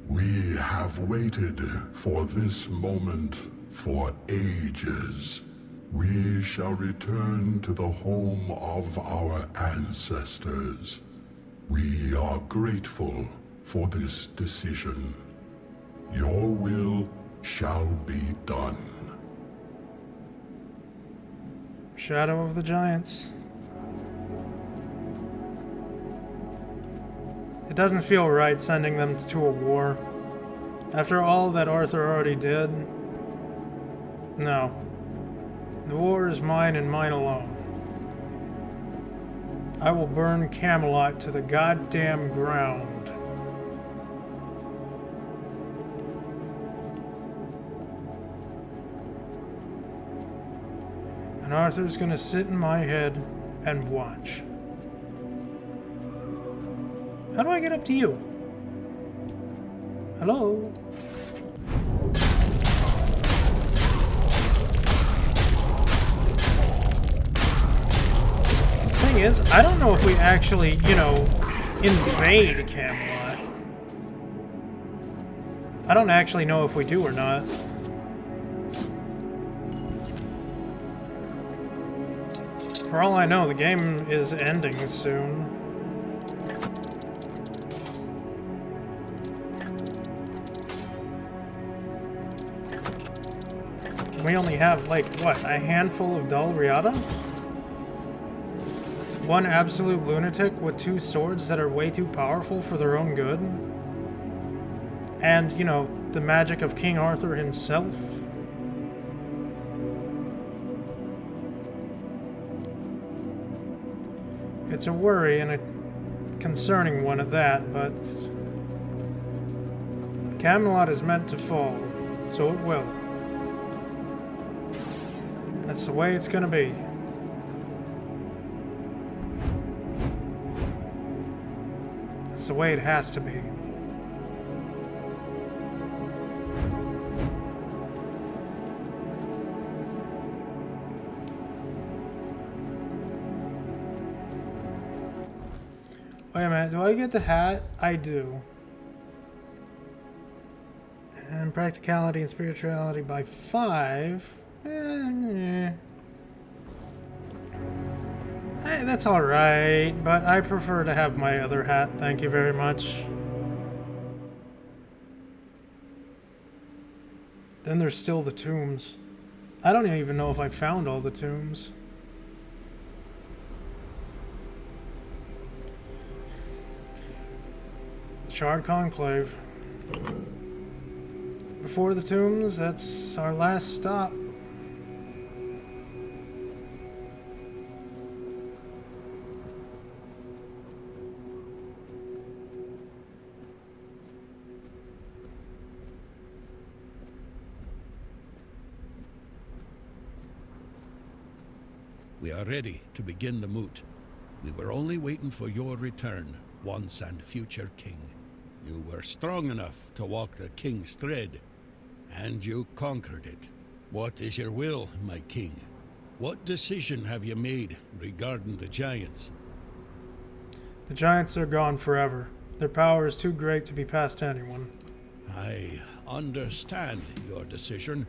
We have waited for this moment for ages. We shall return to the home of our ancestors. We are grateful for this decision. Your will shall be done. Shadow of the Giants. It doesn't feel right sending them to a war. After all that Arthur already did. No. The war is mine and mine alone. I will burn Camelot to the goddamn ground. And Arthur's gonna sit in my head and watch. How do I get up to you? Hello? Thing is, I don't know if we actually, you know, invade Camelot. I don't actually know if we do or not. For all I know, the game is ending soon. We only have, like, what, a handful of Dalriada? One absolute lunatic with two swords that are way too powerful for their own good? And, you know, the magic of King Arthur himself? It's a worry, and a concerning one at that, but Camelot is meant to fall, so it will. That's the way it's gonna be. That's the way it has to be. Wait a minute, do I get the hat? I do. and practicality and spirituality by 5. Hey, that's alright, but I prefer to have my other hat. Thank you very much. Then there's still the tombs. I don't even know if I found all the tombs. Charred Conclave. Before the tombs, that's our last stop. We are ready to begin the moot. We were only waiting for your return, once and future king. You were strong enough to walk the king's thread, and you conquered it. What is your will, my king? What decision have you made regarding the giants? The giants are gone forever. Their power is too great to be passed to anyone. I understand your decision,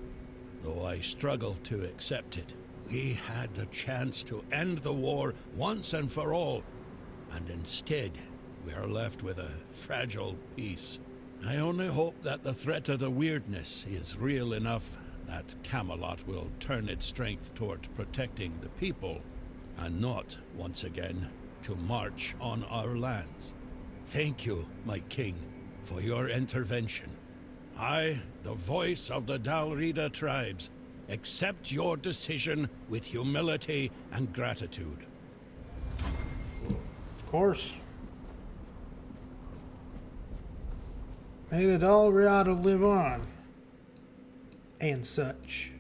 though I struggle to accept it. We had the chance to end the war once and for all, and instead we are left with a fragile peace. I only hope that the threat of the weirdness is real enough that Camelot will turn its strength toward protecting the people, and not, once again, to march on our lands. Thank you, my king, for your intervention. I, the voice of the Dalrida tribes, accept your decision with humility and gratitude. Of course. May the Dalrida live on. And such.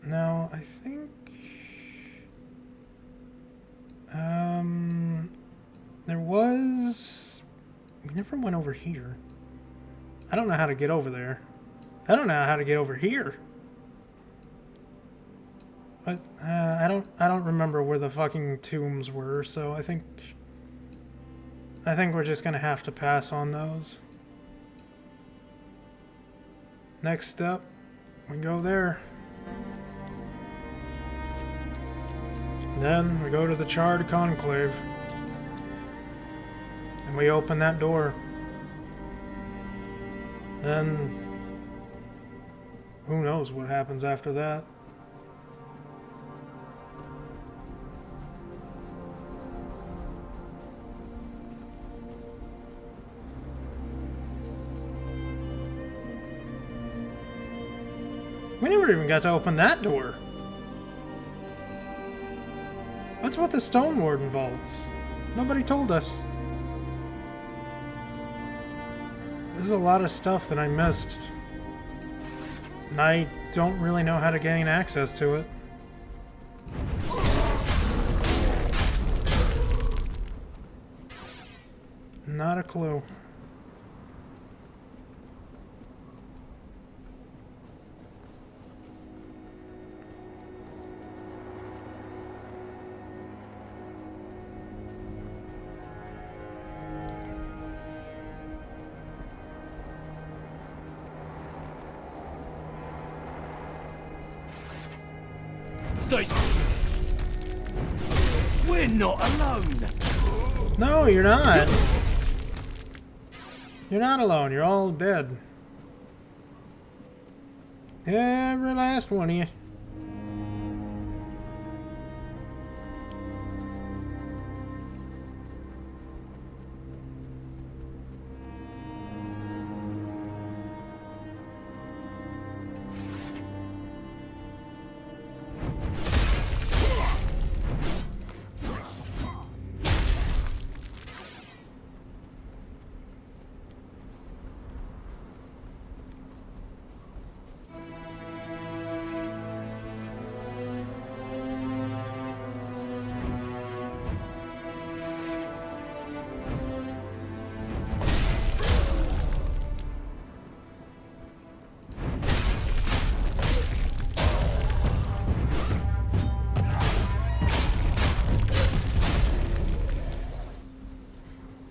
Now, I think... there was... We never went over here. I don't know how to get over there. I don't know how to get over here. But, I don't remember where the fucking tombs were, so I think we're just gonna have to pass on those. Next up, we go there. Then we go to the Charred Conclave. And we open that door. Then who knows what happens after that? We never even got to open that door. What's with the Stone Warden vaults? Nobody told us. There's a lot of stuff that I missed. And I don't really know how to gain access to it. Not a clue. We're not alone. No, you're not. You're not alone. You're all dead. Every last one of you.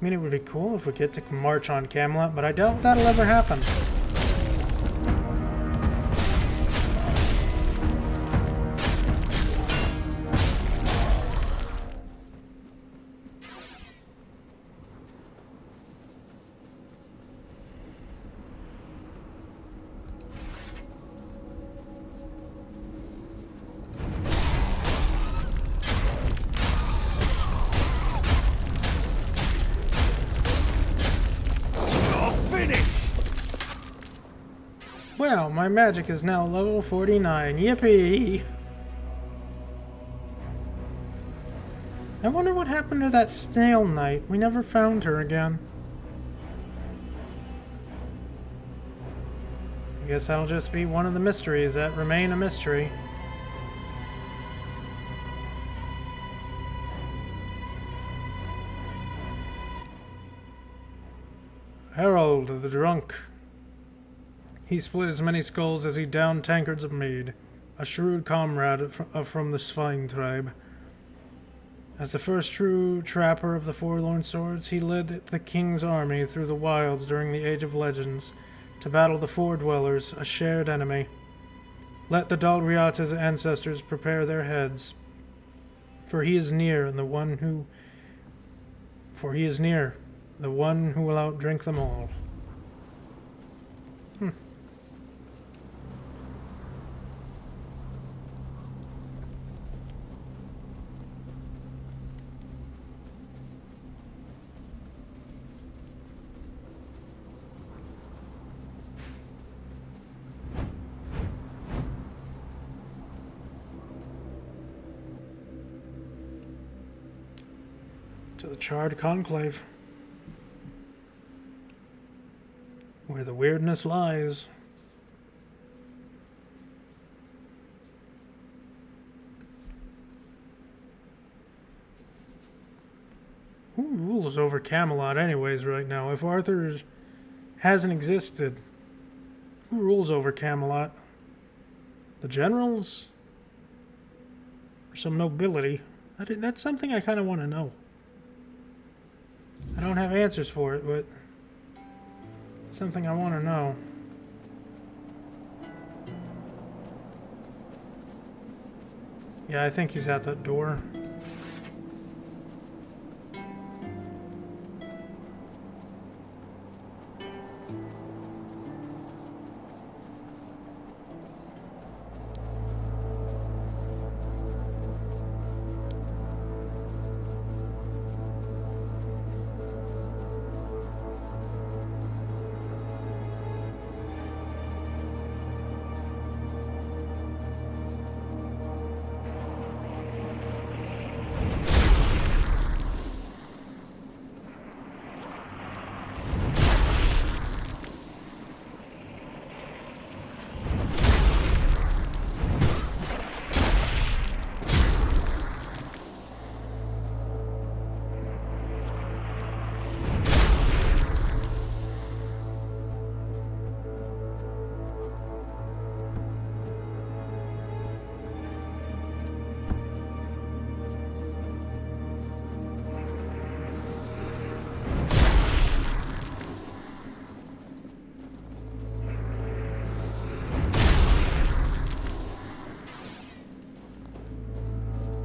mean, it would be cool if we get to march on Camelot, but I doubt that'll ever happen. Well, my magic is now level 49. Yippee! I wonder what happened to that snail knight. We never found her again. I guess that'll just be one of the mysteries that remain a mystery. Harold the Drunk. He split as many skulls as he downed tankards of mead, a shrewd comrade from the Svine tribe. As the first true trapper of the Forlorn Swords, he led the king's army through the wilds during the Age of Legends to battle the Four Dwellers, a shared enemy. Let the Dalriata's ancestors prepare their heads, for he is near, the one who will outdrink them all. To the Charred Conclave, where the weirdness lies. Who rules over Camelot anyways right now? If Arthur hasn't existed, who rules over Camelot? The generals? Or some nobility? That's something I kind of want to know. I don't have answers for it, but it's something I want to know. Yeah, I think he's at that door.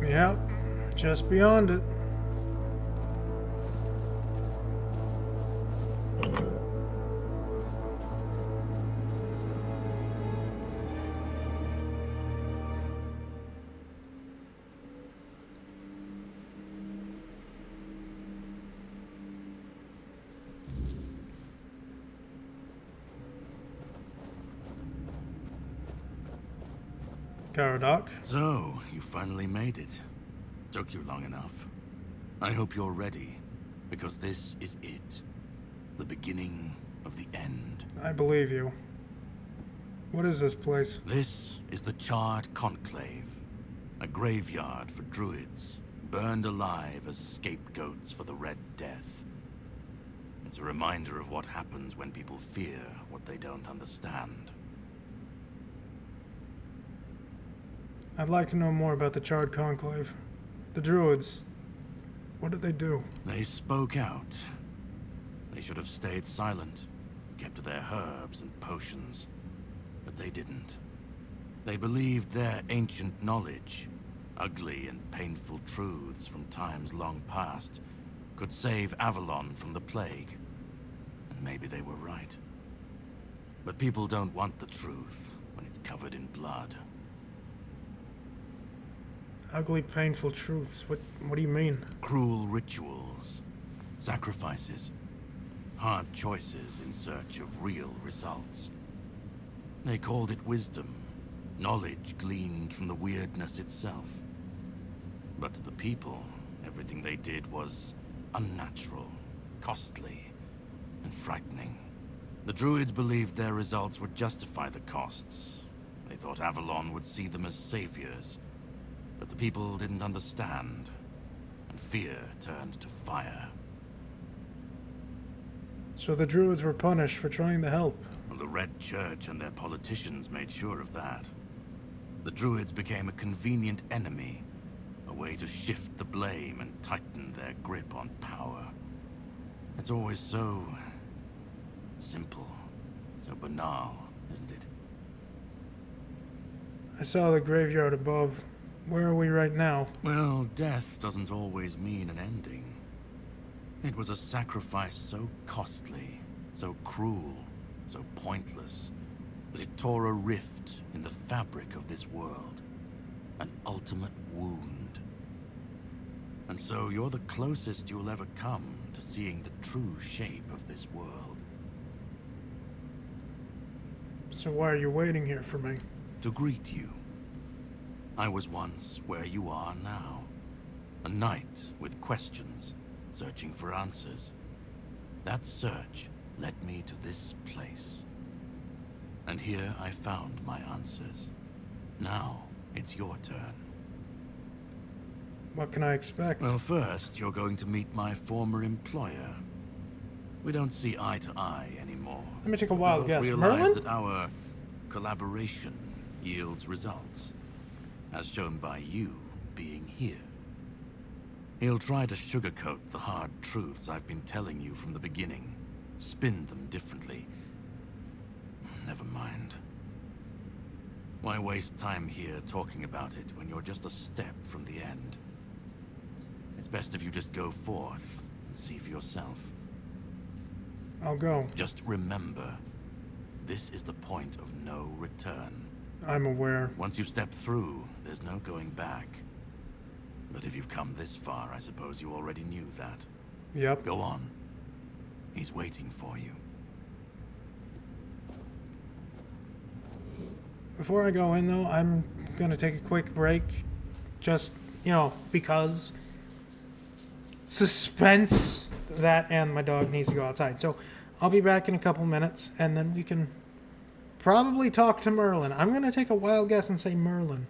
Yep, just beyond it. Caradoc. So, you finally made it. Took you long enough. I hope you're ready, because this is it. The beginning of the end. I believe you. What is this place? This is the Charred Conclave. A graveyard for druids, burned alive as scapegoats for the Red Death. It's a reminder of what happens when people fear what they don't understand. I'd like to know more about the Charred Conclave. The druids, what did they do? They spoke out, They should have stayed silent, kept their herbs and potions. But they didn't. They believed their ancient knowledge, ugly and painful truths from times long past, could save Avalon from the plague. And maybe they were right. But people don't want the truth when it's covered in blood. Ugly, painful truths. What do you mean? Cruel rituals, sacrifices, hard choices in search of real results. They called it wisdom, knowledge gleaned from the weirdness itself. But to the people, everything they did was unnatural, costly, and frightening. The druids believed their results would justify the costs. They thought Avalon would see them as saviors. But the people didn't understand, and fear turned to fire. So the druids were punished for trying to help. The Red Church and their politicians made sure of that. The druids became a convenient enemy, a way to shift the blame and tighten their grip on power. It's always so simple, so banal, isn't it? I saw the graveyard above. Where are we right now? Well, death doesn't always mean an ending. It was a sacrifice so costly, so cruel, so pointless, that it tore a rift in the fabric of this world. An ultimate wound. And so you're the closest you'll ever come to seeing the true shape of this world. So why are you waiting here for me? To greet you. I was once where you are now. A knight with questions, searching for answers. That search led me to this place. And here I found my answers. Now it's your turn. What can I expect? Well, first, you're going to meet my former employer. We don't see eye to eye anymore. Let me take a wild guess. We realize Merlin? that our collaboration yields results, as shown by you being here. He'll try to sugarcoat the hard truths I've been telling you from the beginning, spin them differently. Never mind. Why waste time here talking about it when you're just a step from the end? It's best if you just go forth and see for yourself. I'll go. Just remember, this is the point of no return. I'm aware. Once you've stepped through, there's no going back. But if you've come this far, I suppose you already knew that. Yep. Go on. He's waiting for you. Before I go in, though, I'm gonna take a quick break. Just, because suspense, that and my dog needs to go outside. So I'll be back in a couple minutes, and then we can probably talk to Merlin. I'm gonna take a wild guess and say Merlin.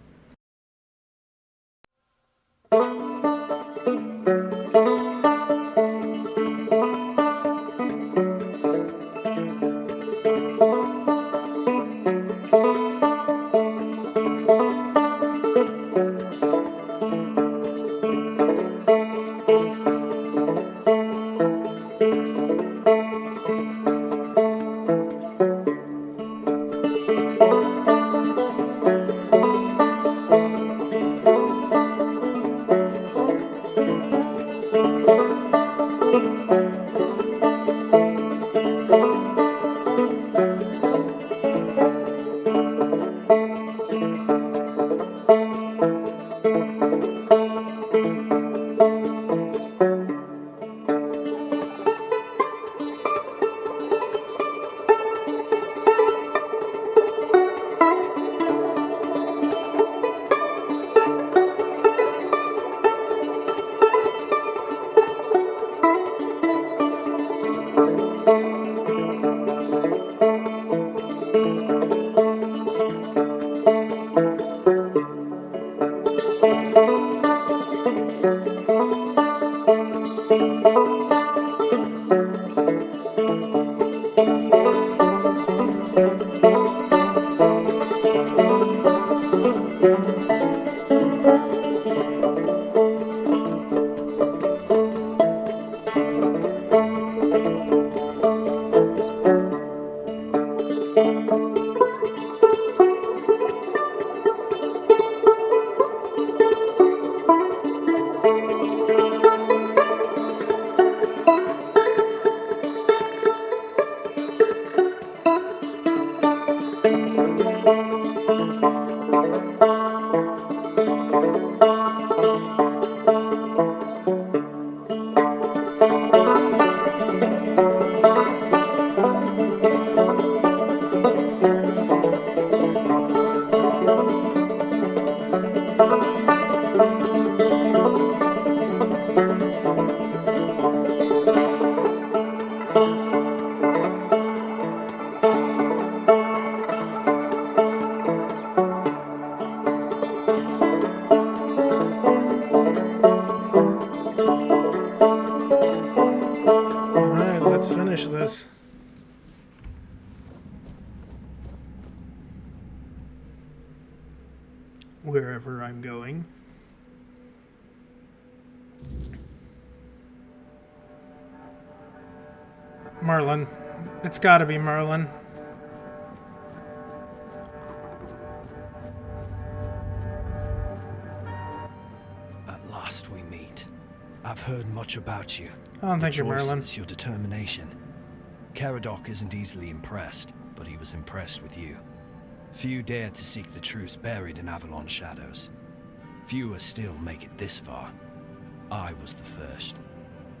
Alright, let's finish this. Wherever I'm going. Merlin. It's gotta be Merlin. At last we meet. I've heard much about you. I don't think you're Merlin. Choices, your determination. Caradoc isn't easily impressed, but he was impressed with you. Few dare to seek the truths buried in Avalon's shadows. Fewer still make it this far. I was the first.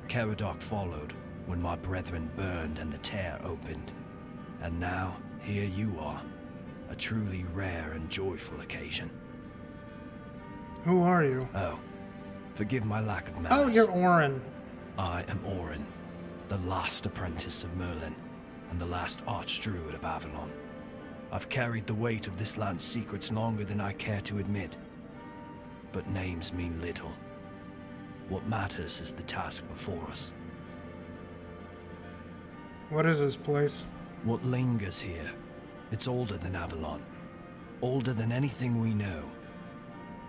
Caradoc followed when my brethren burned and the tear opened. And now, here you are. A truly rare and joyful occasion. Who are you? Oh, forgive my lack of manners. Oh, you're Orin. I am Orin, the last apprentice of Merlin, and the last archdruid of Avalon. I've carried the weight of this land's secrets longer than I care to admit. But names mean little. What matters is the task before us. What is this place? What lingers here? It's older than Avalon. Older than anything we know.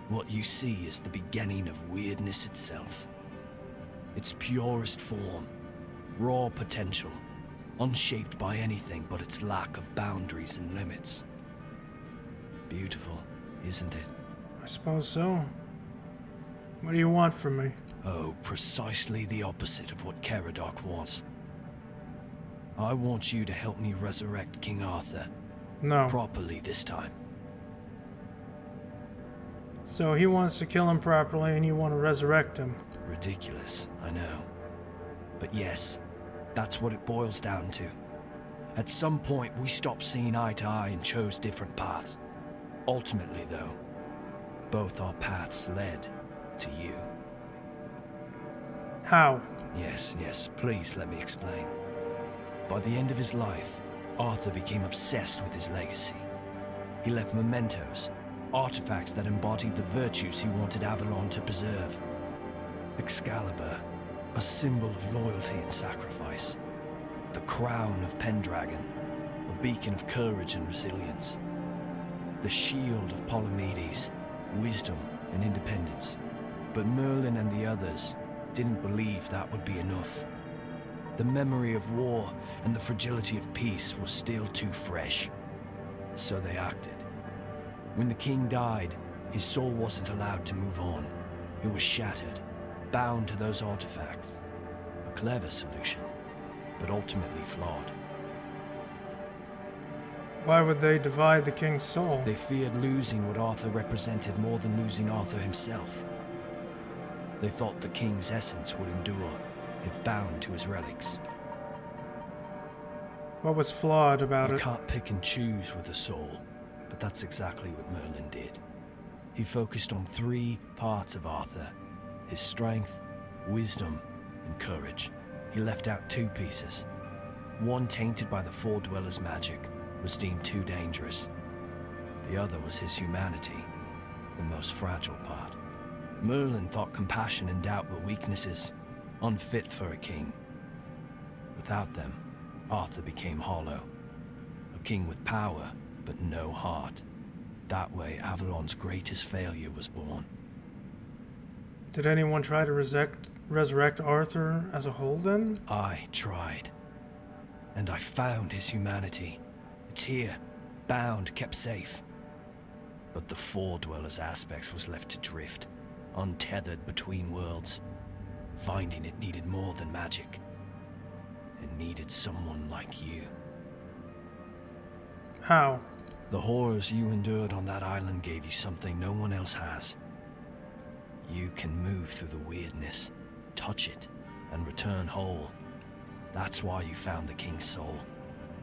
What you see is the beginning of weirdness itself. Its purest form, raw potential, unshaped by anything but its lack of boundaries and limits. Beautiful, isn't it? I suppose so. What do you want from me? Oh, precisely the opposite of what Caradoc wants. I want you to help me resurrect King Arthur. No. Properly this time. So he wants to kill him properly and you want to resurrect him. Ridiculous, I know. But yes, that's what it boils down to. At some point, we stopped seeing eye to eye and chose different paths. Ultimately, though, both our paths led to you. How? Yes, please let me explain. By the end of his life, Arthur became obsessed with his legacy. He left mementos, artifacts that embodied the virtues he wanted Avalon to preserve. Excalibur, a symbol of loyalty and sacrifice. The crown of Pendragon, a beacon of courage and resilience. The shield of Palamedes, wisdom and independence. But Merlin and the others didn't believe that would be enough. The memory of war and the fragility of peace was still too fresh. So they acted. When the king died, his soul wasn't allowed to move on. It was shattered, bound to those artifacts. A clever solution, but ultimately flawed. Why would they divide the king's soul? They feared losing what Arthur represented more than losing Arthur himself. They thought the king's essence would endure if bound to his relics. What was flawed about it? You can't pick and choose with a soul, but that's exactly what Merlin did. He focused on 3 parts of Arthur: his strength, wisdom, and courage. He left out 2 pieces. One, tainted by the Four Dwellers' magic, was deemed too dangerous. The other was his humanity, the most fragile part. Merlin thought compassion and doubt were weaknesses, unfit for a king. Without them, Arthur became hollow. A king with power, but no heart. That way, Avalon's greatest failure was born. Did anyone try to resurrect Arthur as a whole then? I tried. And I found his humanity. It's here, bound, kept safe. But the Four Dwellers' aspects was left to drift, untethered between worlds. Finding it needed more than magic. It needed someone like you. How? The horrors you endured on that island gave you something no one else has. You can move through the weirdness, touch it, and return whole. That's why you found the King's soul,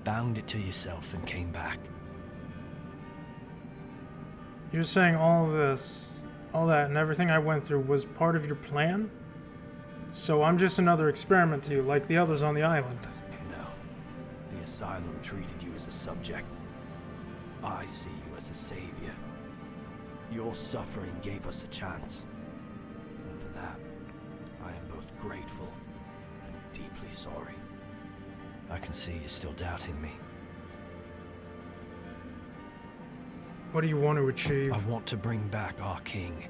bound it to yourself, and came back. You're saying all of this, all that, and everything I went through was part of your plan? So I'm just another experiment to you, like the others on the island. No. The Asylum treated you as a subject. I see you as a savior. Your suffering gave us a chance. And for that, I am both grateful and deeply sorry. I can see you're still doubting me. What do you want to achieve? I want to bring back our king,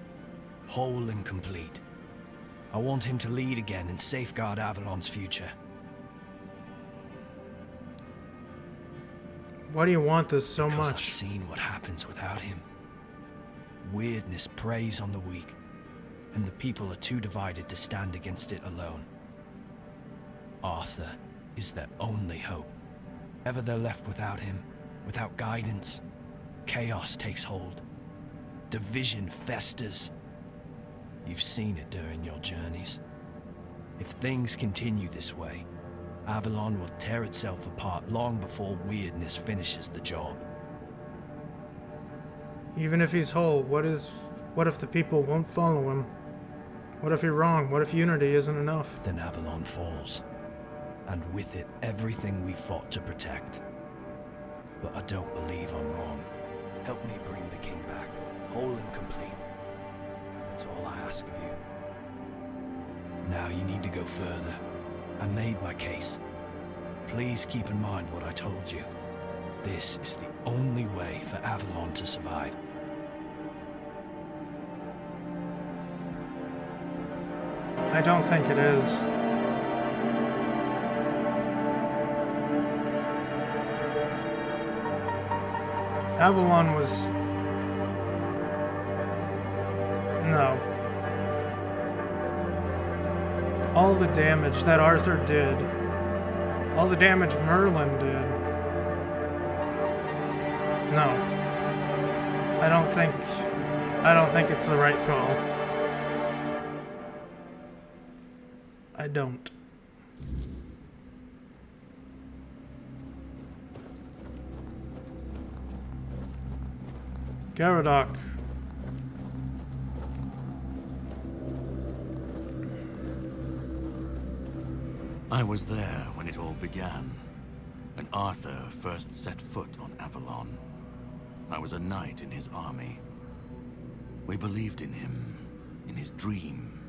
whole and complete. I want him to lead again and safeguard Avalon's future. Why do you want this so Because much? I've seen what happens without him. Weirdness preys on the weak, and the people are too divided to stand against it alone. Arthur is their only hope. Ever they're left without him, without guidance, chaos takes hold. Division festers. You've seen it during your journeys. If things continue this way, Avalon will tear itself apart long before weirdness finishes the job. Even if he's whole, what if the people won't follow him? What if you're wrong? What if unity isn't enough? Then Avalon falls, and with it everything we fought to protect. But I don't believe I'm wrong. Help me bring the king back, whole and complete. That's all I ask of you. Now you need to go further. I made my case. Please keep in mind what I told you. This is the only way for Avalon to survive. I don't think it is. Avalon was... No. All the damage that Arthur did, all the damage Merlin did. No. I don't think it's the right call. I don't. Garadok. I was there when it all began, when Arthur first set foot on Avalon. I was a knight in his army. We believed in him, in his dream,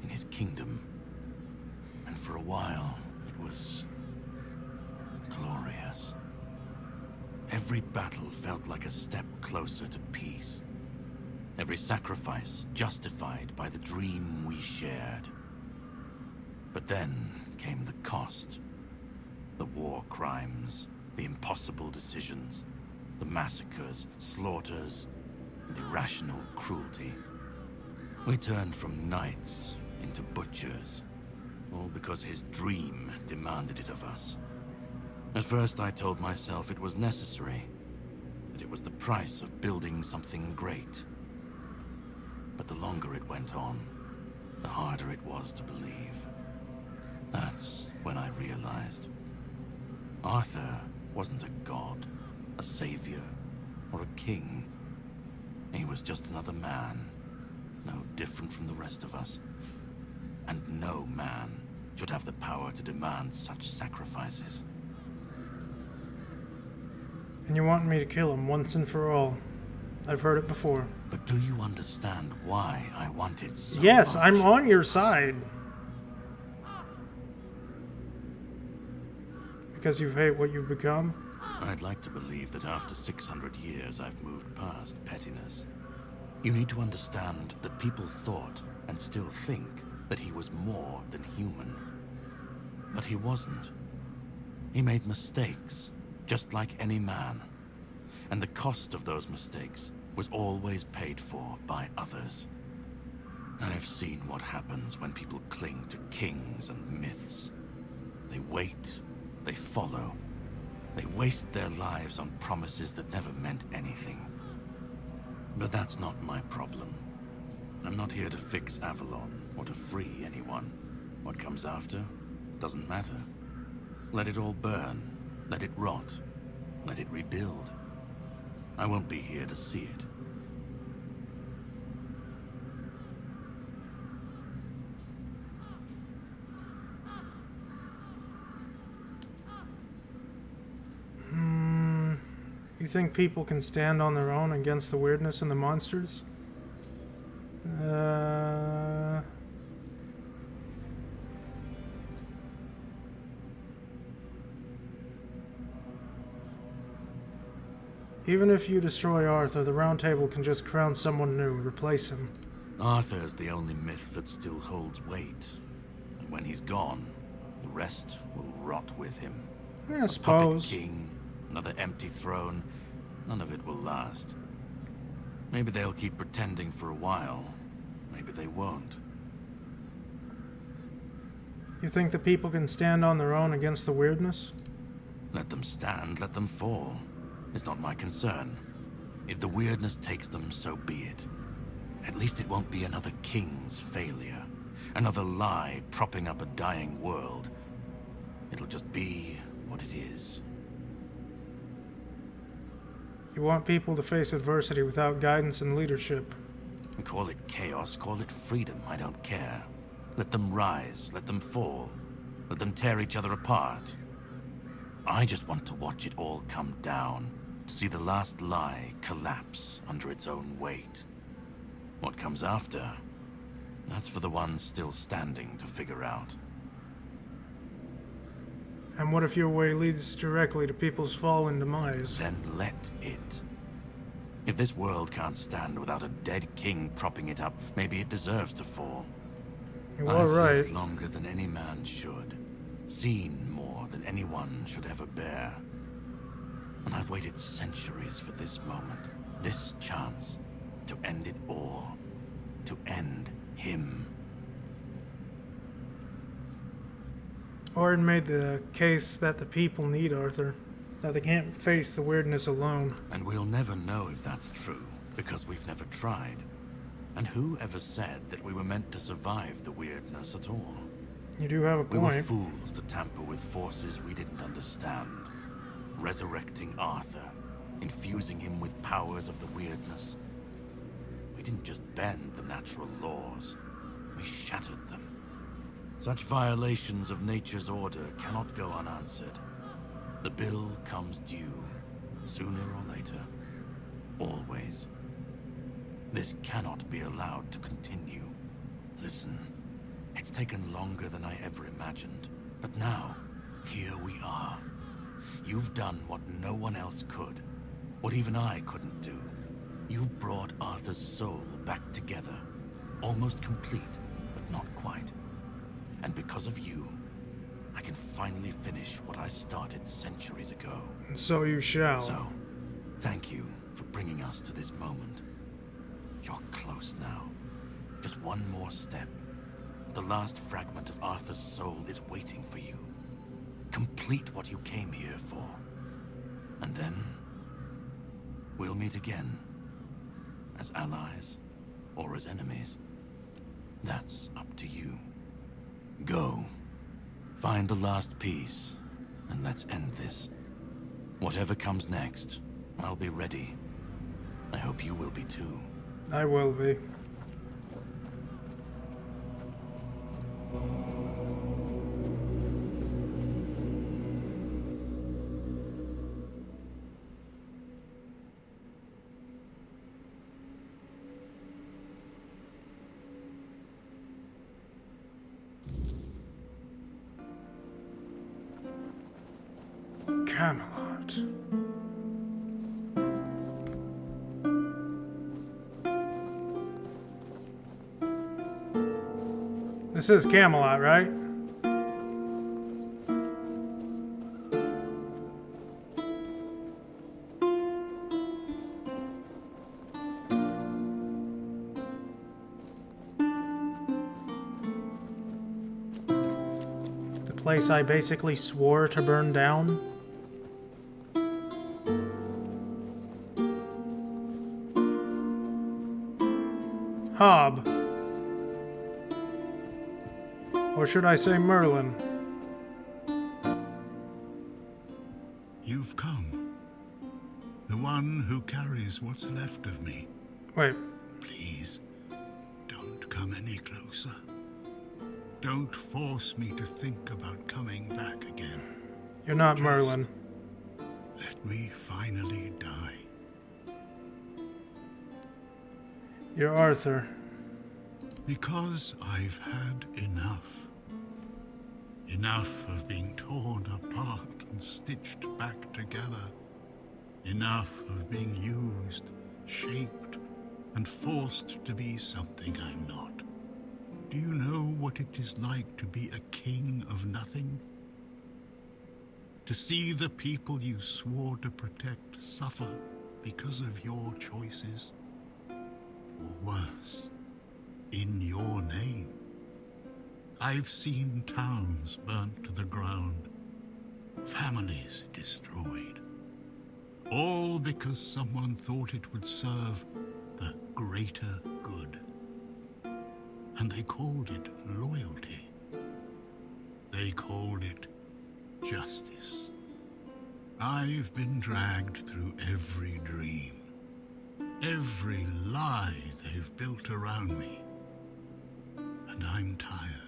in his kingdom. And for a while, it was glorious. Every battle felt like a step closer to peace. Every sacrifice justified by the dream we shared. But then came the cost. The war crimes, the impossible decisions, the massacres, slaughters, and irrational cruelty. We turned from knights into butchers, all because his dream demanded it of us. At first I told myself it was necessary, that it was the price of building something great. But the longer it went on, the harder it was to believe. That's when I realized Arthur wasn't a god, a savior, or a king. He was just another man, no different from the rest of us. And no man should have the power to demand such sacrifices. And you want me to kill him once and for all. I've heard it before. But do you understand why I wanted so Yes, much? I'm on your side. Because you hate what you've become? I'd like to believe that after 600 years I've moved past pettiness. You need to understand that people thought, and still think, that he was more than human. But he wasn't. He made mistakes, just like any man. And the cost of those mistakes was always paid for by others. I've seen what happens when people cling to kings and myths. They wait, they follow. They waste their lives on promises that never meant anything. But that's not my problem. I'm not here to fix Avalon or to free anyone. What comes after doesn't matter. Let it all burn. Let it rot. Let it rebuild. I won't be here to see it. You think people can stand on their own against the weirdness and the monsters? Even if you destroy Arthur, the Round Table can just crown someone new, replace him. Arthur's the only myth that still holds weight. And when he's gone, the rest will rot with him. Yeah, I A suppose. puppet king, another empty throne, none of it will last. Maybe they'll keep pretending for a while. Maybe they won't. You think the people can stand on their own against the weirdness? Let them stand, let them fall. It's not my concern. If the weirdness takes them, so be it. At least it won't be another king's failure. Another lie propping up a dying world. It'll just be what it is. You want people to face adversity without guidance and leadership. Call it chaos, call it freedom, I don't care. Let them rise, let them fall. Let them tear each other apart. I just want to watch it all come down. To see the last lie collapse under its own weight. What comes after? That's for the ones still standing to figure out. And what if your way leads directly to people's fall and demise? Then let it. If this world can't stand without a dead king propping it up, maybe it deserves to fall. You I've are right. lived longer than any man should. Seen more than anyone should ever bear. And I've waited centuries for this moment, this chance, to end it all. To end him. Orin made the case that the people need Arthur, that they can't face the weirdness alone. And we'll never know if that's true, because we've never tried. And who ever said that we were meant to survive the weirdness at all? You do have a We were point. fools to tamper with forces we didn't understand. Resurrecting Arthur, infusing him with powers of the weirdness. We didn't just bend the natural laws, we shattered them. Such violations of nature's order cannot go unanswered. The bill comes due, sooner or later. Always. This cannot be allowed to continue. Listen, it's taken longer than I ever imagined, but now, here we are. You've done what no one else could, what even I couldn't do. You've brought Arthur's soul back together, almost complete, but not quite. And because of you, I can finally finish what I started centuries ago. And so you shall. So, thank you for bringing us to this moment. You're close now. Just one more step. The last fragment of Arthur's soul is waiting for you. Complete what you came here for. And then, we'll meet again. As allies, or as enemies. That's up to you. Go. Find the last piece, and let's end this. Whatever comes next, I'll be ready. I hope you will be too. I will be. Camelot. This is Camelot, right? The place I basically swore to burn down? Hob. Or should I say Merlin? You've come. The one who carries what's left of me. Wait. Please, don't come any closer. Don't force me to think about coming back again. You're not Merlin. Let me finally die. You're Arthur. Because I've had enough. Enough of being torn apart and stitched back together. Enough of being used, shaped, and forced to be something I'm not. Do you know what it is like to be a king of nothing? To see the people you swore to protect suffer because of your choices? Or worse, in your name. I've seen towns burnt to the ground, families destroyed, all because someone thought it would serve the greater good. And they called it loyalty. They called it justice. I've been dragged through every dream, every lie they've built around me. And I'm tired.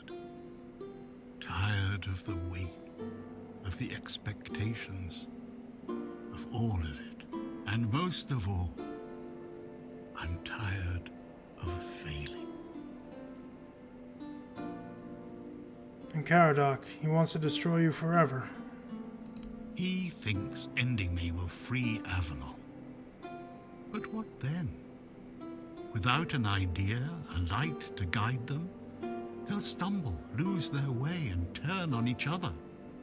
Tired of the weight, of the expectations, of all of it. And most of all, I'm tired of failing. And Caradoc, he wants to destroy you forever. He thinks ending me will free Avalon. But what then? Without an idea, a light to guide them, they'll stumble, lose their way, and turn on each other.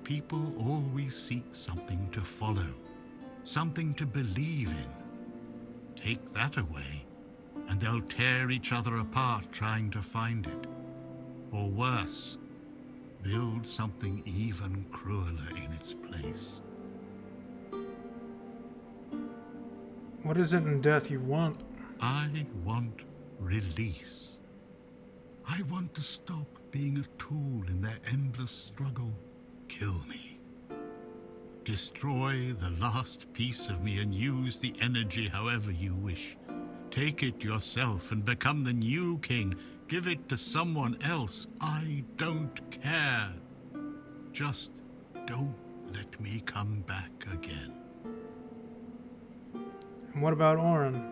People always seek something to follow, something to believe in. Take that away, and they'll tear each other apart trying to find it. Or worse, build something even crueler in its place. What is it in death you want? I want release. I want to stop being a tool in their endless struggle. Kill me. Destroy the last piece of me and use the energy however you wish. Take it yourself and become the new king. Give it to someone else. I don't care. Just don't let me come back again. And what about Orin?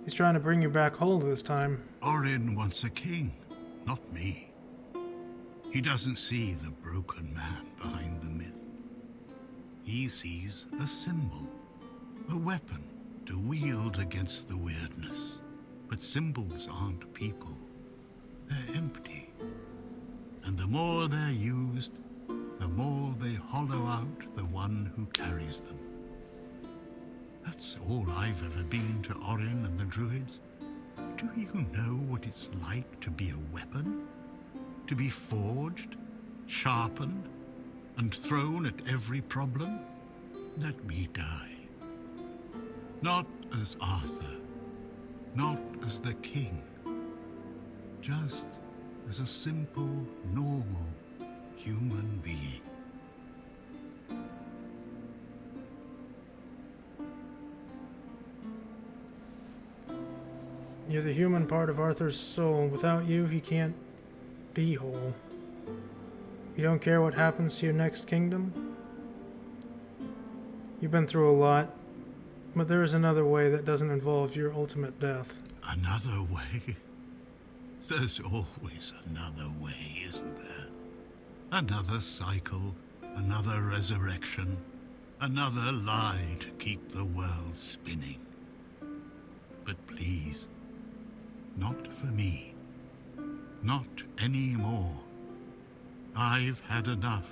He's trying to bring you back whole this time. Orin wants a king, not me. He doesn't see the broken man behind the myth. He sees a symbol, a weapon to wield against the weirdness. But symbols aren't people. They're empty. And the more they're used, the more they hollow out the one who carries them. That's all I've ever been to Orin and the Druids. Do you know what it's like to be a weapon? To be forged, sharpened, and thrown at every problem? Let me die. Not as Arthur, not as the king, just as a simple, normal human being. You're the human part of Arthur's soul. Without you, he can't be whole. You don't care what happens to your next kingdom? You've been through a lot, but there is another way that doesn't involve your ultimate death. Another way? There's always another way, isn't there? Another cycle, another resurrection, another lie to keep the world spinning. But please, not for me. Not anymore. I've had enough.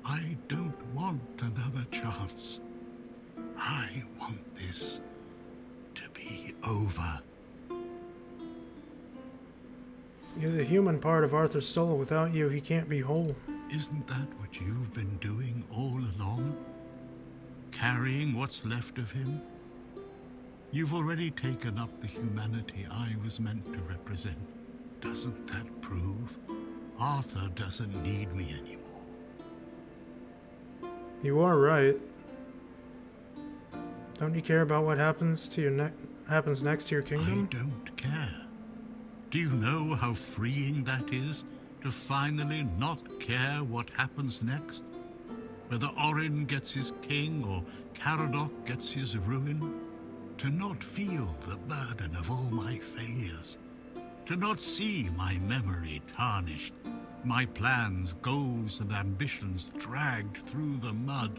I don't want another chance. I want this to be over. You're the human part of Arthur's soul. Without you, he can't be whole. Isn't that what you've been doing all along? Carrying what's left of him? You've already taken up the humanity I was meant to represent. Doesn't that prove Arthur doesn't need me anymore. You are right. Don't you care about what happens to your happens next to your kingdom? I don't care. Do you know how freeing that is? To finally not care what happens next? Whether Orin gets his king or Caradoc gets his ruin? To not feel the burden of all my failures? To not see my memory tarnished, my plans, goals, and ambitions dragged through the mud?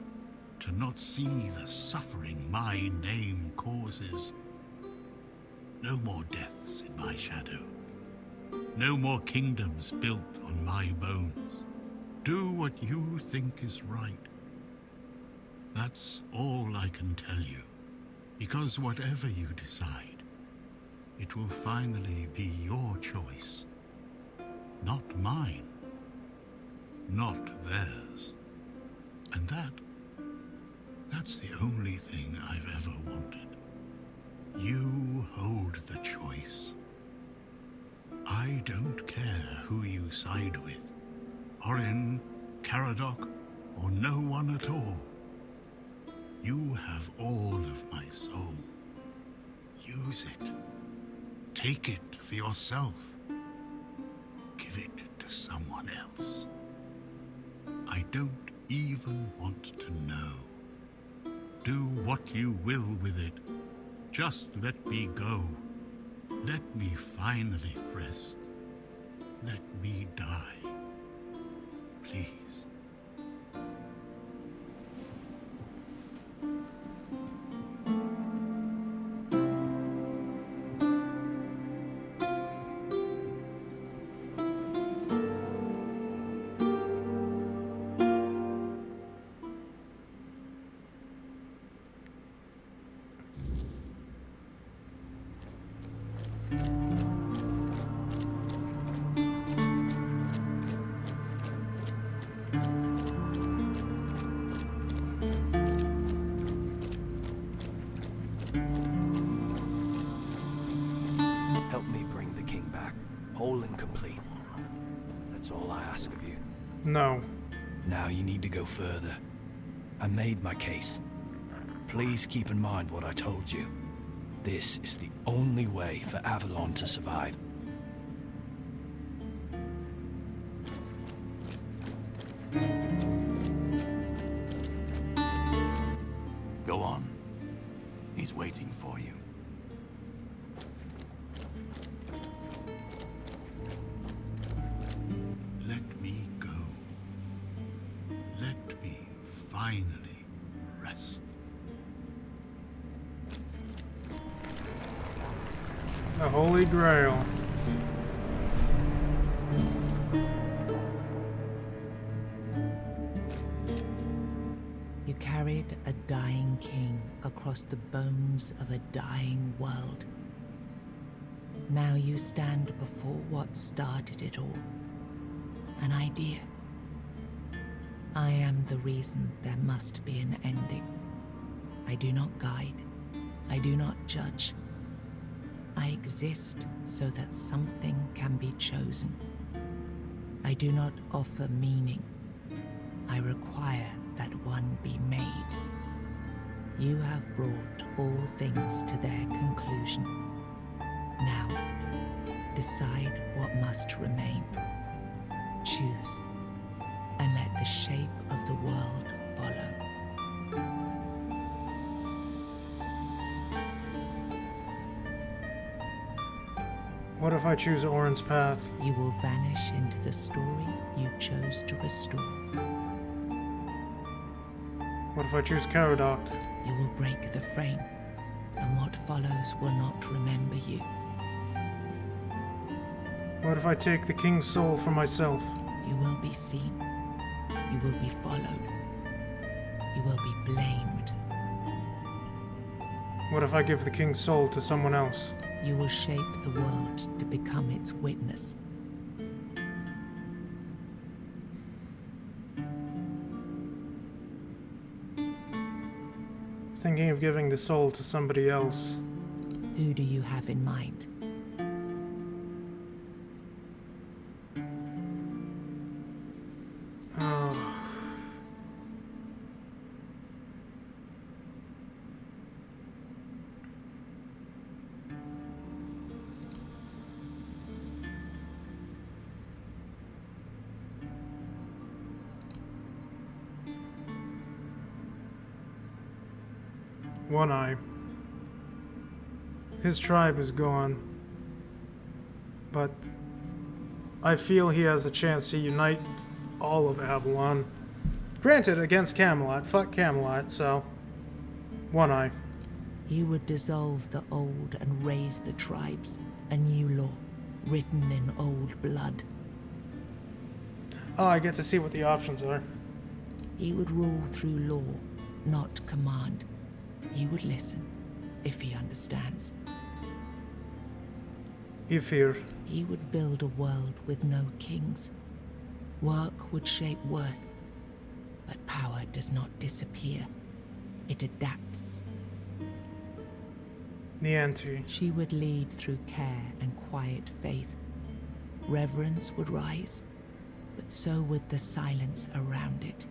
To not see the suffering my name causes? No more deaths in my shadow. No more kingdoms built on my bones. Do what you think is right. That's all I can tell you, because whatever you decide, it will finally be your choice, not mine, not theirs. And that's the only thing I've ever wanted. You hold the choice. I don't care who you side with, Orin, Caradoc, or no one at all. You have all of my soul. Use it. Take it for yourself. Give it to someone else. I don't even want to know. Do what you will with it. Just let me go. Let me finally rest. Let me die. Please. Help me bring the king back, whole and complete. That's all I ask of you. No. Now you need to go further. I made my case. Please keep in mind what I told you. This is the only way for Avalon to survive. Go on. He's waiting for you. Let me go. Let me finally rest. The Holy Grail. You carried a dying king across the bones of a dying world. Now you stand before what started it all. An idea. I am the reason there must be an ending. I do not guide. I do not judge. I exist so that something can be chosen. I do not offer meaning. I require that one be made. You have brought all things to their conclusion. Now, decide what must remain. Choose, and let the shape of the world follow. What if I choose Orin's path? You will vanish into the story you chose to restore. What if I choose Caradoc? You will break the frame, and what follows will not remember you. What if I take the king's soul for myself? You will be seen. You will be followed. You will be blamed. What if I give the king's soul to someone else? You will shape the world to become its witness. Thinking of giving the soul to somebody else. Who do you have in mind? One Eye. His tribe is gone. But I feel he has a chance to unite all of Avalon. Granted, against Camelot. Fuck Camelot, so... One Eye. You would dissolve the old and raise the tribes. A new law, written in old blood. Oh, I get to see what the options are. He would rule through law, not command. He would listen, if he understands. Ifir. He would build a world with no kings. Work would shape worth, but power does not disappear. It adapts. Nianti. She would lead through care and quiet faith. Reverence would rise, but so would the silence around it.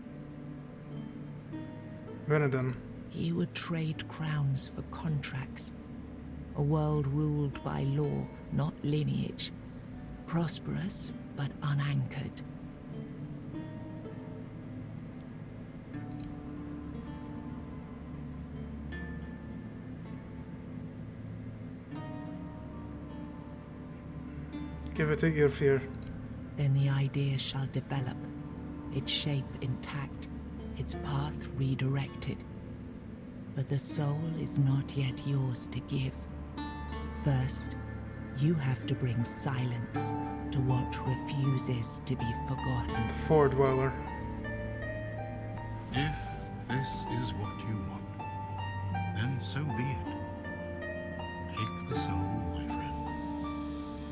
Venedin. He would trade crowns for contracts. A world ruled by law, not lineage. Prosperous, but unanchored. Give it to Ifir. Then the idea shall develop, its shape intact, its path redirected. But the soul is not yet yours to give. First, you have to bring silence to what refuses to be forgotten. The Four Dweller. If this is what you want, then so be it. Take the soul, my friend.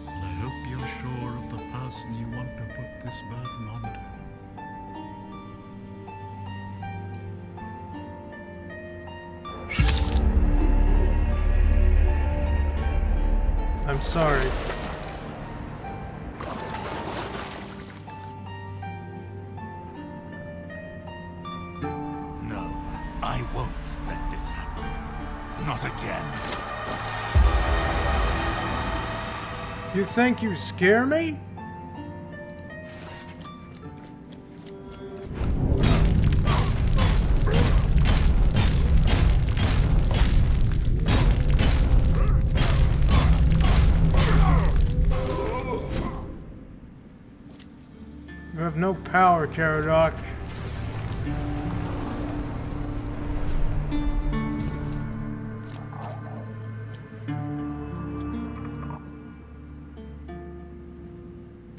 And I hope you're sure of the person you want to put this burden onto. I'm sorry. No, I won't let this happen. Not again. You think you scare me? You have no power, Caradoc.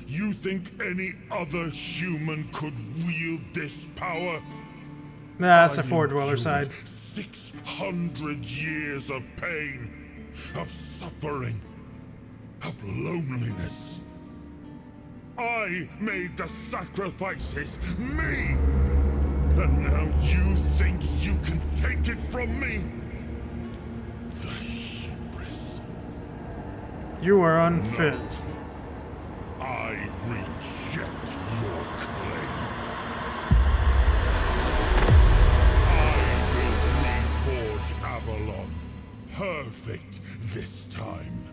You think any other human could wield this power? Nah, that's the Four Dweller side. 600 years of pain, of suffering, of loneliness. I made the sacrifices, me! And now you think you can take it from me? The hubris. You are unfit. I reject your claim. I will reforge Avalon. Perfect this time.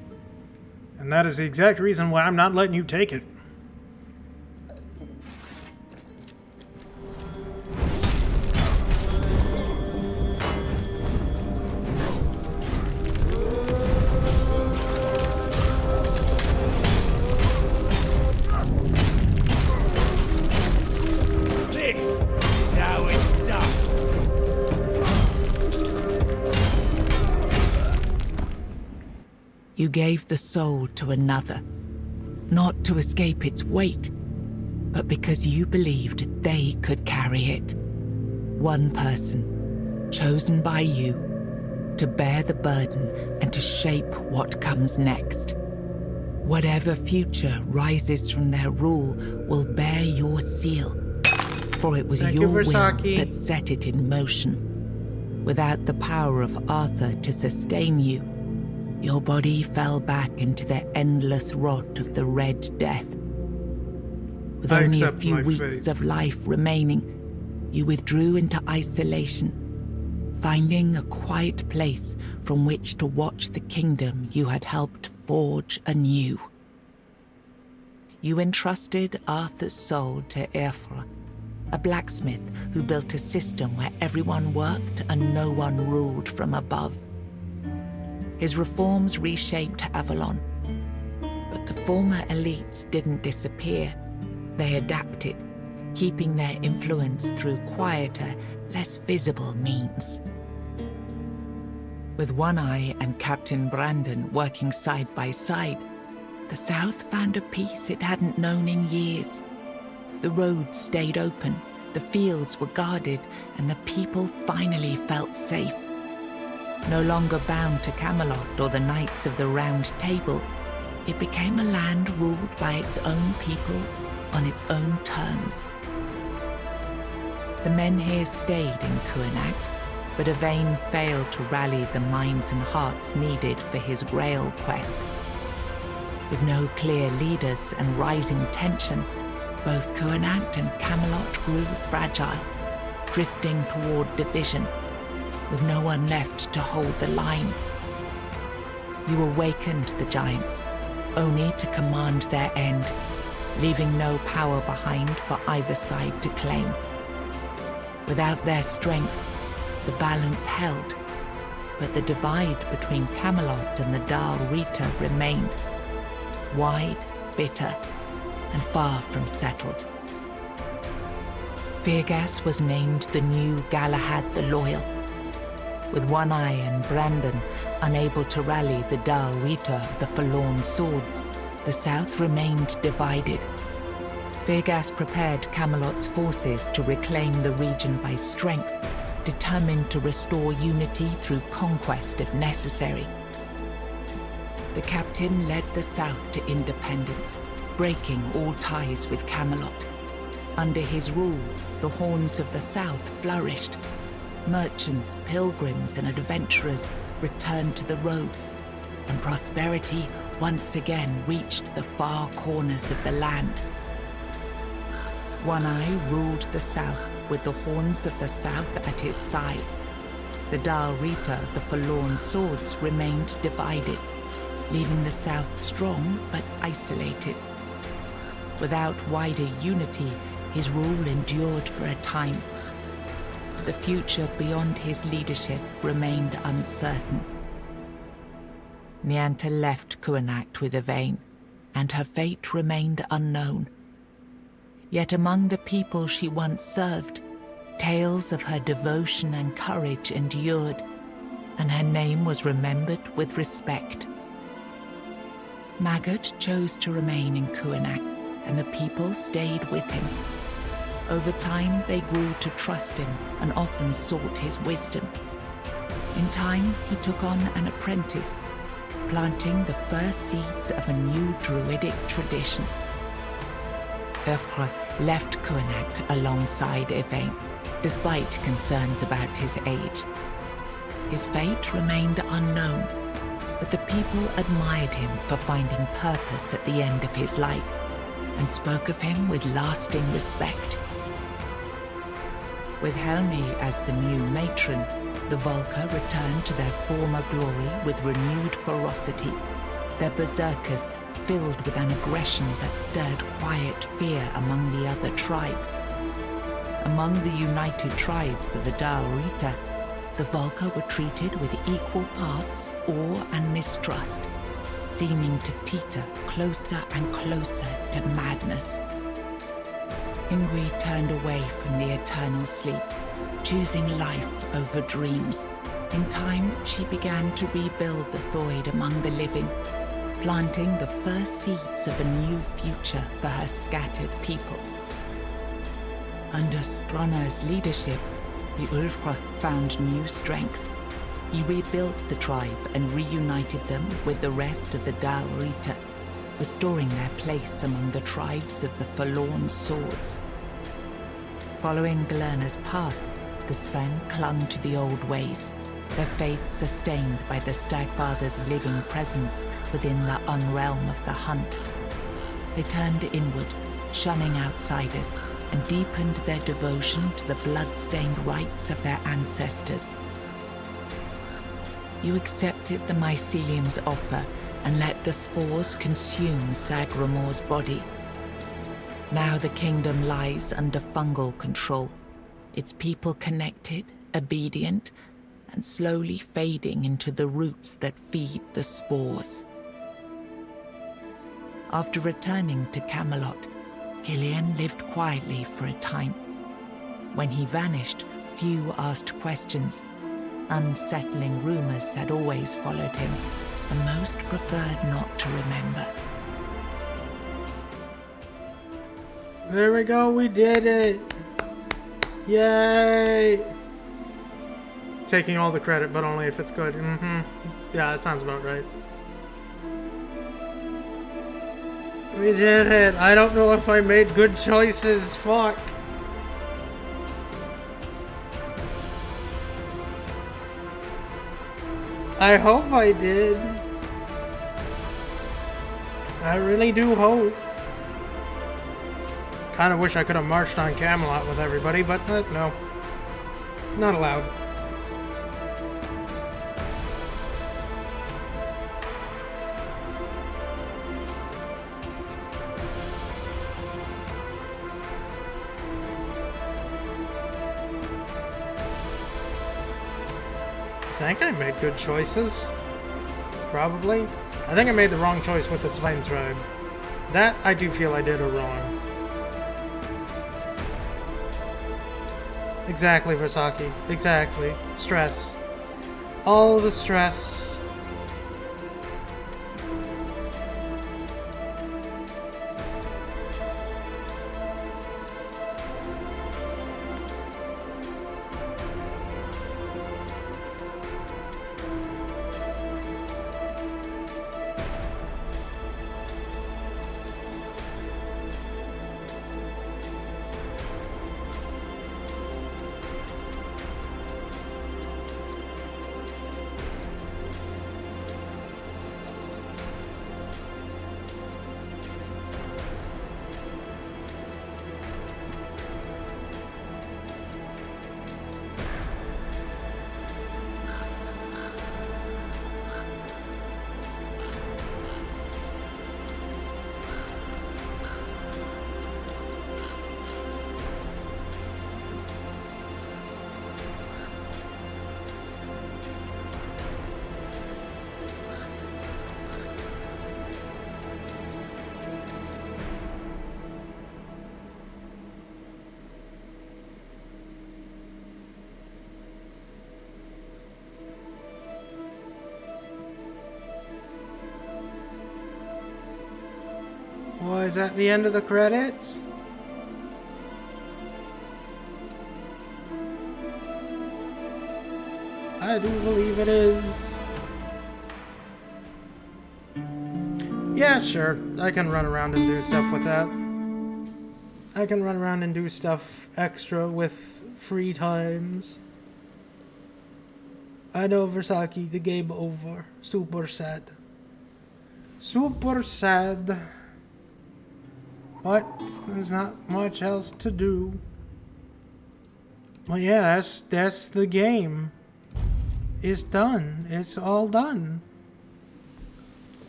And that is the exact reason why I'm not letting you take it. You gave the soul to another, not to escape its weight, but because you believed they could carry it. One person, chosen by you, to bear the burden and to shape what comes next. Whatever future rises from their rule will bear your seal, for it was Thank your you, will Versaki. that set it in motion. Without the power of Arthur to sustain you, your body fell back into the endless rot of the Red Death. With I only a accept few my weeks fate. of life remaining, you withdrew into isolation, finding a quiet place from which to watch the kingdom you had helped forge anew. You entrusted Arthur's soul to Aerfra, a blacksmith who built a system where everyone worked and no one ruled from above. His reforms reshaped Avalon, but the former elites didn't disappear. They adapted, keeping their influence through quieter, less visible means. With One Eye and Captain Brandon working side by side, the South found a peace it hadn't known in years. The roads stayed open, the fields were guarded, and the people finally felt safe. No longer bound to Camelot or the Knights of the Round Table, it became a land ruled by its own people on its own terms. The men here stayed in Kuanacht, but Yvain failed to rally the minds and hearts needed for his Grail quest. With no clear leaders and rising tension, both Kuanacht and Camelot grew fragile, drifting toward division, with no one left to hold the line. You awakened the giants, only to command their end, leaving no power behind for either side to claim. Without their strength, the balance held, but the divide between Camelot and the Dal Rita remained, wide, bitter, and far from settled. Firgas was named the new Galahad the Loyal. With One Eye and Brandon unable to rally the Dal Rita of the Forlorn Swords, the South remained divided. Firgas prepared Camelot's forces to reclaim the region by strength, determined to restore unity through conquest if necessary. The captain led the South to independence, breaking all ties with Camelot. Under his rule, the Horns of the South flourished. Merchants, pilgrims, and adventurers returned to the roads, and prosperity once again reached the far corners of the land. One Eye ruled the South with the Horns of the South at his side. The Dal Rita, the Forlorn Swords, remained divided, leaving the South strong but isolated. Without wider unity, his rule endured for a time. The future beyond his leadership remained uncertain. Nianta left Kuanacht with Yvain, and her fate remained unknown. Yet among the people she once served, tales of her devotion and courage endured, and her name was remembered with respect. Maggot chose to remain in Kuanacht, and the people stayed with him. Over time, they grew to trust him and often sought his wisdom. In time, he took on an apprentice, planting the first seeds of a new druidic tradition. Ulfre left Kuanacht alongside Yvain, despite concerns about his age. His fate remained unknown, but the people admired him for finding purpose at the end of his life, and spoke of him with lasting respect. With Helmi as the new matron, the Volker returned to their former glory with renewed ferocity, their berserkers filled with an aggression that stirred quiet fear among the other tribes. Among the united tribes of the Dal Rita, the Volker were treated with equal parts awe and mistrust, seeming to teeter closer and closer to madness. Ingrid turned away from the eternal sleep, choosing life over dreams. In time, she began to rebuild the Thoid among the living, planting the first seeds of a new future for her scattered people. Under Stronar's leadership, the Ulfra found new strength. He rebuilt the tribe and reunited them with the rest of the Dal Rita, restoring their place among the tribes of the Forlorn Swords. Following Glerna's path, the Sven clung to the old ways, their faith sustained by the Stagfather's living presence within the unrealm of the Hunt. They turned inward, shunning outsiders, and deepened their devotion to the blood-stained rites of their ancestors. You accepted the mycelium's offer and let the spores consume Sagramor's body. Now the kingdom lies under fungal control, its people connected, obedient, and slowly fading into the roots that feed the spores. After returning to Camelot, Killian lived quietly for a time. When he vanished, few asked questions. Unsettling rumors had always followed him, and most preferred not to remember. There we go, we did it! Yay! Taking all the credit, but only if it's good. Yeah, that sounds about right. We did it! I don't know if I made good choices, fuck! I hope I did. I really do hope. Kind of wish I could have marched on Camelot with everybody, but no. Not allowed. I think I made good choices. Probably. I think I made the wrong choice with the Slime Tribe. That I do feel I did a wrong. Exactly, Versaki. Exactly. Stress. All the stress. Was that the end of the credits? I do believe it is. Yeah, sure. I can run around and do stuff with that. I can run around and do stuff extra with free times. I know, Versaki, the game over. Super sad. Super sad. But there's not much else to do. Well, yeah, that's the game. It's done. It's all done.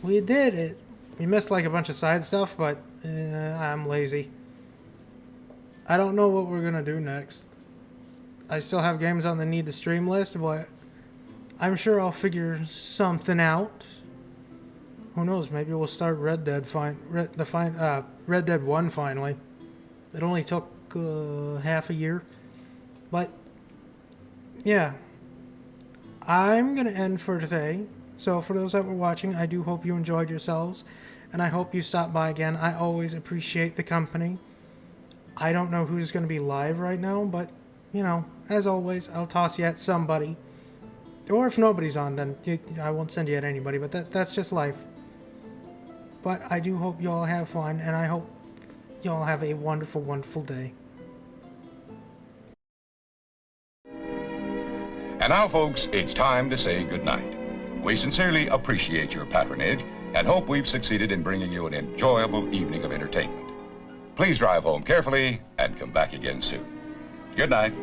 We did it. We missed like a bunch of side stuff, but I'm lazy. I don't know what we're gonna do next. I still have games on the need to stream list, but I'm sure I'll figure something out. Who knows? Maybe we'll start Red Dead Red Dead 1 finally. It only took half a year, but yeah. I'm gonna end for today. So for those that were watching, I do hope you enjoyed yourselves, and I hope you stop by again. I always appreciate the company. I don't know who's gonna be live right now, but you know, as always, I'll toss you at somebody. Or if nobody's on, then I won't send you at anybody. But that's just life. But I do hope you all have fun, and I hope you all have a wonderful, wonderful day. And now, folks, it's time to say goodnight. We sincerely appreciate your patronage and hope we've succeeded in bringing you an enjoyable evening of entertainment. Please drive home carefully and come back again soon. Good night.